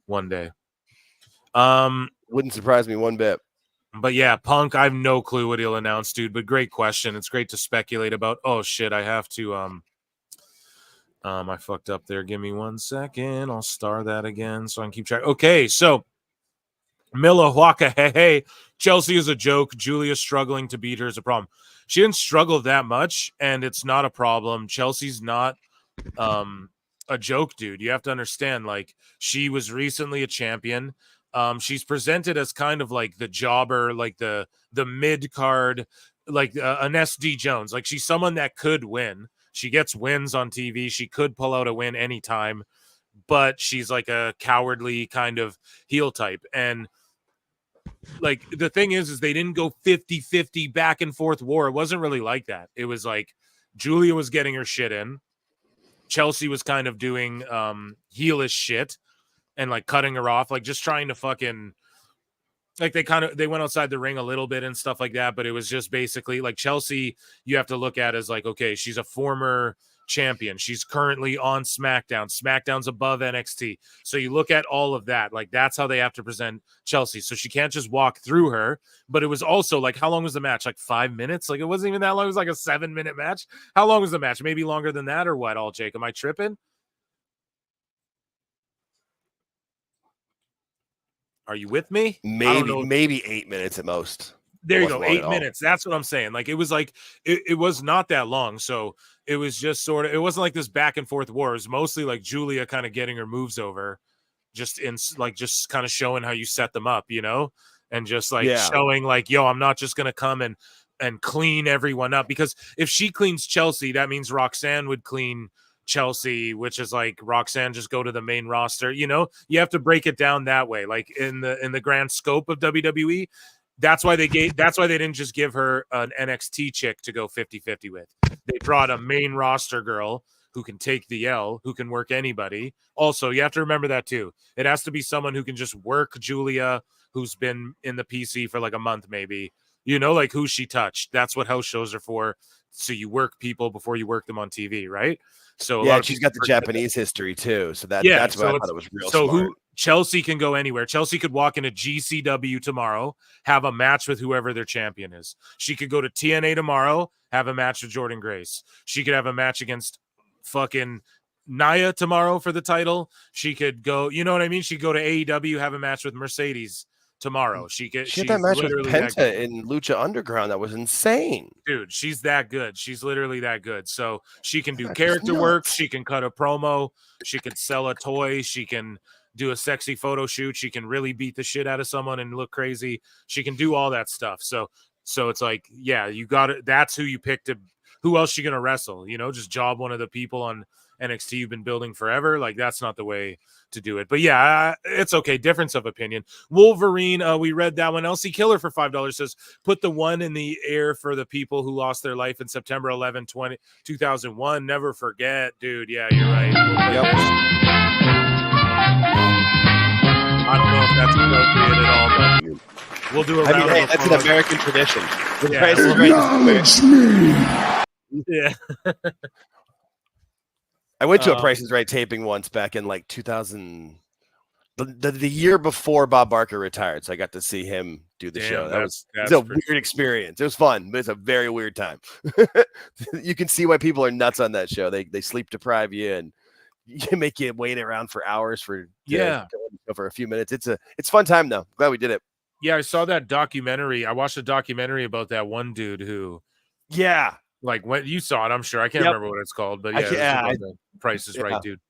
Speaker 19: one day.
Speaker 21: Wouldn't surprise me one bit.
Speaker 19: But yeah, Punk, I have no clue what he'll announce, dude. But great question. It's great to speculate about. Oh shit, I have to I fucked up there. Give me 1 second. I'll star that again so I can keep track. Okay, so Milwaukee, hey, Chelsea is a joke. Julia's struggling to beat her is a problem. She didn't struggle that much, and it's not a problem. Chelsea's not a joke, dude. You have to understand, like, she was recently a champion. She's presented as kind of like the jobber, like the mid card, like an SD Jones. Like she's someone that could win. She gets wins on TV. She could pull out a win anytime, but she's like a cowardly kind of heel type. And like the thing is they didn't go 50-50 back and forth war. It wasn't really like that. It was like Julia was getting her shit in. Chelsea was kind of doing heelish shit and like cutting her off, like just trying to fucking like they went outside the ring a little bit and stuff like that, but it was just basically like Chelsea you have to look at as like, okay, she's a former champion. She's currently on SmackDown. SmackDown's above NXT. So you look at all of that, like that's how they have to present Chelsea. So she can't just walk through her, but it was also like, how long was the match? Like 5 minutes? Like it wasn't even that long. It was like a 7-minute match. How long was the match? Maybe longer than that or what? All Jake, am I tripping? Are you with me?
Speaker 21: Maybe 8 minutes at most.
Speaker 19: There you go. 8 minutes. That's what I'm saying. Like it was like it was not that long. So it was just sort of, it wasn't like this back and forth war. It was mostly like Julia kind of getting her moves over, just kind of showing how you set them up, you know, and just like showing like, yo, I'm not just gonna come and clean everyone up, because if she cleans Chelsea, that means Roxanne would clean Chelsea, which is like Roxanne just go to the main roster. You know, you have to break it down that way. Like in the grand scope of WWE, that's why they didn't just give her an NXT chick to go 50-50 with. They brought a main roster girl who can take the L, who can work anybody. Also, you have to remember that too. It has to be someone who can just work Julia, who's been in the PC for like a month, maybe. You know, like who she touched. That's what house shows are for. So you work people before you work them on TV, right? So
Speaker 21: yeah, she's got the Japanese history too. So that's why I thought it was real smart.
Speaker 19: Chelsea can go anywhere. Chelsea could walk into GCW tomorrow, have a match with whoever their champion is. She could go to TNA tomorrow, have a match with Jordan Grace. She could have a match against fucking Nia tomorrow for the title. She could go, you know what I mean? She'd go to AEW, have a match with Mercedes tomorrow. She had
Speaker 21: that match with Penta in Lucha Underground. That was insane.
Speaker 19: Dude, she's that good. She's literally that good. So she can do character work. She can cut a promo. She can sell a toy. She can do a sexy photo shoot. She can really beat the shit out of someone and look crazy. She can do all that stuff. So it's like, yeah, you got it. That's who you picked to. Who else you gonna wrestle? You know, just job one of the people on NXT you've been building forever. Like that's not the way to do it. But yeah, it's okay. Difference of opinion. Wolverine, we read that one. LC Killer for $5 says, put the one in the air for the people who lost their life in September 11, 2001. Never forget, dude. Yeah, you're right. I don't know if that's appropriate at all, but we'll do a round of
Speaker 21: that's an American tradition.
Speaker 19: Yeah.
Speaker 21: I went to a Price is Right taping once back in like 2000, the year before Bob Barker retired. So I got to see him do the show. That was a weird experience. It was fun, but it's a very weird time. You can see why people are nuts on that show. They sleep deprive you and make you wait around for hours for a few minutes. It's fun time though. Glad we did it.
Speaker 19: Yeah, I saw that documentary. I watched a documentary about that one dude who,
Speaker 21: Yeah,
Speaker 19: like when you saw it, I'm sure. I can't remember what it's called, but yeah, it was about the Price is Right dude.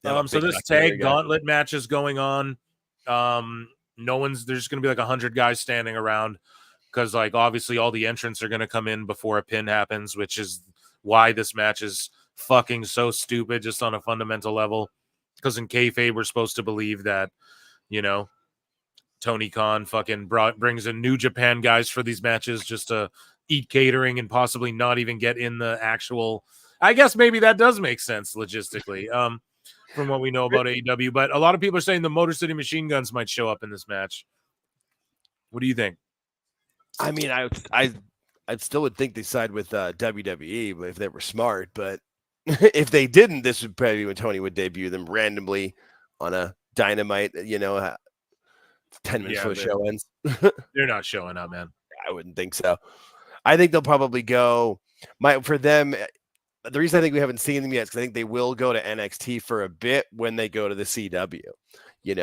Speaker 19: So this tag gauntlet match is going on. There's gonna be like 100 guys standing around because like obviously all the entrants are gonna come in before a pin happens, which is why this match is fucking so stupid just on a fundamental level. Because in kayfabe, we're supposed to believe that, you know, Tony Khan fucking brings in New Japan guys for these matches just to eat catering and possibly not even get in the actual. I guess maybe that does make sense logistically, from what we know about AEW. But a lot of people are saying the Motor City Machine Guns might show up in this match. What do you think?
Speaker 21: I mean, I still would think they side with WWE, but if they were smart. But if they didn't, this would probably be when Tony would debut them randomly on a Dynamite. 10 minutes before the show ends.
Speaker 19: They're not showing up, man.
Speaker 21: I wouldn't think so. I think they'll probably go. For them, the reason I think we haven't seen them yet is because I think they will go to NXT for a bit when they go to the CW.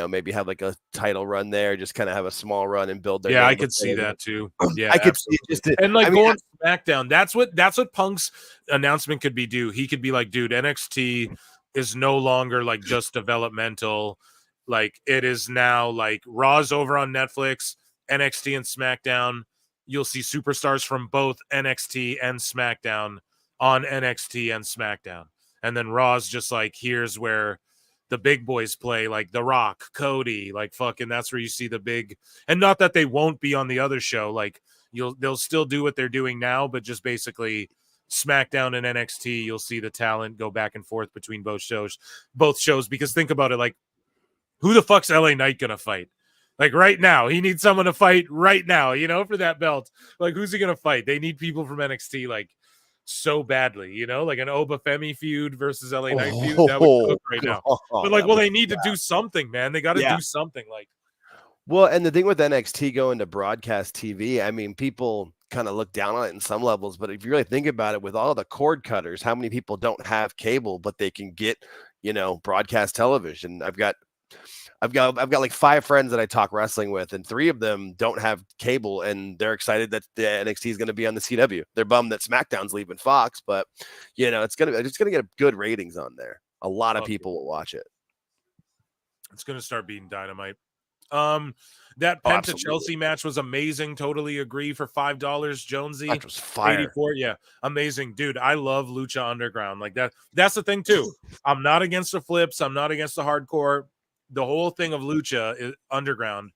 Speaker 21: Maybe have like a title run there, just kind of have a small run and build their.
Speaker 19: Yeah, I could see that too. Yeah,
Speaker 21: I could see it just
Speaker 19: going SmackDown. That's what Punk's announcement could be. He could be like, dude, NXT is no longer like just developmental. Like it is now like Raw's over on Netflix, NXT and SmackDown. You'll see superstars from both NXT and SmackDown on NXT and SmackDown. And then Raw's just like, here's where the big boys play, like The Rock, Cody, like fucking that's where you see the big, and not that they won't be on the other show. Like they'll still do what they're doing now, but just basically SmackDown and NXT, you'll see the talent go back and forth between both shows. Because think about it, like, who the fuck's LA Knight gonna fight? Like right now, he needs someone to fight right now, for that belt. Like, who's he gonna fight? They need people from NXT like so badly, like an Obafemi feud versus LA Knight feud. That would cook right now. But like, well, they need to do something, man. They got to do something. Like,
Speaker 21: well, and the thing with NXT going to broadcast TV, I mean, people kind of look down on it in some levels, but if you really think about it, with all the cord cutters, how many people don't have cable, but they can get, broadcast television? I've got like 5 friends that I talk wrestling with, and 3 of them don't have cable, and they're excited that the NXT is going to be on the CW. They're bummed that SmackDown's leaving Fox, but it's gonna get good ratings on there. A lot of people will watch it.
Speaker 19: It's gonna start beating Dynamite. That Penta Chelsea match was amazing. Totally agree. For $5, Jonesy.
Speaker 21: That was fire.
Speaker 19: 84, yeah, amazing, dude. I love Lucha Underground. Like that. That's the thing too. I'm not against the flips. I'm not against the hardcore. The whole thing of Lucha Underground,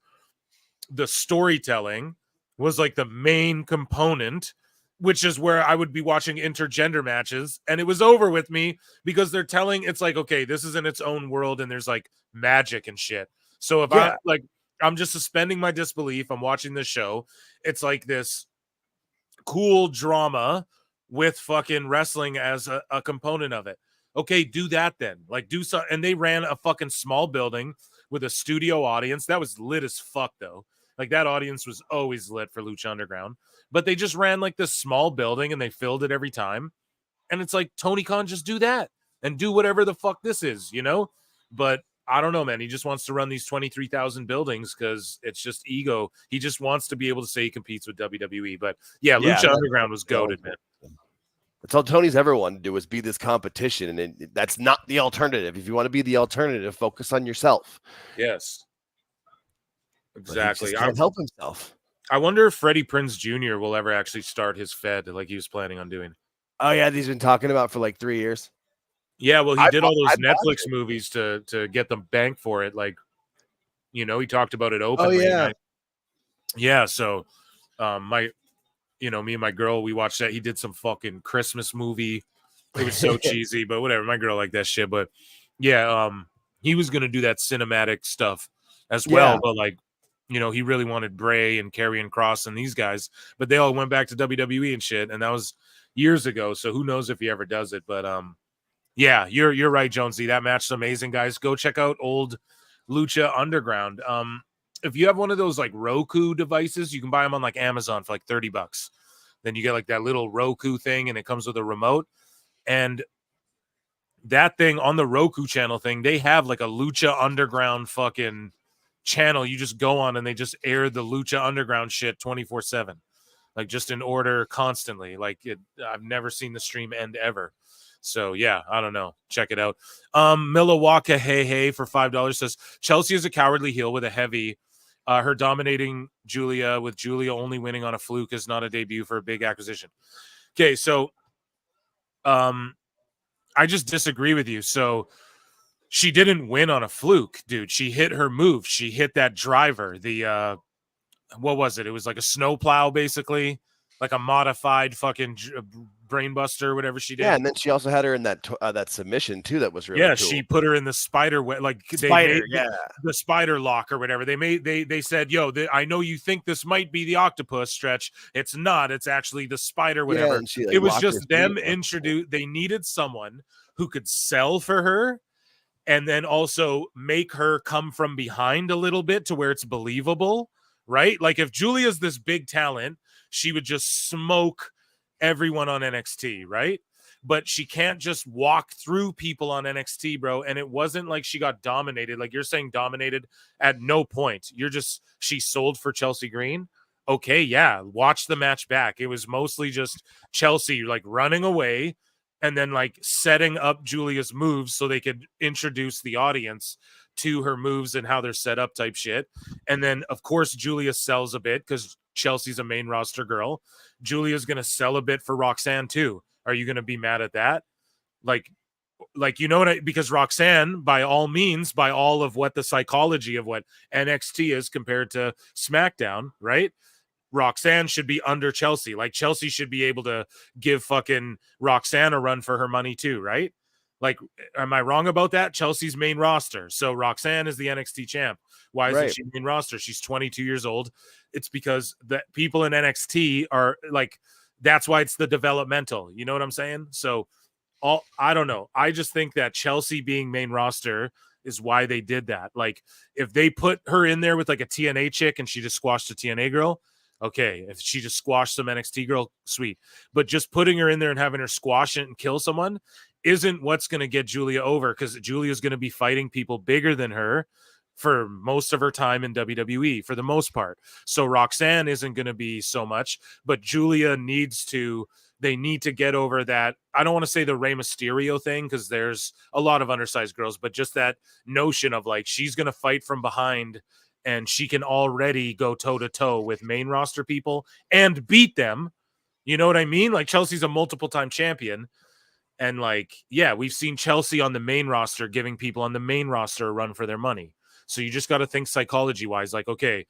Speaker 19: the storytelling was like the main component, which is where I would be watching intergender matches, and it was over with me because they're telling it's like, okay, this is in its own world and there's like magic and shit. So if I'm just suspending my disbelief, I'm watching this show, it's like this cool drama with fucking wrestling as a component of it. Okay, do that then. Like, do so. And they ran a fucking small building with a studio audience. That was lit as fuck, though. Like, that audience was always lit for Lucha Underground. But they just ran, like, this small building, and they filled it every time. And it's like, Tony Khan, just do that. And do whatever the fuck this is, But I don't know, man. He just wants to run these 23,000 buildings because it's just ego. He just wants to be able to say he competes with WWE. But, yeah, Lucha Underground was goated, man.
Speaker 21: That's all Tony's ever wanted to do, was be this competition, and that's not the alternative. If you want to be the alternative, focus on yourself.
Speaker 19: Yes, exactly.
Speaker 21: He can't help himself.
Speaker 19: I wonder if Freddie Prinze Jr. will ever actually start his Fed like he was planning on doing.
Speaker 21: Oh yeah, he's been talking about for like 3 years.
Speaker 19: Yeah, well, he did all those Netflix movies to get the bank for it. Like, he talked about it openly.
Speaker 21: Oh yeah,
Speaker 19: yeah. So, me and my girl, we watched that. He did some fucking Christmas movie. It was so cheesy, but whatever. My girl liked that shit. But yeah, he was gonna do that cinematic stuff as well.
Speaker 21: Yeah.
Speaker 19: But like, he really wanted Bray and Karrion Kross and these guys, but they all went back to WWE and shit, and that was years ago. So who knows if he ever does it? But yeah, you're right, Jonesy. That match is amazing, guys. Go check out old Lucha Underground. If you have one of those like Roku devices, you can buy them on like Amazon for like $30. Then you get like that little Roku thing, and it comes with a remote. And that thing on the Roku channel thing, they have like a Lucha Underground fucking channel you just go on and they just air the Lucha Underground shit 24/7, like just in order constantly. Like I've never seen the stream end ever. So yeah, I don't know. Check it out. Milwaukee hey for $5 says Chelsea is a cowardly heel with a heavy. Her dominating Julia, with Julia only winning on a fluke, is not a debut for a big acquisition. Okay, so I just disagree with you. So she didn't win on a fluke, dude. She hit her move. She hit that driver. The what was it? It was like a snowplow, basically, like a modified fucking brainbuster, whatever she did.
Speaker 21: Yeah, and then she also had her in that that submission too. That was really cool.
Speaker 19: She put her in the spider like
Speaker 21: spider,
Speaker 19: the spider lock or whatever. They said, "Yo, I know you think this might be the octopus stretch. It's not. It's actually the spider, whatever."
Speaker 21: and she, like,
Speaker 19: it was
Speaker 21: locked
Speaker 19: just
Speaker 21: her
Speaker 19: them
Speaker 21: feet.
Speaker 19: introduce. They needed someone who could sell for her, and then also make her come from behind a little bit to where it's believable, right? Like if Julia's this big talent, she would just smoke everyone on NXT, right? But she can't just walk through people on NXT, bro. And it wasn't like she got dominated. Like you're saying dominated at no point. She sold for Chelsea Green. Okay, yeah, watch the match back. It was mostly just Chelsea like running away and then like setting up Julia's moves so they could introduce the audience to her moves and how they're set up type shit. And then of course Julia sells a bit because Chelsea's a main roster girl. Julia's gonna sell a bit for Roxanne too. Are you gonna be mad at that? Like you know what? Because Roxanne, by all means, by all of what the psychology of what NXT is compared to SmackDown, right? Roxanne should be under Chelsea. Like Chelsea should be able to give fucking Roxanne a run for her money too, right? Like, am I wrong about that? Chelsea's main roster. So Roxanne is the NXT champ. Why isn't she main roster? She's 22 years old. It's because the people in NXT are like, that's why it's the developmental. You know what I'm saying? So I don't know. I just think that Chelsea being main roster is why they did that. Like if they put her in there with like a TNA chick and she just squashed a TNA girl, okay. If she just squashed some NXT girl, sweet. But just putting her in there and having her squash it and kill someone isn't what's going to get Julia over, because Julia's going to be fighting people bigger than her for most of her time in WWE for the most part. So Roxanne isn't going to be so much, but Julia they need to get over that. I don't want to say the Rey Mysterio thing because there's a lot of undersized girls, but just that notion of like, she's going to fight from behind and she can already go toe to toe with main roster people and beat them. You know what I mean? Like Chelsea's a multiple time champion. And like, yeah, we've seen Chelsea on the main roster giving people on the main roster a run for their money. So you just got to think psychology wise, like, okay,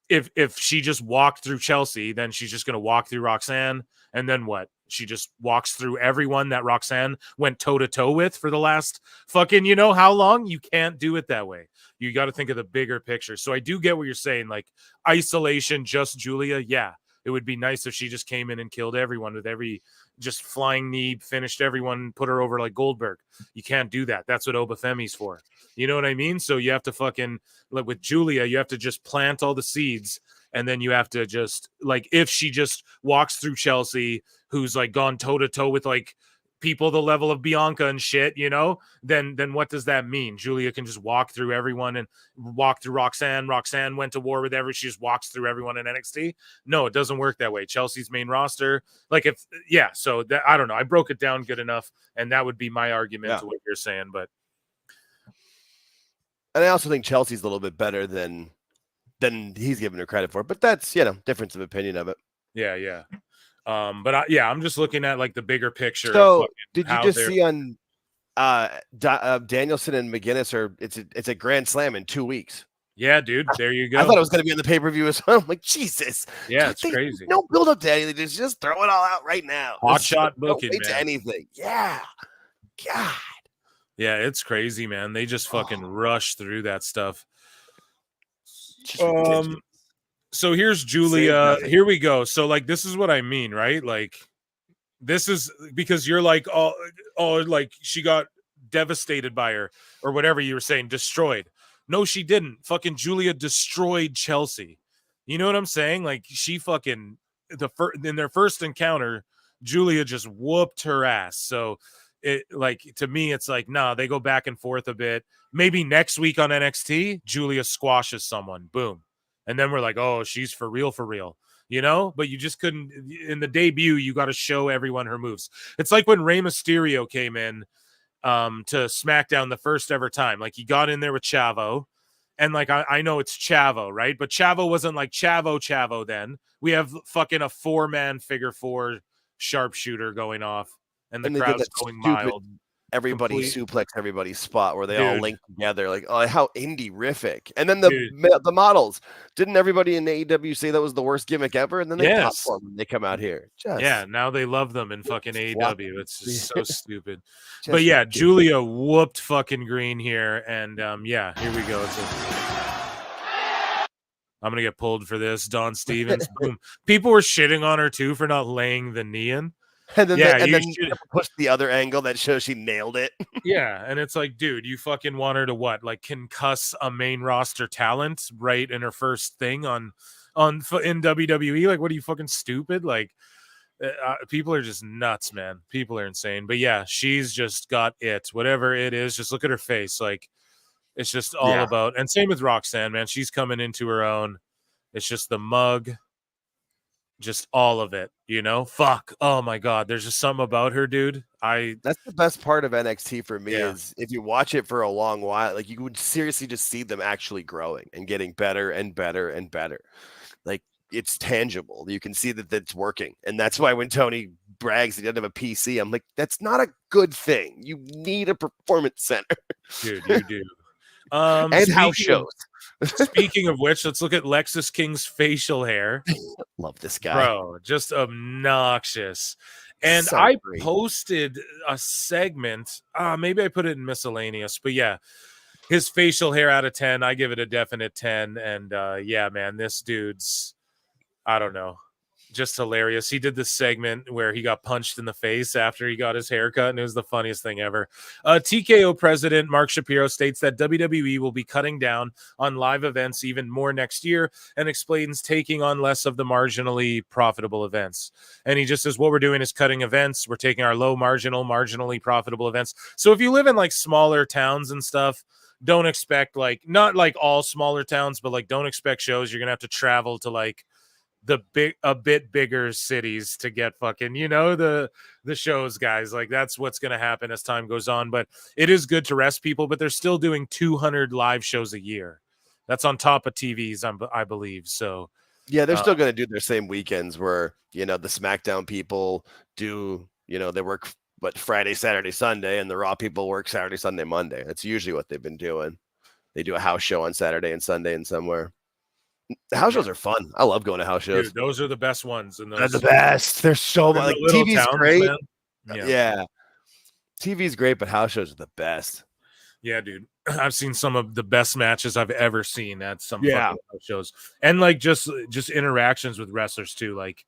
Speaker 19: if she just walked through Chelsea, then she's just going to walk through Roxanne. And then what? She just walks through everyone that Roxanne went toe to toe with for the last fucking, you know, how long? You can't do it that way. You got to think of the bigger picture. So I do get what you're saying. Like isolation, just Julia. Yeah. It would be nice if she just came in and killed everyone with every just flying knee, finished everyone, put her over like Goldberg. You can't do that. That's what Obafemi's for. You know what I mean? So you have to fucking, like with Julia, you have to just plant all the seeds. And then you have to just, like, if she just walks through Chelsea, who's like gone toe to toe with like people the level of Bianca and shit, you know, then what does that mean? Julia can just walk through everyone and walk through Roxanne. Roxanne went to war with she just walks through everyone in NXT. No, it doesn't work that way. Chelsea's main roster, like so that, I don't know. I broke it down good enough, and that would be my argument to what you're saying. But
Speaker 21: and I also think Chelsea's a little bit better than he's giving her credit for. But that's, you know, difference of opinion of it.
Speaker 19: Yeah. But I'm just looking at like the bigger picture.
Speaker 21: So did you just see on Danielson and McGuinness it's a grand slam in 2 weeks?
Speaker 19: Yeah, dude. There you go.
Speaker 21: I thought it was going to be on the pay-per-view as well. I'm like, Jesus.
Speaker 19: Yeah, it's crazy.
Speaker 21: No build up to anything. Just throw it all out right now.
Speaker 19: Hot shot booking,
Speaker 21: man. To anything. Yeah. God.
Speaker 19: Yeah, it's crazy, man. They just fucking rush through that stuff. So here's Julia. Here we go. So like, this is what I mean, right? Like, this is because you're like, oh, like she got devastated by her or whatever you were saying, destroyed. No, she didn't. Fucking Julia destroyed Chelsea. You know what I'm saying? Like she fucking in their first encounter, Julia just whooped her ass. So it like to me, it's like, nah, they go back and forth a bit. Maybe next week on NXT, Julia squashes someone, boom. And then we're like, oh, she's for real, you know? But you just couldn't in the debut, you got to show everyone her moves. It's like when Rey Mysterio came in to SmackDown the first ever time. Like he got in there with Chavo. And like I know it's Chavo, right? But Chavo wasn't like Chavo then. We have fucking a 4-man figure 4 sharpshooter going off, and the
Speaker 21: they did
Speaker 19: crowd's
Speaker 21: that
Speaker 19: going
Speaker 21: stupid
Speaker 19: mild.
Speaker 21: everybody suplex everybody spot where they all
Speaker 19: Dude.
Speaker 21: link together. Like, oh, how indie-rific. And then
Speaker 19: Dude.
Speaker 21: the models. Didn't everybody in AEW say that was the worst gimmick ever? And then they pop for them when they come out here.
Speaker 19: Yeah, now they love them in fucking AEW. It's just so stupid.
Speaker 21: Just
Speaker 19: But yeah,
Speaker 21: ridiculous.
Speaker 19: Julia whooped fucking Green here, and yeah, here we go. I'm gonna get pulled for this. Dawn Stevens, boom. People were shitting on her too for not laying the knee in.
Speaker 21: And then,
Speaker 19: yeah,
Speaker 21: and
Speaker 19: you
Speaker 21: then
Speaker 19: should.
Speaker 21: push the other angle that shows she nailed it.
Speaker 19: Yeah, and it's like, dude, you fucking want her to what? Like concuss a main roster talent right in her first thing in WWE? Like, what are you, fucking stupid? Like, people are just nuts, man. People are insane. But yeah, she's just got it. Whatever it is, just look at her face. Like, it's just all about. And same with Roxanne, man. She's coming into her own. It's just the mug. Just all of it, you know. Fuck. Oh my god, there's just something about her, dude.
Speaker 21: That's the best part of NXT for me is if you watch it for a long while, like you would seriously just see them actually growing and getting better and better and better. Like it's tangible. You can see that it's working, and that's why when Tony brags he doesn't have a PC, I'm like, that's not a good thing. You need a performance center,
Speaker 19: dude. You do.
Speaker 21: And house shows.
Speaker 19: Speaking of which, let's look at Lexus King's facial hair.
Speaker 21: Love this guy,
Speaker 19: bro. Just obnoxious. And
Speaker 21: So
Speaker 19: I
Speaker 21: great.
Speaker 19: posted a segment. Maybe I put it in miscellaneous, but yeah, his facial hair out of 10. I give it a definite 10. And yeah, man, this dude's, I don't know, just hilarious. He did this segment where he got punched in the face after he got his haircut, and it was the funniest thing ever. TKO president Mark Shapiro states that WWE will be cutting down on live events even more next year, and explains taking on less of the marginally profitable events. And he just says, what we're doing is cutting events. We're taking our low marginally profitable events. So if you live in like smaller towns and stuff, don't expect like, not like all smaller towns, but like don't expect shows. You're going to have to travel to like a bit bigger cities to get fucking, you know, the shows, guys. Like that's what's going to happen as time goes on. But it is good to rest people, but they're still doing 200 live shows a year. That's on top of TVs, I believe. So
Speaker 21: yeah, they're still going to do their same weekends where, you know, the SmackDown people do, you know, they work Friday, Saturday, Sunday, and the Raw people work Saturday, Sunday, Monday. That's usually what they've been doing. They do a house show on Saturday and Sunday and somewhere. The house shows are fun. I love going to house shows.
Speaker 19: Dude, those are the best ones. And
Speaker 21: they're the best. They're so much. Like, TV's
Speaker 19: towns,
Speaker 21: great.
Speaker 19: Man.
Speaker 21: Yeah. TV's great, but house shows are the best.
Speaker 19: Yeah, dude. I've seen some of the best matches I've ever seen at some fucking house shows. And like just interactions with wrestlers too. Like,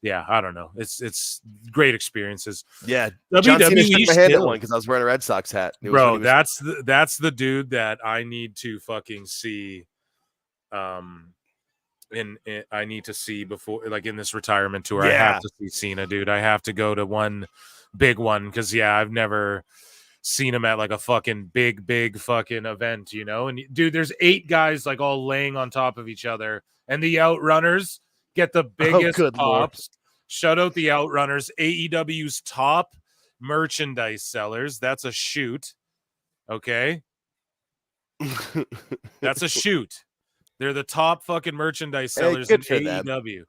Speaker 19: yeah, I don't know. It's great experiences.
Speaker 21: Yeah. John Cena shook my hand at one because I was wearing a Red Sox hat.
Speaker 19: Bro, that's the dude that I need to fucking see. I need to see before, like in this retirement tour. I have to see Cena, dude. I have to go to one big one because I've never seen him at like a fucking big fucking event, you know. And dude, there's 8 guys like all laying on top of each other, and the Outrunners get the biggest pops. Shout out the Outrunners, AEW's top merchandise sellers. That's a shoot. Okay. That's a shoot. They're the top fucking merchandise sellers in AEW.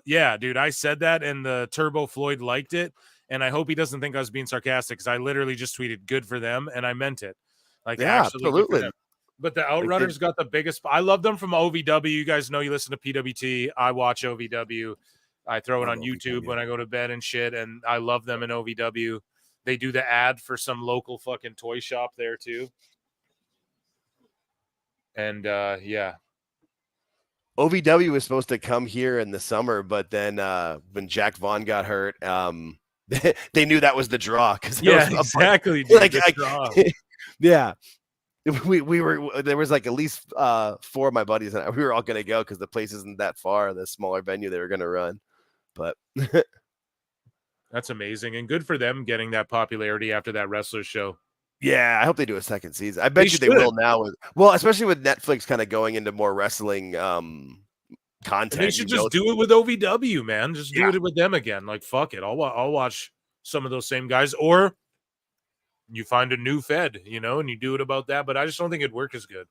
Speaker 19: Yeah, dude, I said that, and the Turbo Floyd liked it, and I hope he doesn't think I was being sarcastic because I literally just tweeted "good for them," and I meant it. Like,
Speaker 21: yeah,
Speaker 19: actually,
Speaker 21: absolutely.
Speaker 19: But the Outrunners got the biggest. I love them from OVW. You guys know you listen to PWT. I watch OVW. I throw it on YouTube when I go to bed and shit, and I love them in OVW. They do the ad for some local fucking toy shop there too. And yeah.
Speaker 21: OVW was supposed to come here in the summer, but then when Jack Vaughn got hurt, they knew that was the draw.
Speaker 19: Exactly.
Speaker 21: Yeah. We were there was like at least 4 of my buddies and we were all gonna go because the place isn't that far, the smaller venue they were gonna run. But
Speaker 19: That's amazing, and good for them getting that popularity after that wrestler show.
Speaker 21: Yeah, I hope they do a second season. I bet they will now. Well, especially with Netflix kind of going into more wrestling content.
Speaker 19: And they should just do it with OVW, man. Just do it with them again. Like, fuck it. I'll watch some of those same guys, or you find a new fed, and you do it about that. But I just don't think it'd work as good.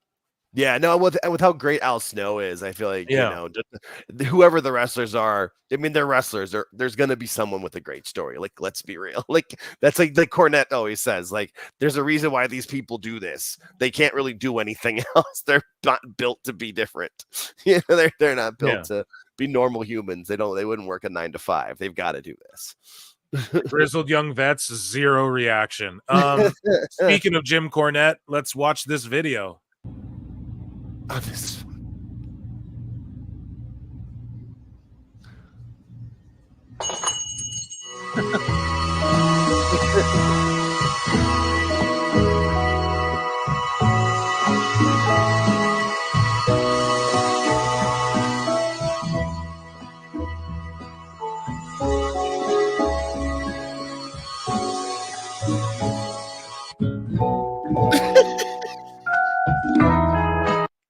Speaker 21: Yeah, no, with how great Al Snow is, I feel like just whoever the wrestlers are. I mean, they're wrestlers. There's going to be someone with a great story. Like, let's be real. Like that's like Cornette always says. Like, there's a reason why these people do this. They can't really do anything else. They're not built to be different. They're not built to be normal humans. They wouldn't work a 9 to 5. They've got to do this.
Speaker 19: Grizzled young vets, zero reaction. Speaking of Jim Cornette, let's watch this video.
Speaker 21: Oh, this is fun.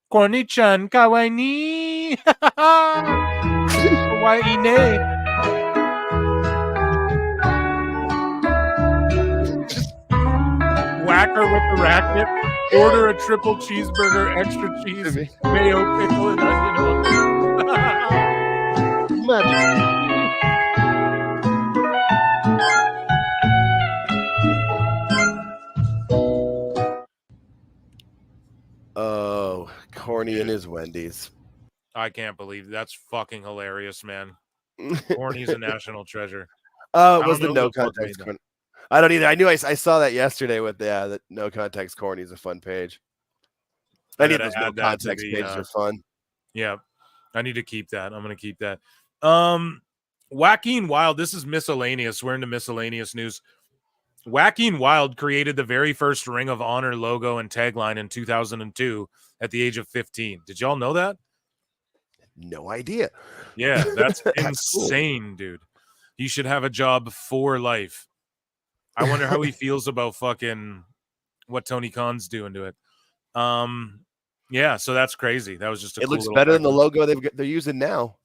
Speaker 19: Corny-chan, kawaii ni. Kawaii ne. Whacker with the racket. Order a triple cheeseburger, extra cheese, mayo, pickle, and onion.
Speaker 21: Oh, Corny and his Wendy's.
Speaker 19: I can't believe that's fucking hilarious, man. Corny's a national treasure.
Speaker 21: Oh, it was the no context. I don't either. I knew I saw that yesterday with the no context. Corny is a fun page. Any of those no context pages are fun.
Speaker 19: Yeah, I need to keep that. I'm going to keep that. Joaquin Wild. This is miscellaneous. We're into miscellaneous news. Joaquin Wild created the very first Ring of Honor logo and tagline in 2002 at the age of 15. Did y'all know that?
Speaker 21: No idea.
Speaker 19: Yeah, that's insane, cool. Dude. He should have a job for life. I wonder how he feels about fucking what Tony Khan's doing to it. Yeah, so that's crazy. That was just
Speaker 21: it looks better than the logo they're using now.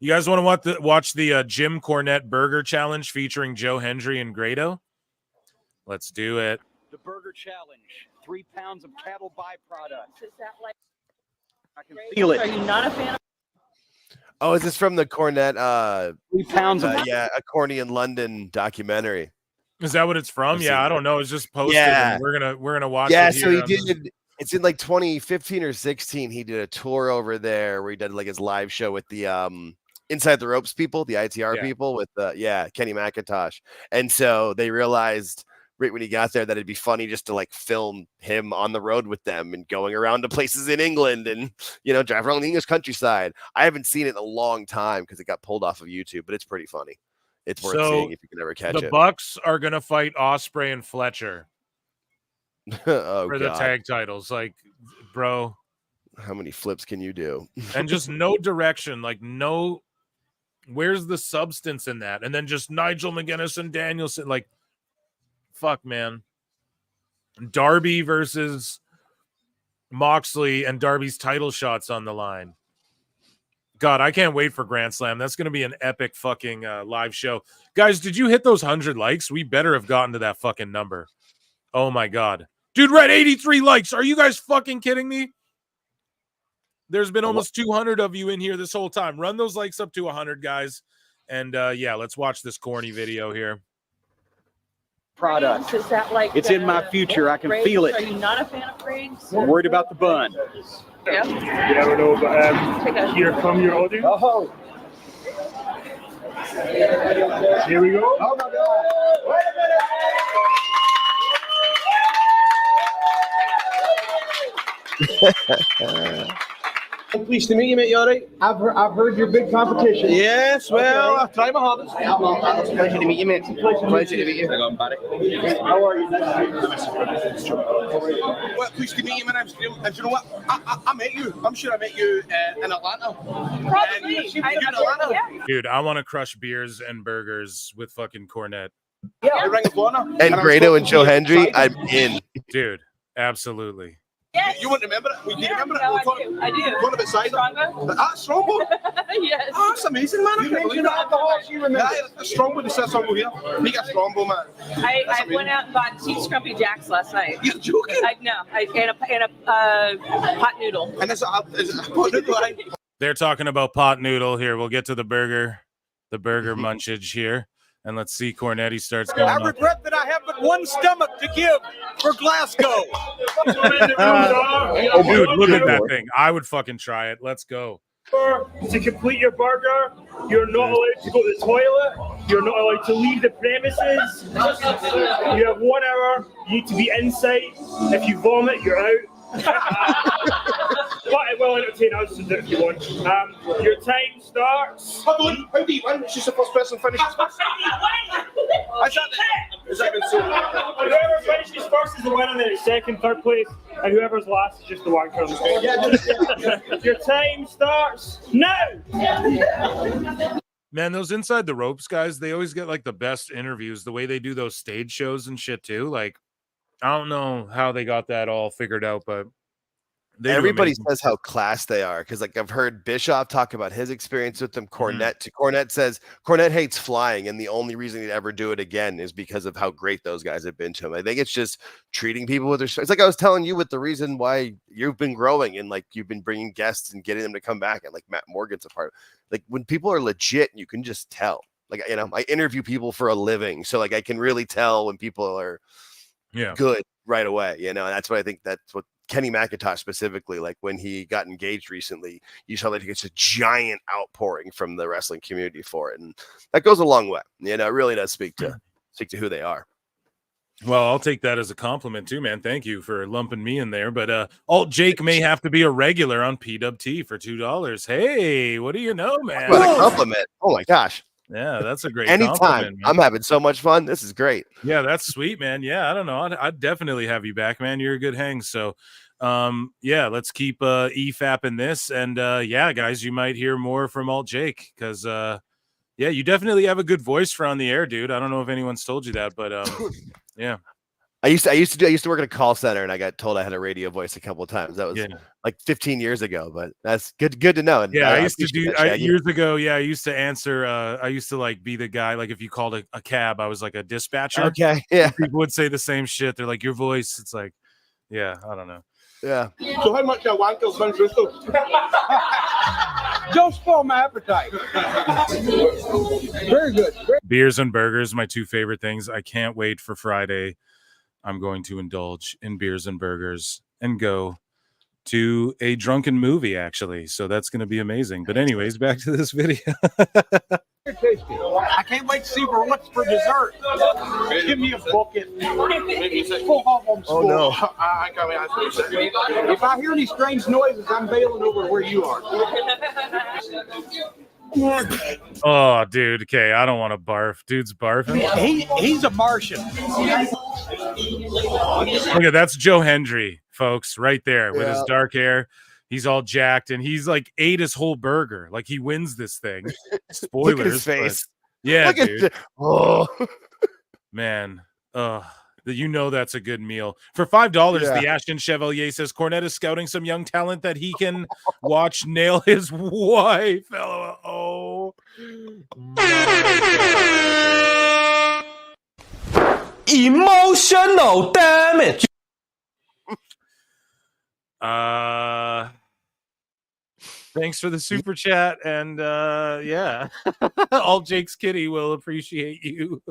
Speaker 19: You guys want to watch the Jim Cornette Burger Challenge featuring Joe Hendry and Grado? Let's do it.
Speaker 6: The Burger Challenge, 3 pounds of cattle byproduct. Is that like? I can feel it.
Speaker 14: Are you not a fan of?
Speaker 21: Oh, is this from the Cornette?
Speaker 6: 3 pounds of
Speaker 21: a Corny in London documentary.
Speaker 19: Is that what it's from? Yeah, I don't know. It's just posted.
Speaker 21: Yeah,
Speaker 19: and we're gonna watch.
Speaker 21: Yeah,
Speaker 19: it
Speaker 21: so he did. It's in like 2015 or 16. He did a tour over there where he did like his live show with the Inside the Ropes people, the ITR people with Kenny McIntosh. And so they realized right when he got there that it'd be funny just to like film him on the road with them and going around to places in England and drive around the English countryside. I haven't seen it in a long time because it got pulled off of YouTube, but it's pretty funny. It's worth seeing if you can ever catch it.
Speaker 19: The Bucks are gonna fight Ospreay and Fletcher
Speaker 21: for
Speaker 19: the tag titles. Like, bro,
Speaker 21: how many flips can you do?
Speaker 19: And just no direction, like no. Where's the substance in that? And then just Nigel McGuinness and Danielson, like, fuck, man. Darby versus Moxley and Darby's title shots on the line. God, I can't wait for Grand Slam. That's going to be an epic fucking live show. Guys, did you hit those 100 likes? We better have gotten to that fucking number. Oh, my God. Dude, we're at 83 likes. Are you guys fucking kidding me? There's been almost 200 of you in here this whole time. Run those likes up to 100, guys. And, let's watch this corny video here.
Speaker 6: Product.
Speaker 14: Is that like
Speaker 6: it's in my future. I can feel it.
Speaker 14: Are you not a fan of Briggs?
Speaker 6: We're worried about the bun.
Speaker 14: Yeah.
Speaker 6: You never know, but here come your audience. Oh. Here we go. Oh, my God. Wait a minute.
Speaker 7: I'm pleased to meet you, mate. You all right? I've heard you're big competition. Yes, well, I'll try my hardest. It's a pleasure to meet you, mate. Pleasure to meet you. How are you? Well, pleased to meet you. My name's Graham. And you know what? I met you. I'm sure I met you in Atlanta.
Speaker 14: Probably.
Speaker 7: In Atlanta.
Speaker 19: Dude, I want to crush beers and burgers with fucking Cornette.
Speaker 7: Yeah, Ring of Honor.
Speaker 21: And Grado and Joe Hendry, I'm in.
Speaker 19: Dude, absolutely.
Speaker 14: Yes.
Speaker 7: You wouldn't remember it? We do remember it?
Speaker 14: No, I do.
Speaker 7: What about cider?
Speaker 14: Strongbow?
Speaker 7: Strongbow?
Speaker 14: Yes.
Speaker 7: Oh, that's amazing, man. You mentioned alcohol, you remember. Yeah, Strongbow, they said Strongbow here. We got Strongbow, man.
Speaker 14: I went out and bought 2 Scrumpy Jacks last night.
Speaker 7: You're joking?
Speaker 14: And a pot noodle.
Speaker 7: And is it a pot noodle, right?
Speaker 19: They're talking about pot noodle here. We'll get to the burger munchage here. And let's see, Cornette starts going
Speaker 7: I
Speaker 19: up.
Speaker 7: regret that I have but one stomach to give for Glasgow.
Speaker 19: Dude, look at that thing. I would fucking try it. Let's go.
Speaker 10: To complete your burger, you're not allowed to go to the toilet. You're not allowed to leave the premises. You have 1 hour. You need to be inside. If you vomit, you're out. But it will entertain us to do it if you want. Your time starts.
Speaker 7: How do you win? It's just the first person finishes. Is that been so?
Speaker 10: Whoever finishes first is the winner, then it's second, third place, and whoever's last is just the wanker. Your time starts now.
Speaker 19: Man, those Inside the Ropes guys, they always get like the best interviews. The way they do those stage shows and shit too. Like, I don't know how they got that all figured out, but
Speaker 21: everybody says how class they are, because like I've heard Bischoff talk about his experience with them. Cornette says Cornette hates flying, and the only reason he'd ever do it again is because of how great those guys have been to him. I think it's just treating people with respect. It's like I was telling you with the reason why you've been growing and like you've been bringing guests and getting them to come back, and like Matt Morgan's a part. Like when people are legit, you can just tell. Like, you know, I interview people for a living, so like I can really tell when people are good right away, you know. And that's what I think, that's what Kenny McIntosh specifically, like when he got engaged recently, you saw that he gets a giant outpouring from the wrestling community for it, and that goes a long way. You know, it really does speak to who they are.
Speaker 19: Well, I'll take that as a compliment too, man. Thank you for lumping me in there. But Alt Jake may have to be a regular on PWT for $2. Hey, what do you know, man?
Speaker 21: What a compliment! Oh my gosh.
Speaker 19: Yeah, that's a great
Speaker 21: anytime. I'm having so much fun. This is great.
Speaker 19: Yeah, that's sweet, man. Yeah, I don't know. I'd definitely have you back, man. You're a good hang. So, yeah, let's keep EFAPing this. And yeah, guys, you might hear more from Alt Jake because, yeah, you definitely have a good voice for on the air, dude. I don't know if anyone's told you that, but yeah.
Speaker 21: I used to work at a call center, and I got told I had a radio voice a couple of times. That was like 15 years ago, but that's good to know. And,
Speaker 19: I used to do years ago. Yeah, I used to answer. I used to like be the guy. Like if you called a cab, I was like a dispatcher.
Speaker 21: Okay, yeah.
Speaker 19: People would say the same shit. They're like, your voice. It's like, yeah, I don't know.
Speaker 21: Yeah.
Speaker 7: So how much wankers wins Russo? Don't spoil my appetite. Very good.
Speaker 19: Beers and burgers, my two favorite things. I can't wait for Friday. I'm going to indulge in beers and burgers and go to a drunken movie, actually. So that's going to be amazing. But anyways, back to this video.
Speaker 7: I can't wait to see what's for dessert. Give me a bucket. Oh, no. If I hear any strange noises, I'm bailing over where you are.
Speaker 19: Oh, dude. Okay, I don't want to barf. Dude's barfing.
Speaker 7: He's a Martian.
Speaker 19: Look at that's Joe Hendry, folks, right there with his dark hair. He's all jacked, and he's like ate his whole burger. Like he wins this thing. Spoilers.
Speaker 21: Look at his face.
Speaker 19: Yeah,
Speaker 21: look
Speaker 19: dude.
Speaker 21: Oh,
Speaker 19: man. You know that's a good meal. For $5, the Ashton Chevalier says Cornette is scouting some young talent that he can watch nail his wife. Oh.
Speaker 12: Emotional damage.
Speaker 19: Thanks for the super chat, and yeah. All Jake's Kitty will appreciate you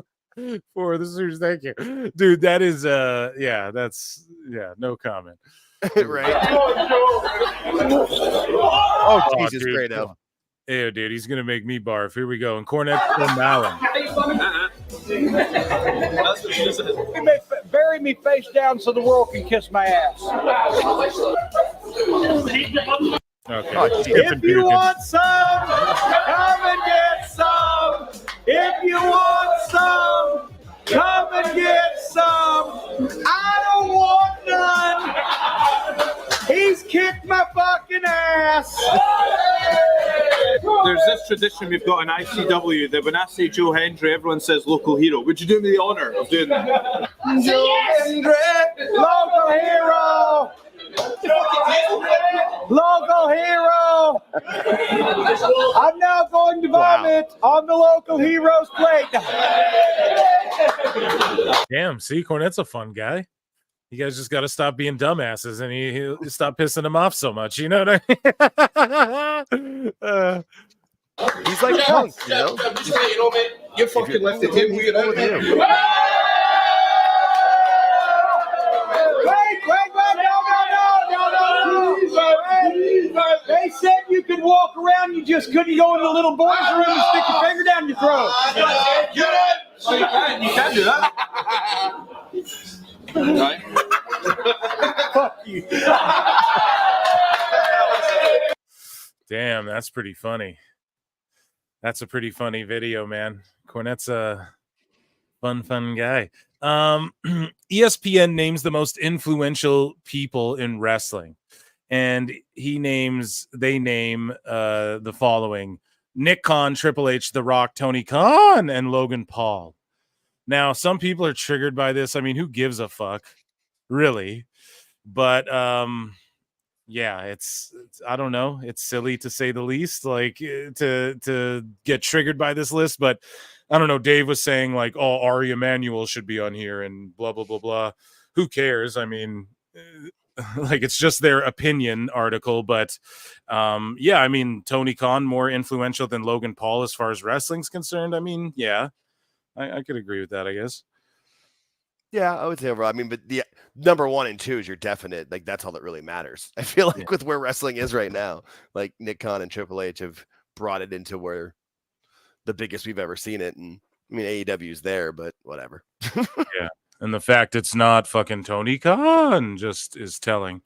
Speaker 19: for the super. Thank you, dude. That is no comment.
Speaker 21: Right. Oh, Jesus,
Speaker 19: dude,
Speaker 21: great out.
Speaker 19: Ew, dude, he's gonna make me barf. Here we go. And Cornette from Malin.
Speaker 7: You may bury me face down so the world can kiss my ass.
Speaker 19: Okay.
Speaker 10: If you want some, come and get some. If you want some, come and get some. I don't want none. He's kicked my fucking ass.
Speaker 7: There's this tradition we've got in ICW that when I say Joe Hendry, everyone says local hero. Would you do me the honor of doing that?
Speaker 10: Joe Hendry, local hero. Local hero. I'm now going to vomit on the local hero's plate.
Speaker 19: Damn, see, Cornette's a fun guy. You guys just got to stop being dumbasses, and he'll stop pissing him off so much. You know what I mean?
Speaker 21: He's like punk, you know?
Speaker 7: Just to let you know, mate, you're fucking lifted him. Who you know with him?
Speaker 10: Wait, no. They said you could walk around, you just couldn't go in the little boy's room and stick your finger down your throat.
Speaker 7: You can do that. Right.
Speaker 10: Fuck you.
Speaker 19: Damn, that's pretty funny. That's a pretty funny video, man. Cornette's a fun guy. ESPN names the most influential people in wrestling, and they name the following: Nick Khan, Triple H, The Rock, Tony Khan, and Logan Paul. Now, some people are triggered by this. I mean, who gives a fuck, really? But yeah, it's I don't know. It's silly to say the least, like to get triggered by this list. But I don't know. Dave was saying like, oh, Ari Emanuel should be on here and blah, blah, blah, blah. Who cares? I mean, like it's just their opinion article. But yeah, I mean, Tony Khan more influential than Logan Paul as far as wrestling's concerned. I mean, yeah, I could agree with that, I guess.
Speaker 21: Yeah, I would say overall. I mean, but the number 1 and 2 is your definite. Like that's all that really matters. I feel like with where wrestling is right now, like Nick Khan and Triple H have brought it into where the biggest we've ever seen it. And I mean, AEW is there, but whatever.
Speaker 19: Yeah. And the fact it's not fucking Tony Khan just is telling.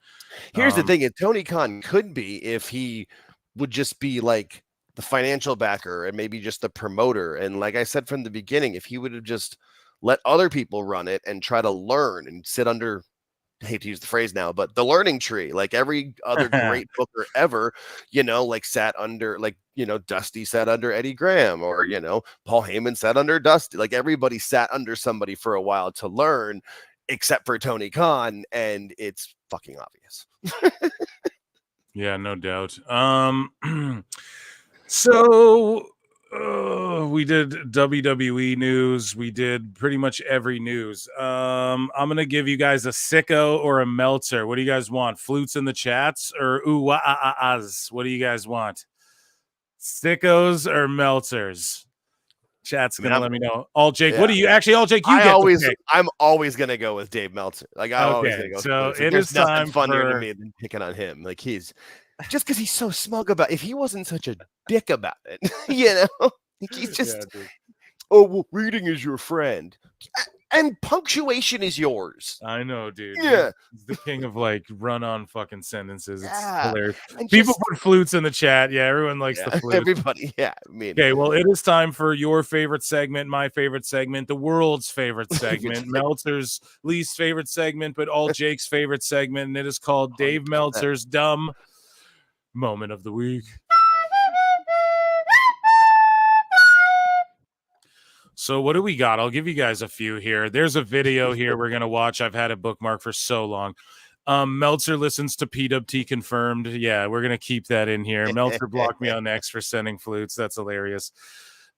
Speaker 21: Here's the thing: is Tony Khan could be if he would just be like the financial backer and maybe just the promoter. And like I said from the beginning, if he would have just let other people run it and try to learn and sit under, I hate to use the phrase now, but the learning tree, like every other great booker ever, you know, like sat under, like, you know, Dusty sat under Eddie Graham, or, you know, Paul Heyman sat under Dusty. Like everybody sat under somebody for a while to learn, except for Tony Khan. And it's fucking obvious.
Speaker 19: Yeah, no doubt. So we did WWE news. We did pretty much every news. I'm gonna give you guys a sicko or a Meltzer. What do you guys want? Flutes in the chats or ooh-ah-ah-ahs? What do you guys want? Sickos or Meltzers? Chat's gonna let me know. All Jake, what do you actually? All Jake,
Speaker 21: I'm always gonna go with Dave Meltzer. Like I'm always gonna go.
Speaker 19: So
Speaker 21: with
Speaker 19: it
Speaker 21: There's
Speaker 19: is
Speaker 21: nothing
Speaker 19: time
Speaker 21: funnier
Speaker 19: for
Speaker 21: to me than picking on him. Like he's just because he's so smug about. If he wasn't such a dick about it, you know, he's just. Oh well, reading is your friend, and punctuation is yours.
Speaker 19: I know, dude.
Speaker 21: Yeah,
Speaker 19: he's the king of like run-on fucking sentences. It's
Speaker 21: Yeah.
Speaker 19: hilarious.
Speaker 21: And
Speaker 19: People
Speaker 21: just-
Speaker 19: put flutes in the chat. Yeah, everyone likes the flutes.
Speaker 21: Everybody, yeah. I mean,
Speaker 19: Okay, well, it is time for your favorite segment, my favorite segment, the world's favorite segment, Meltzer's least favorite segment, but all Jake's favorite segment, and it is called Dave Meltzer's Dumb Moment of the Week. So what do we got? I'll give you guys a few here. There's a video here we're going to watch. I've had it bookmarked for so long. Meltzer listens to PWT confirmed. Yeah, we're going to keep that in here. Meltzer blocked me on X for sending flutes. That's hilarious.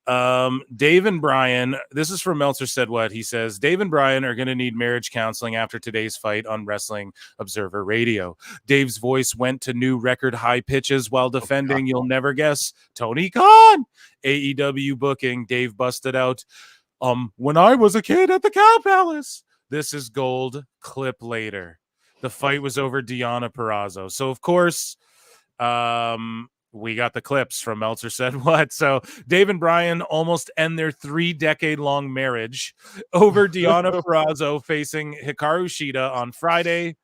Speaker 19: Dave and Brian, this is from Meltzer Said What? He says, Dave and Brian are going to need marriage counseling after today's fight on Wrestling Observer Radio. Dave's voice went to new record high pitches while defending, you'll never guess, Tony Khan. AEW booking, Dave busted out, when I was a kid at the Cow Palace. This is gold. Clip later. The fight was over Deonna Purrazzo. So, of course, we got the clips from Meltzer Said What. So Dave and Brian almost end their 3-decade-long marriage over Deonna Purrazzo facing Hikaru Shida on Friday.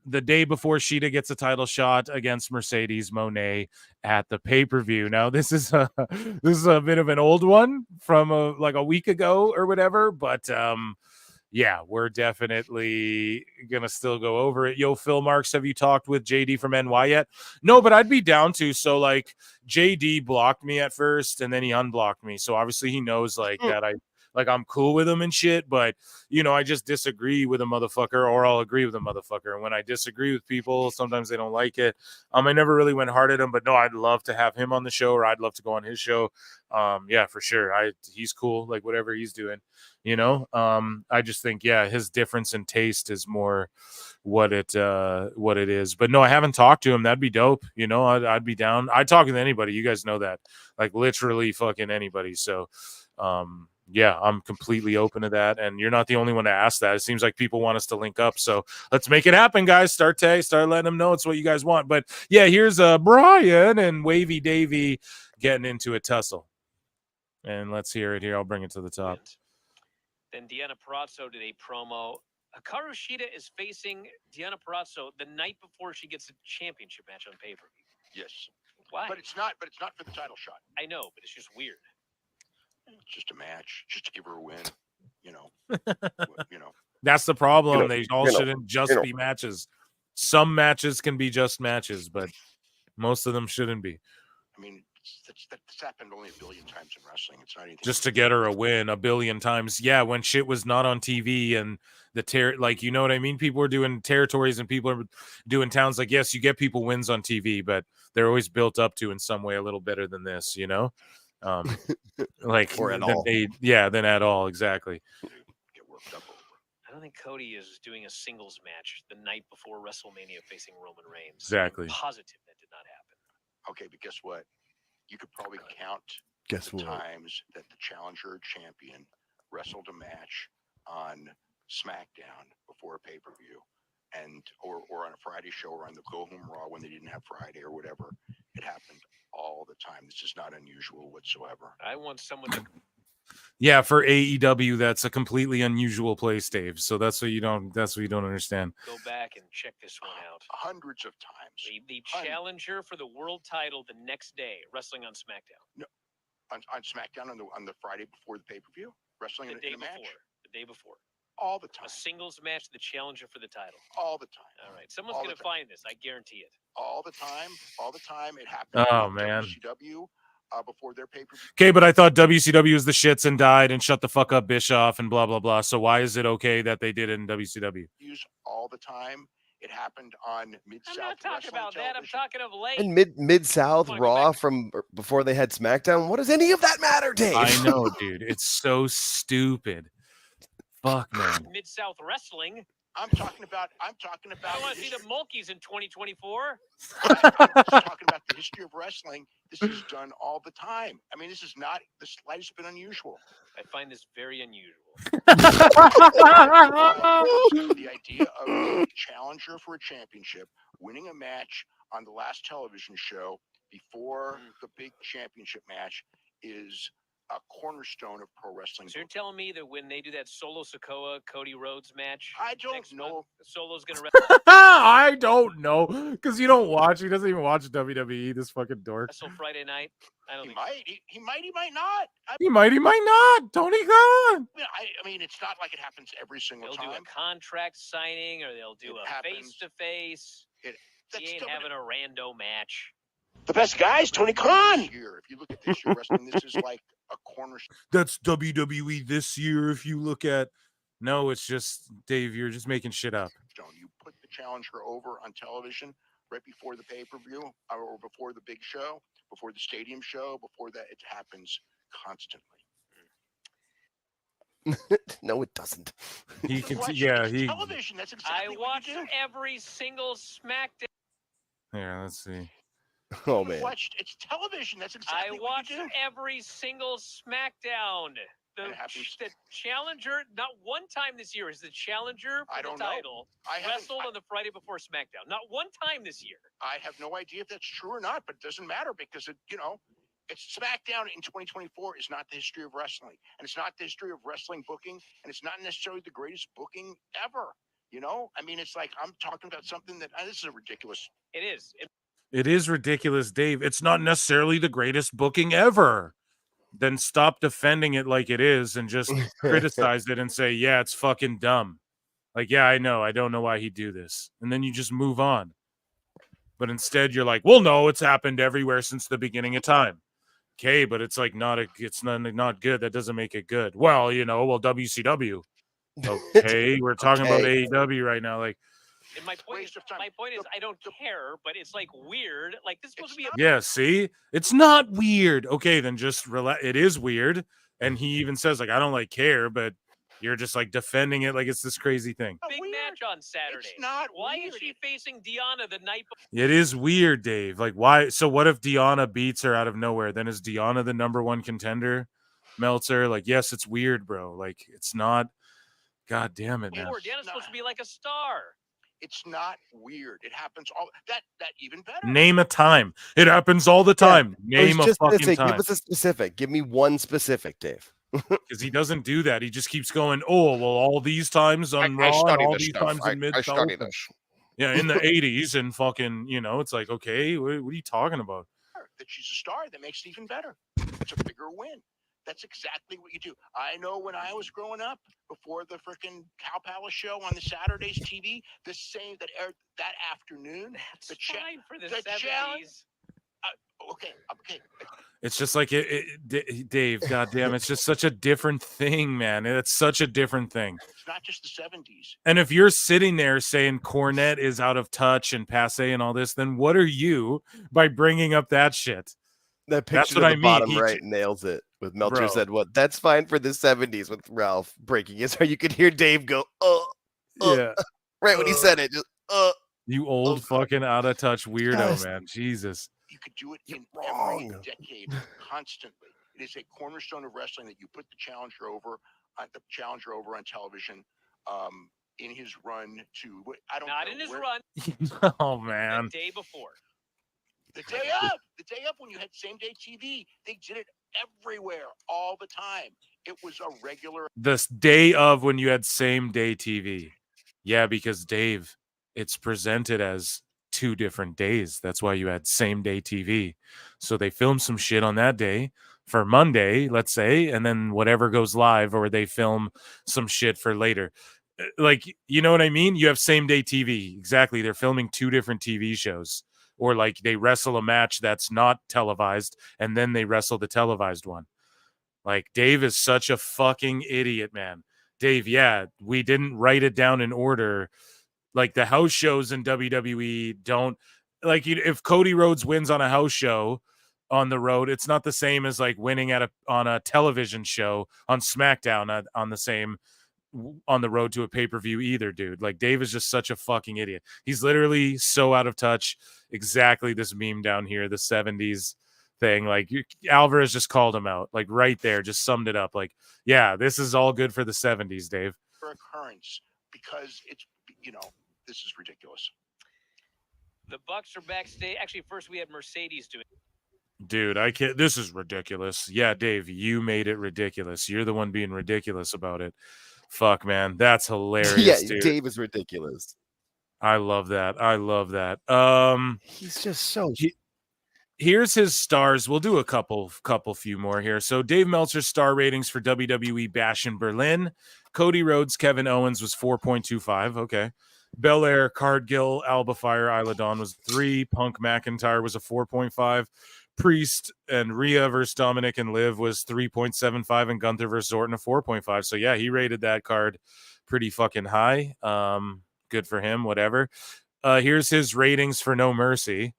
Speaker 19: the day before Sheeta gets a title shot against Mercedes Moné at the pay-per-view. Now, this is a bit of an old one from like a week ago or whatever, but yeah, we're definitely gonna still go over it. Yo, Phil Marks, have you talked with JD from NY yet? No, but I'd be down to. So like JD blocked me at first and then he unblocked me. So obviously he knows like that I'm cool with him and shit, but I just disagree with a motherfucker, or I'll agree with a motherfucker. And when I disagree with people, sometimes they don't like it. I never really went hard at him, but no, I'd love to have him on the show, or I'd love to go on his show. Yeah, for sure. He's cool, like whatever he's doing, I just think, yeah, his difference in taste is more what it is. But no, I haven't talked to him. That'd be dope. I'd be down. I'd talk with anybody. You guys know that, like literally fucking anybody. So, yeah, I'm completely open to that. And you're not the only one to ask that. It seems like people want us to link up. So let's make it happen, guys. Start letting them know it's what you guys want. But yeah, here's Brian and Wavy Davy getting into a tussle. And let's hear it here. I'll bring it to the top.
Speaker 8: Then Deanna Purrazzo did a promo. Hikaru Shida is facing Deanna Purrazzo the night before she gets a championship match on pay-per-view.
Speaker 3: Yes.
Speaker 8: Why?
Speaker 3: But it's not for the title shot.
Speaker 8: I know, but it's just weird.
Speaker 3: It's just a match, just to give her a win.
Speaker 19: That's the problem. They all shouldn't just be matches. Some matches can be just matches, but most of them shouldn't be.
Speaker 3: I mean, that's happened only a billion times in wrestling. It's not anything.
Speaker 19: Just to get her a win a billion times. Yeah, when shit was not on TV and you know what I mean? People are doing territories and people are doing towns. Like, yes, you get people wins on TV, but they're always built up to in some way a little better than this, like
Speaker 21: or at all.
Speaker 19: Than at all. Exactly.
Speaker 3: Get worked up over.
Speaker 8: I don't think Cody is doing a singles match the night before WrestleMania facing Roman Reigns.
Speaker 19: Exactly.
Speaker 8: I'm positive that did not happen.
Speaker 3: Okay, but guess what? You could probably count times that the challenger champion wrestled a match on SmackDown before a pay-per-view, or on a Friday show, or on the Go Home Raw when they didn't have Friday or whatever. It happened all the time. This is not unusual whatsoever.
Speaker 8: I want someone to.
Speaker 19: Yeah, for AEW, that's a completely unusual place, Dave. So that's what you don't understand.
Speaker 8: Go back and check this one out.
Speaker 3: Hundreds of times.
Speaker 8: The challenger for the world title the next day, wrestling on SmackDown.
Speaker 3: No, on SmackDown on the Friday before the pay-per-view, wrestling in a match.
Speaker 8: The day before.
Speaker 3: All the time.
Speaker 8: A singles match, the challenger for the title.
Speaker 3: All the time.
Speaker 8: All right, someone's going to find this. I guarantee it.
Speaker 3: All the time. It happened.
Speaker 19: Oh man.
Speaker 3: WCW. Before their pay-per-view.
Speaker 19: Okay, but I thought WCW was the shits and died and shut the fuck up Bischoff and blah, blah, blah. So why is it okay that they did it in WCW?
Speaker 3: Use all the time. It happened on Mid-South.
Speaker 8: I'm not talking about that. I'm talking of late.
Speaker 21: And Mid-South Raw from before they had SmackDown. What does any of that matter, Dave?
Speaker 19: I know, dude. It's so stupid. Fuck, man.
Speaker 8: Mid-South Wrestling.
Speaker 3: I'm talking about.
Speaker 8: I want to see the Mulkeys in 2024.
Speaker 3: I'm talking about the history of wrestling. This is done all the time. I mean, this is not the slightest bit unusual.
Speaker 8: I find this very unusual.
Speaker 3: The idea of a challenger for a championship winning a match on the last television show before the big championship match is a cornerstone of pro wrestling.
Speaker 8: So you're telling me that when they do that Solo Sikoa Cody Rhodes match,
Speaker 3: I don't know.
Speaker 8: Solo's gonna.
Speaker 19: I don't know because you don't watch. He doesn't even watch WWE. This fucking dork.
Speaker 8: Wrestle Friday night. I don't.
Speaker 3: He might. He might not.
Speaker 19: He might not. Tony Khan.
Speaker 3: I mean, it's not like it happens every single time.
Speaker 8: They'll do a contract signing, or they'll do a face-to-face. He ain't having a rando match.
Speaker 3: The best guys, Tony Khan. Here, if you look at this year wrestling, this is like a cornerstone.
Speaker 19: That's WWE this year. If you look at, no, it's just Dave. You're just making shit up.
Speaker 3: You put the challenger over on television right before the pay-per-view, or before the big show, before the stadium show, before that. It happens constantly.
Speaker 21: No, it doesn't.
Speaker 19: He can.
Speaker 3: Television. That's exactly.
Speaker 8: I watch every single SmackDown.
Speaker 19: Yeah, let's see.
Speaker 21: Oh man,
Speaker 3: it's television. That's exactly.
Speaker 8: I watched every single SmackDown. The challenger, not one time this year, is the challenger for the title wrestled on the Friday before SmackDown. Not one time this year.
Speaker 3: I have no idea if that's true or not, but it doesn't matter because it's SmackDown in 2024 is not the history of wrestling, and it's not the history of wrestling booking, and it's not necessarily the greatest booking ever. You know, I mean, it's like I'm talking about something that this is ridiculous.
Speaker 8: It is.
Speaker 19: It is ridiculous, Dave. It's not necessarily the greatest booking ever. Then stop defending it like it is and just criticize it and say, yeah, it's fucking dumb. Like, yeah, I know. I don't know why he'd do this. And then you just move on. But instead you're like, well, no, it's happened everywhere since the beginning of time. Okay, but it's like it's not good. That doesn't make it good. Well, WCW. Okay, we're talking about AEW right now. Like,
Speaker 8: And my point is, I don't care, but it's like weird. Like this is supposed to be.
Speaker 19: yeah, see, it's not weird. Okay, then just relax. It is weird, and he even says like, I don't like care, but you're just like defending it like it's this crazy thing.
Speaker 8: Big match on Saturday. It's not. Why is she facing Deanna the night before?
Speaker 19: It is weird, Dave. Like, why? So what if Deanna beats her out of nowhere? Then is Deanna the #1 contender? Meltzer, like, yes, it's weird, bro. Like, it's not. God damn it, man.
Speaker 8: Deanna's supposed to be like a star.
Speaker 3: It's not weird. It happens all that even better.
Speaker 19: Name a time. It happens all the time. Name a fucking time.
Speaker 21: Give us a specific. Give me one specific, Dave.
Speaker 19: Because he doesn't do that. He just keeps going, oh, well, all these times on Raw, and all these times in mid.
Speaker 3: I study this.
Speaker 19: Yeah, in the 80s and fucking, it's like, okay, what are you talking about?
Speaker 3: That she's a star, that makes it even better. It's a bigger win. That's exactly what you do. I know when I was growing up, before the freaking Cow Palace show on the Saturdays TV, the same that aired that afternoon.
Speaker 8: That's fine for the 70s.
Speaker 3: Okay.
Speaker 19: It's just like Dave. Goddamn, it's just such a different thing, man. It's such a different thing.
Speaker 3: It's not just the 70s.
Speaker 19: And if you're sitting there saying Cornette is out of touch and passe and all this, then what are you by bringing up that shit?
Speaker 21: That picture at the bottom right nails it. With Meltzer said, "What? That's fine for the 70s." With Ralph breaking his heart, you could hear Dave go,
Speaker 19: yeah,
Speaker 21: right when he said it. Just,
Speaker 19: you old fucking out of touch weirdo, man. Jesus.
Speaker 3: You could do it in every decade, constantly. It is a cornerstone of wrestling that you put the challenger over on television. In his run to, I don't
Speaker 8: not
Speaker 3: know
Speaker 8: in his
Speaker 3: where,
Speaker 8: run.
Speaker 19: Oh man.
Speaker 8: The day before.
Speaker 3: The day up when you had same day TV, they did it everywhere all the time. It was a regular.
Speaker 19: The day of when you had same day TV. Yeah, because Dave, it's presented as 2 different days. That's why you had same day TV. So they film some shit on that day for Monday, let's say, and then whatever goes live, or they film some shit for later. Like, you know what I mean? You have same day TV. Exactly. They're filming 2 different TV shows. Or like they wrestle a match that's not televised and then they wrestle the televised one. Like, Dave is such a fucking idiot, man. Dave, yeah, we didn't write it down in order. Like, the house shows in WWE don't, like, if Cody Rhodes wins on a house show on the road, it's not the same as like winning on a television show on SmackDown on the road to a pay-per-view either, dude. Like, Dave is just such a fucking idiot. He's literally so out of touch. Exactly this meme down here, the 70s thing. Like, Alvarez just called him out, like right there, just summed it up. Like, yeah, this is all good for the 70s, Dave.
Speaker 3: For occurrence, because it's, this is ridiculous.
Speaker 8: The Bucks are backstage. Actually, first we had Mercedes doing.
Speaker 19: Dude, I can't. This is ridiculous. Yeah, Dave, you made it ridiculous. You're the one being ridiculous about it. Fuck, man, that's hilarious.
Speaker 21: Yeah,
Speaker 19: dude.
Speaker 21: Dave is ridiculous.
Speaker 19: I love that.
Speaker 21: He's just so.
Speaker 19: Here's his stars. We'll do a couple few more here. So Dave Meltzer's star ratings for WWE Bash in Berlin. Cody Rhodes, Kevin Owens was 4.25. Okay. Belair, Cargill, Alba Fire, Isla Dawn was 3. Punk McIntyre was a 4.5. Priest and Rhea versus Dominic and Liv was 3.75, and Gunther versus Orton a 4.5. So yeah, he rated that card pretty fucking high. Good for him, whatever. Here's his ratings for No Mercy,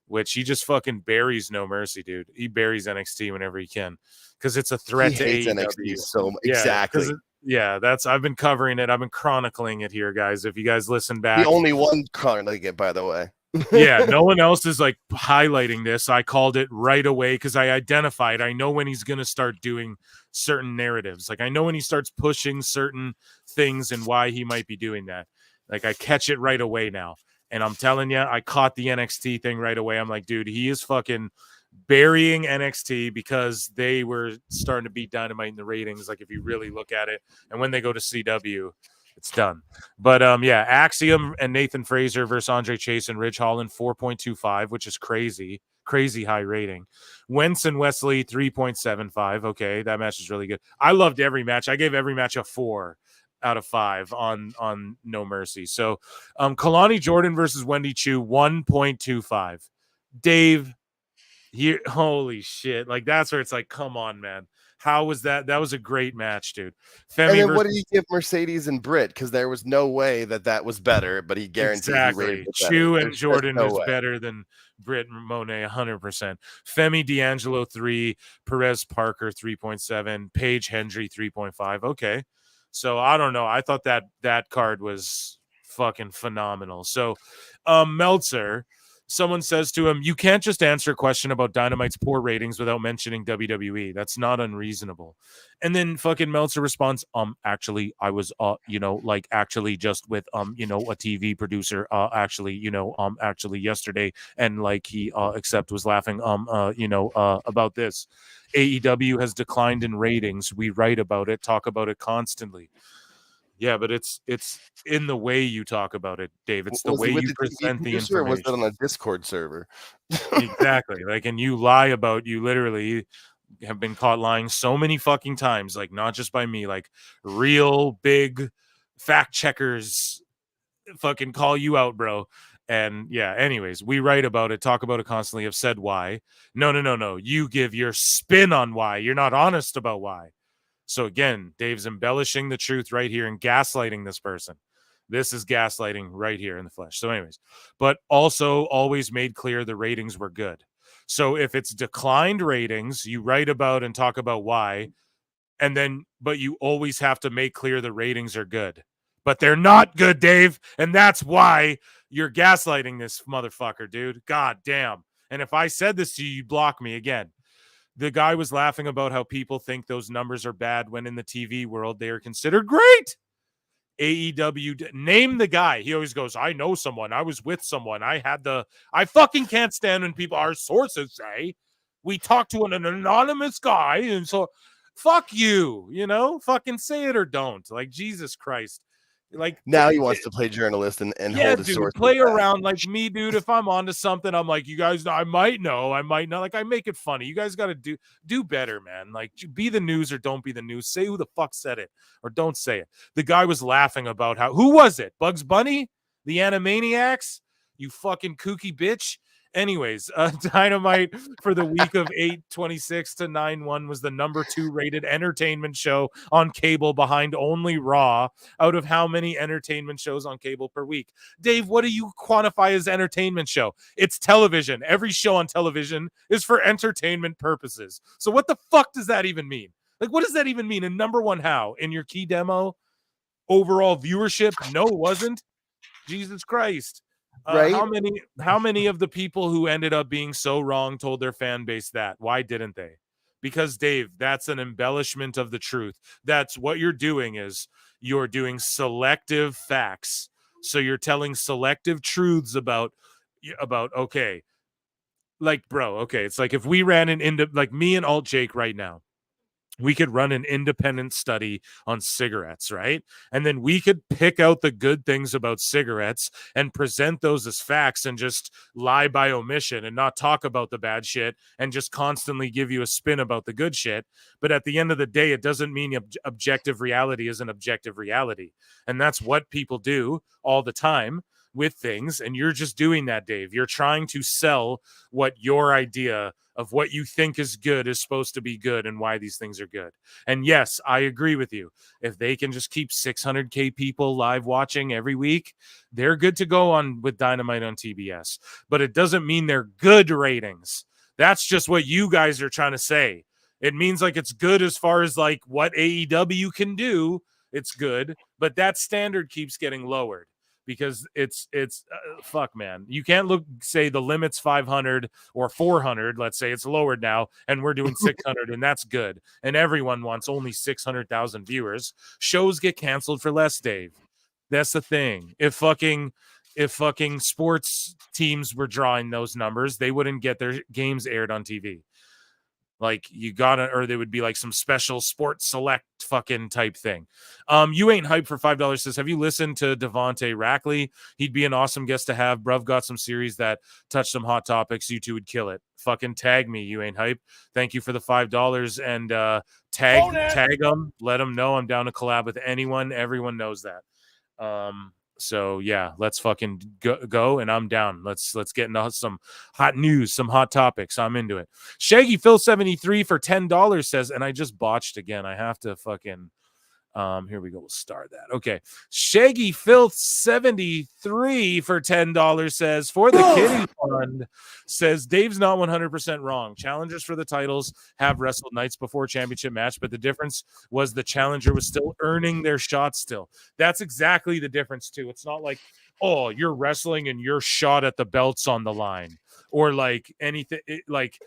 Speaker 19: which he just fucking buries No Mercy, dude. He buries NXT whenever he can because it's a threat to AEW.
Speaker 21: NXT so exactly.
Speaker 19: Yeah, I've been covering it. I've been chronicling it here, guys. If you guys listen back,
Speaker 21: the only one chronicling it, by the way.
Speaker 19: Yeah, no one else is like highlighting this. I called it right away because I identified. I know when he's going to start doing certain narratives. Like, I know when he starts pushing certain things and why he might be doing that. Like, I catch it right away now. And I'm telling you, I caught the NXT thing right away. I'm like, dude, he is fucking burying NXT because they were starting to beat Dynamite in the ratings. Like, if you really look at it, and when they go to CW, It's done. But yeah, Axiom and Nathan Fraser versus Andre Chase and Ridge Holland 4.25, which is crazy high rating. Wentz and Wesley 3.75. Okay, that match is really good. I loved every match. I gave every match a 4 out of 5 on No Mercy. So Kalani Jordan versus Wendy Chu 1.25. Dave, here, holy shit. Like that's where it's like, come on, man. How was that? That was a great match, dude. Femi
Speaker 21: and then
Speaker 19: versus-
Speaker 21: what did he give Mercedes and Britt? Because there was no way that was better, but he guaranteed he rated it better.
Speaker 19: Chu and
Speaker 21: There's
Speaker 19: Jordan
Speaker 21: no
Speaker 19: is
Speaker 21: way.
Speaker 19: better than Britt Monet, 100%. Femi D'Angelo 3, Perez Parker 3.7, Paige Hendry 3.5. Okay, so I don't know. I thought that card was fucking phenomenal. So, Meltzer. Someone says to him, you can't just answer a question about Dynamite's poor ratings without mentioning WWE. That's not unreasonable. And then fucking Meltzer responds, actually, I was, actually just with, a TV producer, actually yesterday. And like he, except was laughing, about this. AEW has declined in ratings. We write about it, talk about it constantly. Yeah, but it's in the way you talk about it, Dave. It's the way you present the information.
Speaker 21: Or was it on a Discord server?
Speaker 19: Exactly. Like, and you lie about, you literally have been caught lying so many fucking times, like not just by me, like real big fact checkers fucking call you out, bro. And yeah, anyways, we write about it, talk about it constantly, have said why. No. You give your spin on why. You're not honest about why. So again, Dave's embellishing the truth right here and gaslighting this person. This is gaslighting right here in the flesh. So anyways, but also always made clear the ratings were good. So if it's declined ratings, you write about and talk about why, and then, but you always have to make clear the ratings are good. But they're not good, Dave. And that's why you're gaslighting this motherfucker, dude. God damn. And if I said this to you, you'd block me again. The guy was laughing about how people think those numbers are bad when in the TV world they are considered great. AEW, name the guy. He always goes, I know someone. I was with someone. I fucking can't stand when people, our sources say, we talked to an anonymous guy. And so, fuck you, fucking say it or don't. Like, Jesus Christ. Like
Speaker 21: now he wants to play journalist and hold his source.
Speaker 19: Play around like me, dude. If I'm onto something, I'm like, you guys know, I might know, I might not. Like, I make it funny. You guys got to do better, man. Like, be the news or don't be the news. Say who the fuck said it or don't say it. The guy was laughing about who was it? Bugs Bunny? The Animaniacs? You fucking kooky bitch. Anyways, Dynamite for the week of 8/26 to 9/1 was the number 2 rated entertainment show on cable behind only Raw out of how many entertainment shows on cable per week? Dave, what do you quantify as entertainment show? It's television. Every show on television is for entertainment purposes. So what the fuck does that even mean? Like, what does that even mean? And number 1, how? In your key demo? Overall viewership? No, it wasn't. Jesus Christ.
Speaker 21: Right?
Speaker 19: How many of the people who ended up being so wrong told their fan base that? Why didn't they? Because, Dave, that's an embellishment of the truth. That's what you're doing, is you're doing selective facts. So you're telling selective truths about okay, like, bro, okay, it's like if we ran like me and Alt Jake right now, we could run an independent study on cigarettes, right? And then we could pick out the good things about cigarettes and present those as facts and just lie by omission and not talk about the bad shit and just constantly give you a spin about the good shit. But at the end of the day, it doesn't mean objective reality is an objective reality. And that's what people do all the time with things. And you're just doing that, Dave. You're trying to sell what your idea of what you think is good is supposed to be good and why these things are good. And yes, I agree with you. If they can just keep 600K people live watching every week, they're good to go on with Dynamite on TBS. But it doesn't mean they're good ratings. That's just what you guys are trying to say. It means like it's good as far as like what AEW can do. It's good, but that standard keeps getting lowered. Because it's fuck, man. You can't say the limit's 500 or 400. Let's say it's lowered now, and we're doing 600, and that's good. And everyone wants only 600,000 viewers. Shows get canceled for less, Dave. That's the thing. If fucking sports teams were drawing those numbers, they wouldn't get their games aired on TV. Like you gotta, or there would be like some special sports select fucking type thing. You ain't hype for $5 says, have you listened to Devontae Rackley? He'd be an awesome guest to have. Bruv got some series that touch some hot topics. You two would kill it. Fucking tag me. You ain't hype. Thank you for the $5 and tag them. Let them know I'm down to collab with anyone. Everyone knows that. So yeah, let's fucking go, and I'm down. Let's get into some hot news, some hot topics. I'm into it. Shaggy Phil 73 for $10 says, and I just botched again. I have to fucking here we go. We'll start that. Okay. Shaggy Filth 73 for $10 says, for the Kitty Fund, says Dave's not 100% wrong. Challengers for the titles have wrestled nights before championship match, but the difference was the challenger was still earning their shot still. That's exactly the difference too. It's not like, oh, you're wrestling and your shot at the belt's on the line, or like anything like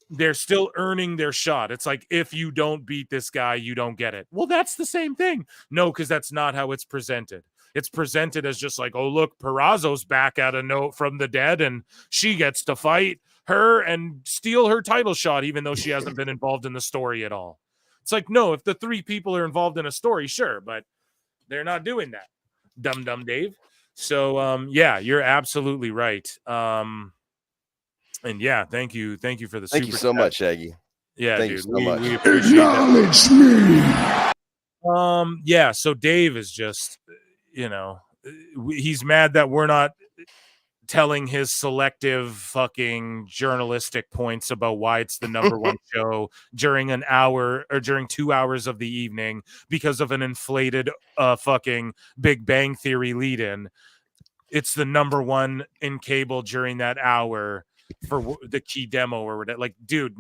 Speaker 19: they're still earning their shot. It's like, if you don't beat this guy, you don't get it. Well, that's the same thing. No, because that's not how it's presented. It's presented as just like, oh, look, Purrazzo's back at a note from the dead, and she gets to fight her and steal her title shot, even though she hasn't been involved in the story at all. It's like, no, if the three people are involved in a story, sure, but they're not doing that. Dumb Dave. So, yeah, you're absolutely right. And yeah, thank you for the
Speaker 21: thank you so much, Shaggy.
Speaker 19: Yeah,
Speaker 21: thank
Speaker 19: dude,
Speaker 21: you so much.
Speaker 19: We appreciate that. Yeah, so Dave is just, he's mad that we're not telling his selective fucking journalistic points about why it's the number one show during an hour or during 2 hours of the evening because of an inflated fucking Big Bang Theory lead-in. It's the number one in cable during that hour for the key demo or whatever. Like, dude,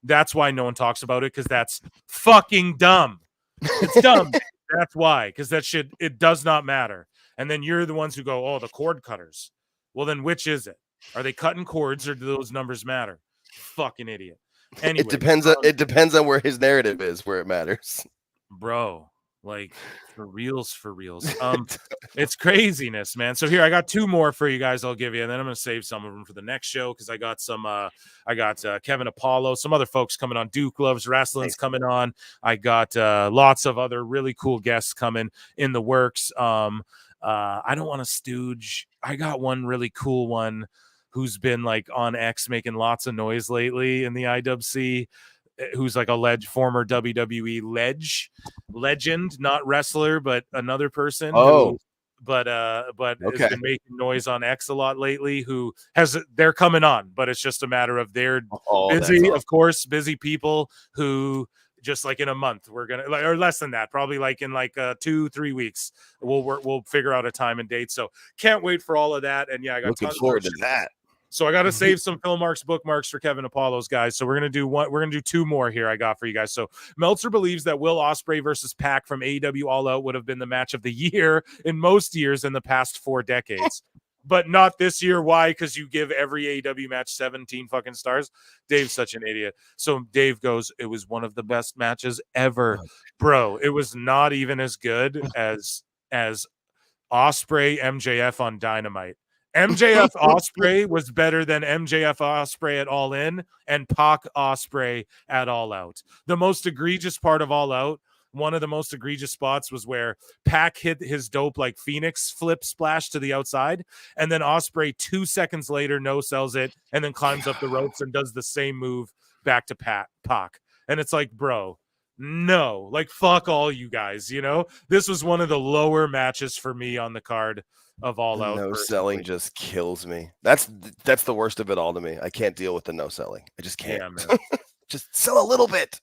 Speaker 19: that's why no one talks about it, because that's fucking dumb. It's dumb. That's why, because that shit, it does not matter. And then you're the ones who go, oh, the cord cutters. Well, then which is it? Are they cutting cords, or do those numbers matter? Fucking idiot. Anyway,
Speaker 21: it depends on where his narrative is, where it matters.
Speaker 19: Bro, like for reals. It's craziness, man. So here, I got two more for you guys I'll give you, and then I'm gonna save some of them for the next show, because I got some Kevin Apollo, some other folks coming on. Duke Loves Wrestling's coming on. I got lots of other really cool guests coming in the works. I don't want to stooge. I got one really cool one who's been like on X making lots of noise lately in the IWC, who's like a former WWE legend, not wrestler, but another person. But
Speaker 21: okay.
Speaker 19: Has been making noise on X a lot lately. They're coming on, but it's just a matter of they're busy,
Speaker 21: awesome.
Speaker 19: Of course, busy people who just like in a month we're gonna, or less than that, probably like in 2-3 weeks we'll figure out a time and date. So can't wait for all of that. And yeah, I got
Speaker 21: looking
Speaker 19: tons
Speaker 21: forward to that.
Speaker 19: So I got to save some bookmarks for Kevin Apollo's guys. So we're going to do two more here I got for you guys. So Meltzer believes that Will Ospreay versus Pac from AEW All Out would have been the match of the year in most years in the past 4 decades. But not this year. Why? Because you give every AEW match 17 fucking stars. Dave's such an idiot. So Dave goes, it was one of the best matches ever. Bro, it was not even as good as Ospreay MJF on Dynamite. MJF Ospreay was better than MJF Ospreay at All In and Pac Ospreay at All Out. The most egregious part of All Out, one of the most egregious spots, was where Pac hit his dope like Phoenix flip splash to the outside, and then Ospreay 2 seconds later no-sells it and then climbs up the ropes and does the same move back to Pac. And it's like, bro, no, like fuck all you guys, This was one of the lower matches for me on the card of All Out.
Speaker 21: No selling just kills me. That's the worst of it all to me. I can't deal with the no selling. I just can't.
Speaker 19: Yeah, man.
Speaker 21: Just sell a little bit.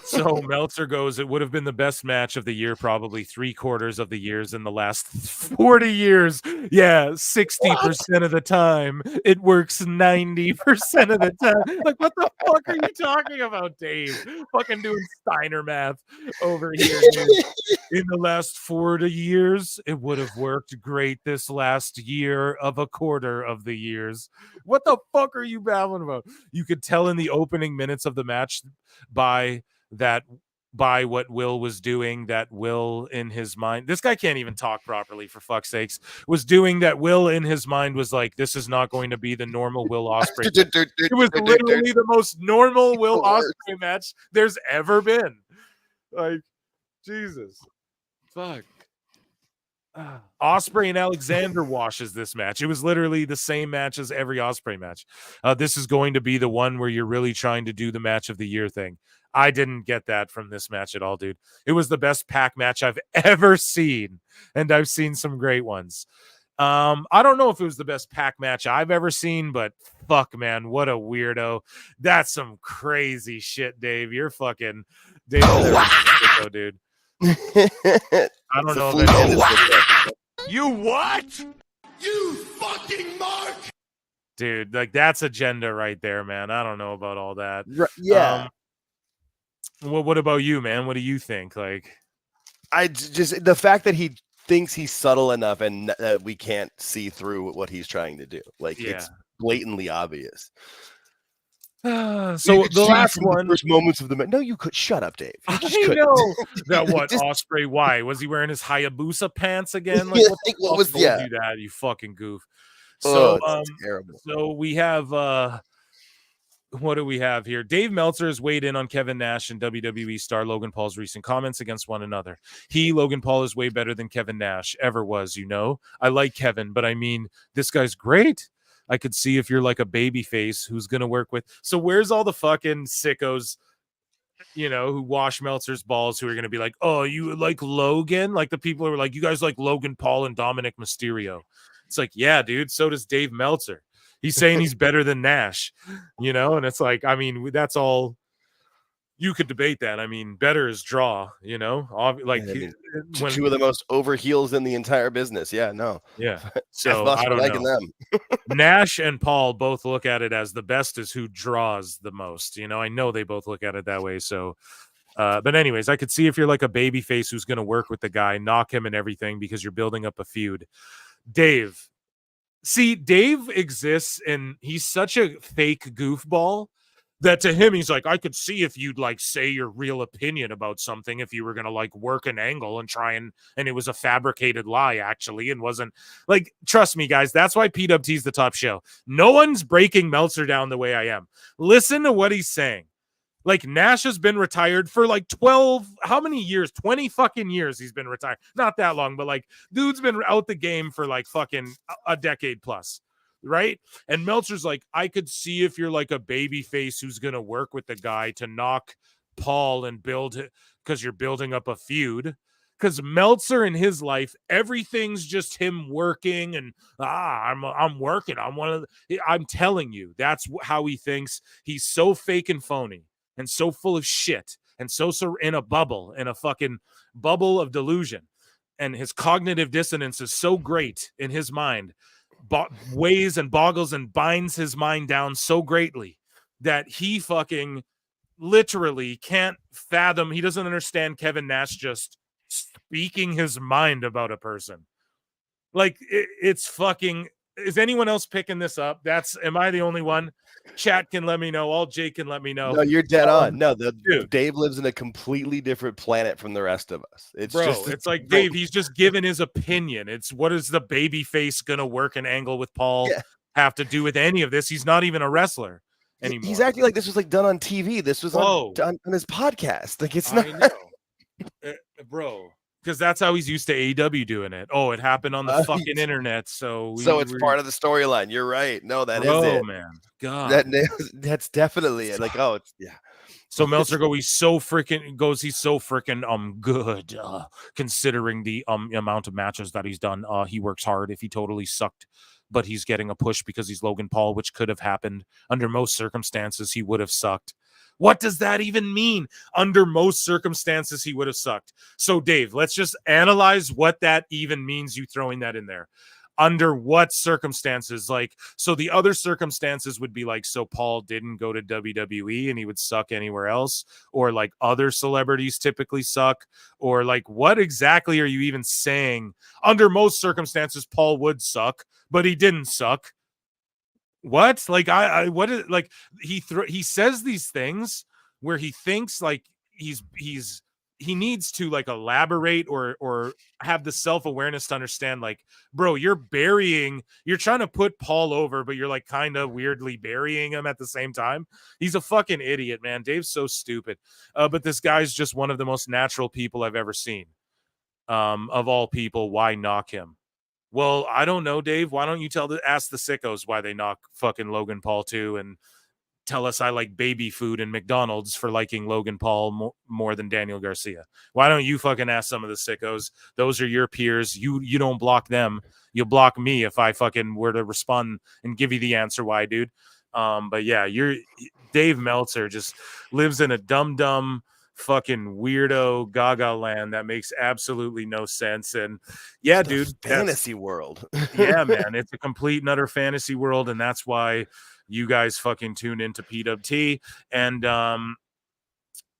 Speaker 19: So Meltzer goes, it would have been the best match of the year, probably 3/4 of the years in the last 40 years. Yeah, 60% of the time. It works 90% of the time. Like, what the fuck are you talking about, Dave? Fucking doing Steiner math over here, dude. In the last 40 years, it would have worked great this last year of 1/4 of the years. What the fuck are you babbling about? You could tell in the opening minutes of the match by that by what Will was doing, that Will in his mind, this guy can't even talk properly for fuck's sakes, was doing that Will in his mind was like, this is not going to be the normal Will Ospreay. It was literally the most normal Will Ospreay match there's ever been. Like, Jesus. Fuck. Ospreay and Alexander washes this match. It was literally the same match as every Ospreay match. This is going to be the one where you're really trying to do the match of the year thing. I didn't get that from this match at all, dude. It was the best pack match I've ever seen, and I've seen some great ones. I don't know if it was the best pack match I've ever seen, but fuck, man, what a weirdo. That's some crazy shit, Dave. You're fucking Dave. Oh, dude. I don't know if
Speaker 2: You what? You fucking mark!
Speaker 19: Dude, like, that's agenda right there, man. I don't know about all that.
Speaker 21: Yeah.
Speaker 19: What about you, man? What do you think? Like,
Speaker 21: I just, the fact that he thinks he's subtle enough and that we can't see through what he's trying to do. Like, it's blatantly obvious.
Speaker 19: So the last one,
Speaker 21: the first moments of the match. No, you could shut up, Dave. You just
Speaker 19: I
Speaker 21: couldn't.
Speaker 19: know that. What Ospreay? Why was he wearing his Hayabusa pants again? Like, what was do that? You fucking goof. So,
Speaker 21: terrible.
Speaker 19: So we have what do we have here? Dave Meltzer has weighed in on Kevin Nash and WWE star Logan Paul's recent comments against one another. Logan Paul, is way better than Kevin Nash ever was. You know, I like Kevin, but I mean, this guy's great. I could see if you're like a baby face who's going to work with. So where's all the fucking sickos, you know, who wash Meltzer's balls, who are going to be like, oh, you like Logan? Like the people who are like, you guys like Logan Paul and Dominic Mysterio. It's like, yeah, dude, so does Dave Meltzer. He's saying he's better than Nash, you know? And it's like, I mean, that's all. You could debate that. I mean, better is draw, you know? Like,
Speaker 21: two of the most over heels in the entire business. Yeah, no.
Speaker 19: Yeah. So I don't know.
Speaker 21: Them.
Speaker 19: Nash and Paul both look at it as the best is who draws the most. You know, I know they both look at it that way. So, but anyways, I could see if you're like a baby face who's going to work with the guy, knock him and everything because you're building up a feud. Dave exists and he's such a fake goofball that to him, he's like, I could see if you'd like say your real opinion about something, if you were going to like work an angle and try and it was a fabricated lie actually, and wasn't like, trust me guys, that's why PWT is the top show. No one's breaking Meltzer down the way I am. Listen to what he's saying. Like, Nash has been retired for like 12, how many years? 20 fucking years he's been retired. Not that long, but like, dude's been out the game for like fucking a decade plus, right? And Meltzer's like, I could see if you're like a baby face who's going to work with the guy to knock Paul and build it because you're building up a feud. Because Meltzer in his life, everything's just him working and I'm working. I'm telling you, that's how he thinks. He's so fake and phony and so full of shit and so in a bubble, in a fucking bubble of delusion. And his cognitive dissonance is so great in his mind, weighs and boggles and binds his mind down so greatly that he fucking literally can't fathom. He doesn't understand Kevin Nash just speaking his mind about a person. Like, it's fucking. Is anyone else picking this up? Am I the only one? Chat can let me know. All Jake can let me know.
Speaker 21: No, you're dead on. No, Dave lives in a completely different planet from the rest of us.
Speaker 19: It's like Dave, he's just giving his opinion. It's what is the baby face gonna work an angle with Paul have to do with any of this? He's not even a wrestler anymore.
Speaker 21: He's acting like this was like done on TV. This was done on his podcast. Like, it's not,
Speaker 19: bro. Because that's how he's used to AEW doing it. Oh, it happened on the fucking internet. So
Speaker 21: it's part of the storyline. You're right. No, that is it.
Speaker 19: Oh, man. God.
Speaker 21: That's definitely it. Like,
Speaker 19: So Meltzer he's so freaking good, considering the amount of matches that he's done. He works hard. If he totally sucked, but he's getting a push because he's Logan Paul, which could have happened. Under most circumstances, he would have sucked. What does that even mean? Under most circumstances, he would have sucked. So, Dave, let's just analyze what that even means, you throwing that in there. Under what circumstances? Like, so the other circumstances would be like, so Paul didn't go to WWE and he would suck anywhere else, or like other celebrities typically suck, or like, what exactly are you even saying? Under most circumstances, Paul would suck, but he didn't suck. What? Like, what is, like, he says these things where he thinks like he needs to like elaborate or have the self-awareness to understand, like, bro, you're trying to put Paul over, but you're like kind of weirdly burying him at the same time. He's a fucking idiot, man. Dave's so stupid. But this guy's just one of the most natural people I've ever seen. Of all people, why knock him? Well, I don't know, Dave. Why don't you ask the sickos why they knock fucking Logan Paul too, and tell us I like baby food and McDonald's for liking Logan Paul more than Daniel Garcia. Why don't you fucking ask some of the sickos? Those are your peers. You don't block them. You'll block me if I fucking were to respond and give you the answer why, dude. But yeah, Dave Meltzer just lives in a dumb fucking weirdo gaga land that makes absolutely no sense. And yeah, dude,
Speaker 21: fantasy world.
Speaker 19: Yeah, man, it's a complete and utter fantasy world, and that's why you guys fucking tune into PWT. And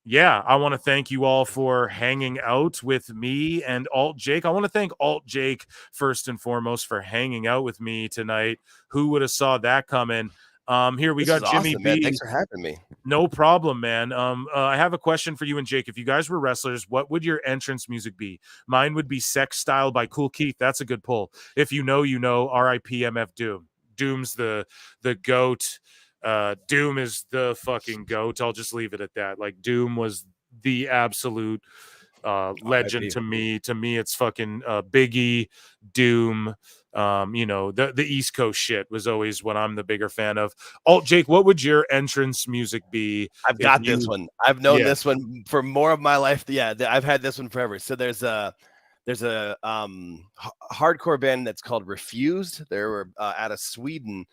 Speaker 19: yeah, I want to thank you all for hanging out with me and Alt Jake. I want to thank Alt Jake first and foremost for hanging out with me tonight. Who would have saw that coming? Here we got Jimmy
Speaker 21: awesome,
Speaker 19: B.
Speaker 21: Man. Thanks for having me.
Speaker 19: No problem, man. I have a question for you and Jake. If you guys were wrestlers, what would your entrance music be? Mine would be Sex Style by Cool Keith. That's a good pull. If you know, you know. R.I.P. MF Doom. Doom's the goat. Doom is the fucking goat. I'll just leave it at that. Like, Doom was the absolute legend to me. To me, it's fucking Biggie, Doom. The East Coast shit was always what I'm the bigger fan of. Alt Jake, what would your entrance music be?
Speaker 21: I've got this one. I've known this one for more of my life. Yeah, I've had this one forever. So there's a hardcore band that's called Refused. They were out of Sweden.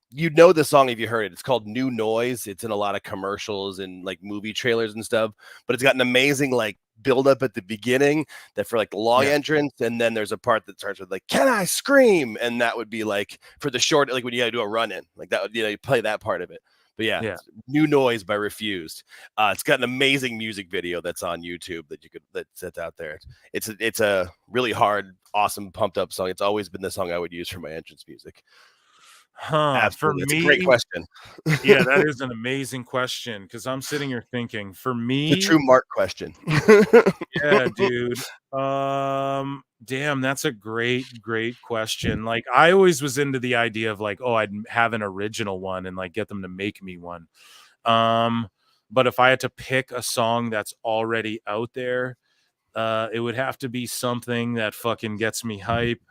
Speaker 21: You know the song if you heard it. It's called New Noise. It's in a lot of commercials and like movie trailers and stuff, but it's got an amazing like build up at the beginning that for like the long entrance, and then there's a part that starts with like, "Can I scream?" And that would be like for the short, like when you gotta do a run in, like that would, you play that part of it. But yeah. New Noise by Refused. It's got an amazing music video that's on YouTube that's out there. It's a really hard, awesome, pumped up song. It's always been the song I would use for my entrance music.
Speaker 19: For me,
Speaker 21: it's a great question.
Speaker 19: Yeah, that is an amazing question, because I'm sitting here thinking, for me,
Speaker 21: the true Mark question.
Speaker 19: Yeah, dude. Damn, that's a great question. Like, I always was into the idea of like, oh, I'd have an original one and like get them to make me one. But if I had to pick a song that's already out there, it would have to be something that fucking gets me hype.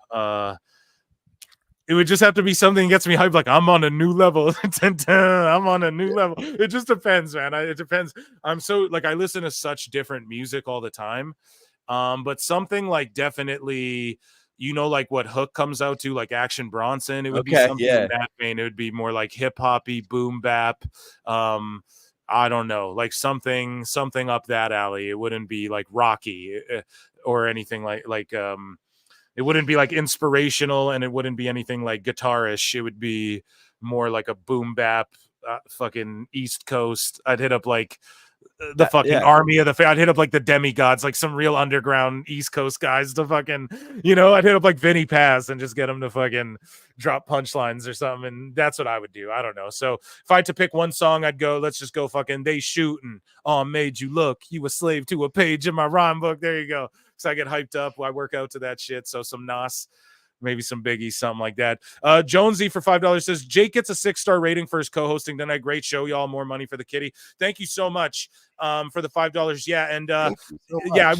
Speaker 19: It would just have to be something that gets me hyped, like I'm on a new level. I'm on a new level. It just depends, man. It depends. I'm so like, I listen to such different music all the time. But something like definitely, like what Hook comes out to, like Action Bronson. It would be something in that vein. It would be more like hip hoppy, boom bap. I don't know, like something up that alley. It wouldn't be like Rocky or anything like it wouldn't be like inspirational, and it wouldn't be anything like guitarish. It would be more like a boom bap, fucking East Coast. I'd hit up like the fucking Army of the I'd hit up like the Demigods, like some real underground East Coast guys to fucking, I'd hit up like Vinny Paz and just get them to fucking drop punchlines or something. And that's what I would do. I don't know. So if I had to pick one song, I'd go, let's just go fucking They Shootin', Made You Look, You a Slave to a Page in My Rhyme Book. There you go. So I get hyped up. I work out to that shit. So some Nas, maybe some Biggie, something like that. Jonesy for $5 says, Jake gets a 6-star rating for his co-hosting tonight. Great show, y'all. More money for the kitty. Thank you so much for the $5. Yeah, and I'm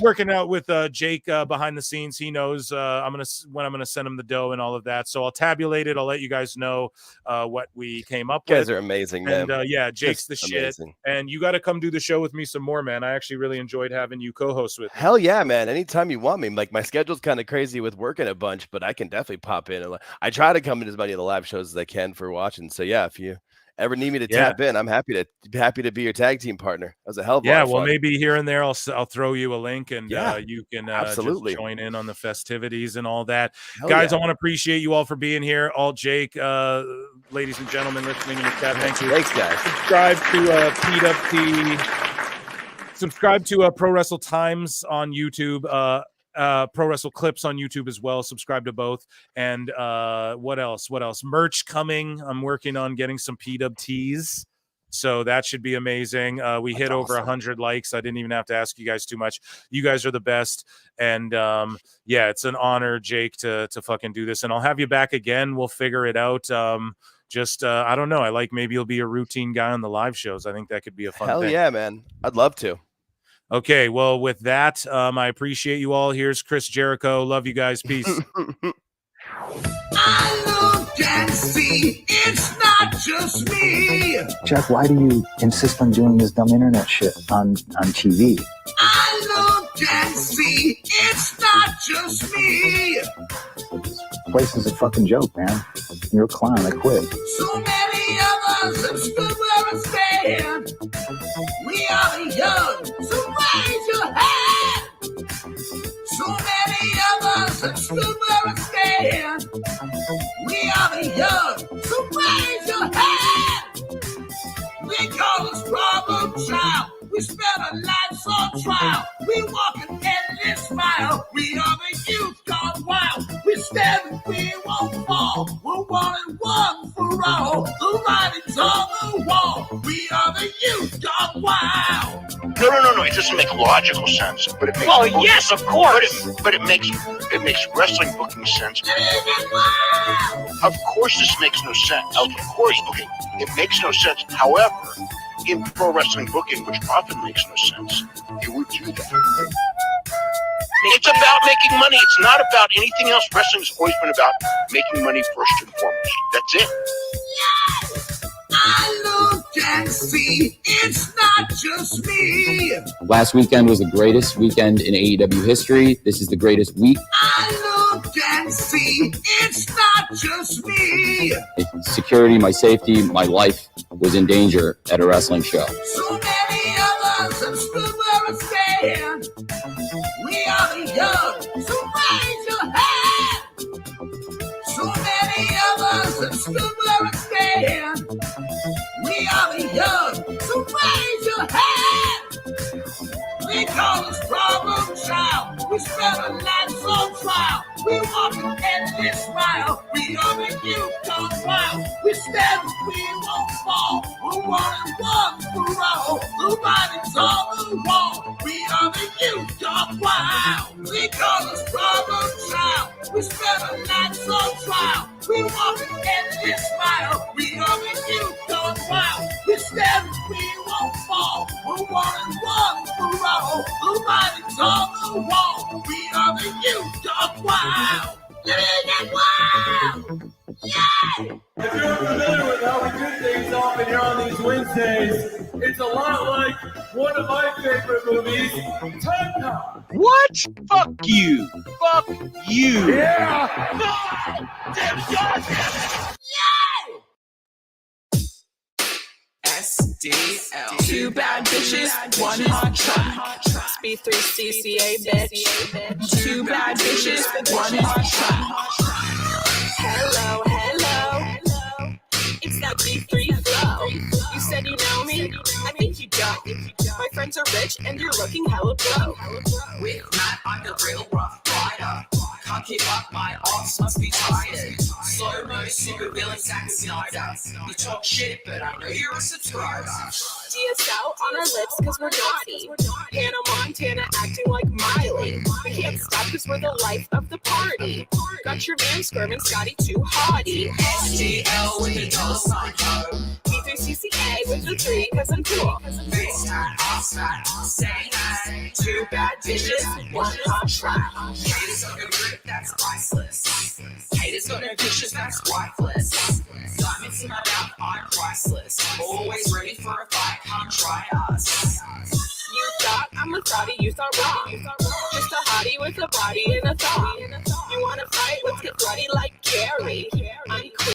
Speaker 19: working out with Jake behind the scenes. He knows when I'm gonna send him the dough and all of that. So I'll tabulate it. I'll let you guys know what we came up with.
Speaker 21: You guys are amazing, man.
Speaker 19: And Jake's the shit. And you got to come do the show with me some more, man. I actually really enjoyed having you co-host with me.
Speaker 21: Hell yeah, man. Anytime you want me. Like, my schedule's kind of crazy with working a bunch, but I can definitely pop in. I try to come in as many of the live shows as I can for watching. So yeah, if you ever need me to tap in, I'm happy to be your tag team partner. That was a hell of a lot of fun.
Speaker 19: Maybe here and there I'll throw you a link, and you can
Speaker 21: absolutely
Speaker 19: just join in on the festivities and all that. Guys, I want to appreciate you all for being here. Alt Jake, ladies and gentlemen listening in the chat, thank you.
Speaker 21: Thanks, guys.
Speaker 19: Subscribe to Pro Wrestle Times on YouTube. Pro Wrestle Clips on YouTube as well. Subscribe to both. And what else? Merch coming. I'm working on getting some PWTs. So that should be amazing. We hit over 100 likes. I didn't even have to ask you guys too much. You guys are the best. And yeah, it's an honor, Jake, to fucking do this. And I'll have you back again. We'll figure it out. I don't know. I like maybe you'll be a routine guy on the live shows. I think that could be a fun
Speaker 21: Hell
Speaker 19: thing.
Speaker 21: yeah, man. I'd love to.
Speaker 19: Okay, well, with that, I appreciate you all. Here's Chris Jericho. Love you guys. Peace.
Speaker 2: I look and see it's not just me.
Speaker 11: Jeff, why do you insist on doing this dumb internet shit on TV?
Speaker 2: I look and see it's not just me.
Speaker 11: This place is a fucking joke, man. You're a clown. I quit.
Speaker 2: So many of us have stood where I stand. We are the young, so raise your hand. So many of us have stood where I stand. We are the young, so raise your hand. We call us problem child. We spend our lives on trial. We walk an endless mile. We are the youth gone wild. We stand and we won't fall. We're one and one for all. The writing's on the wall. We are the youth gone wild.
Speaker 3: No. It doesn't make logical sense. But it makes
Speaker 2: yes, of course.
Speaker 3: But it makes wrestling booking sense. Of course, this makes no sense. Of course, okay, it makes no sense. However, in pro wrestling booking, which often makes no sense, you would do that. It's about making money. It's not about anything else. Wrestling's always been about making money first and foremost. That's it.
Speaker 2: Yes, I look and see it's not just me.
Speaker 5: Last weekend was the greatest weekend in AEW history. This is the greatest week.
Speaker 2: I look and see it's not just me.
Speaker 5: Security, my safety, my life was in danger at a wrestling show.
Speaker 2: So many of us have stood where I stand. We are the young, so raise your hand. So many of us have stood where I stand. We are the young, so raise your hand. We call us problem child. We spend our lives on trial. We walk an endless mile. We are the youth gone wild. We stand and we won't fall. We're one and one for all. The writing's on the wall. We are the youth gone wild. We call us problem child. We spend our lives on trial. We walk an endless mile. We are the youth gone wild. We stand and we won't fall. We're one and one for all. The writing's on the wall. We are the youth gone wild. Living wild. Yay!
Speaker 13: If you're familiar with how we do things often here on these Wednesdays, it's a lot like one of my favorite movies, Time Cop.
Speaker 23: What? Fuck you. Fuck you.
Speaker 13: Yeah!
Speaker 2: Yay!
Speaker 24: SDL. Two bad bitches, one hot track. B3 CCA, bitch. Two bad bitches, one hot track. Hello. It's that B3 flow. You said you know me? I think you don't. My friends are rich and you're looking hella broke.
Speaker 25: With Matt, I'm the real rough rider. Can't keep up, my arms must be tired. Slow-mo, super villain, Zack Snyder. You talk shit, but I know you're a subscriber.
Speaker 24: DSL on our lips cause we're naughty. Hannah Montana acting like Miley. We can't stop cause we're the life of the party. Got your man squirming Scotty too hottie.
Speaker 25: SDL with the $sign ho.
Speaker 24: B3CCA with the 3 cause I'm cool.
Speaker 25: Face hat, ass fat, say that. Two bad bitches, one hot track. Haters got no grip, that's priceless. Haters got no pictures, that's wifeless. Diamonds in my mouth, I'm priceless. Always ready for a fight, come try us.
Speaker 24: You thought I'm a thotty, you thought wrong. Just a hottie with a body and a thought. You wanna fight? Let's get bloody like Gary.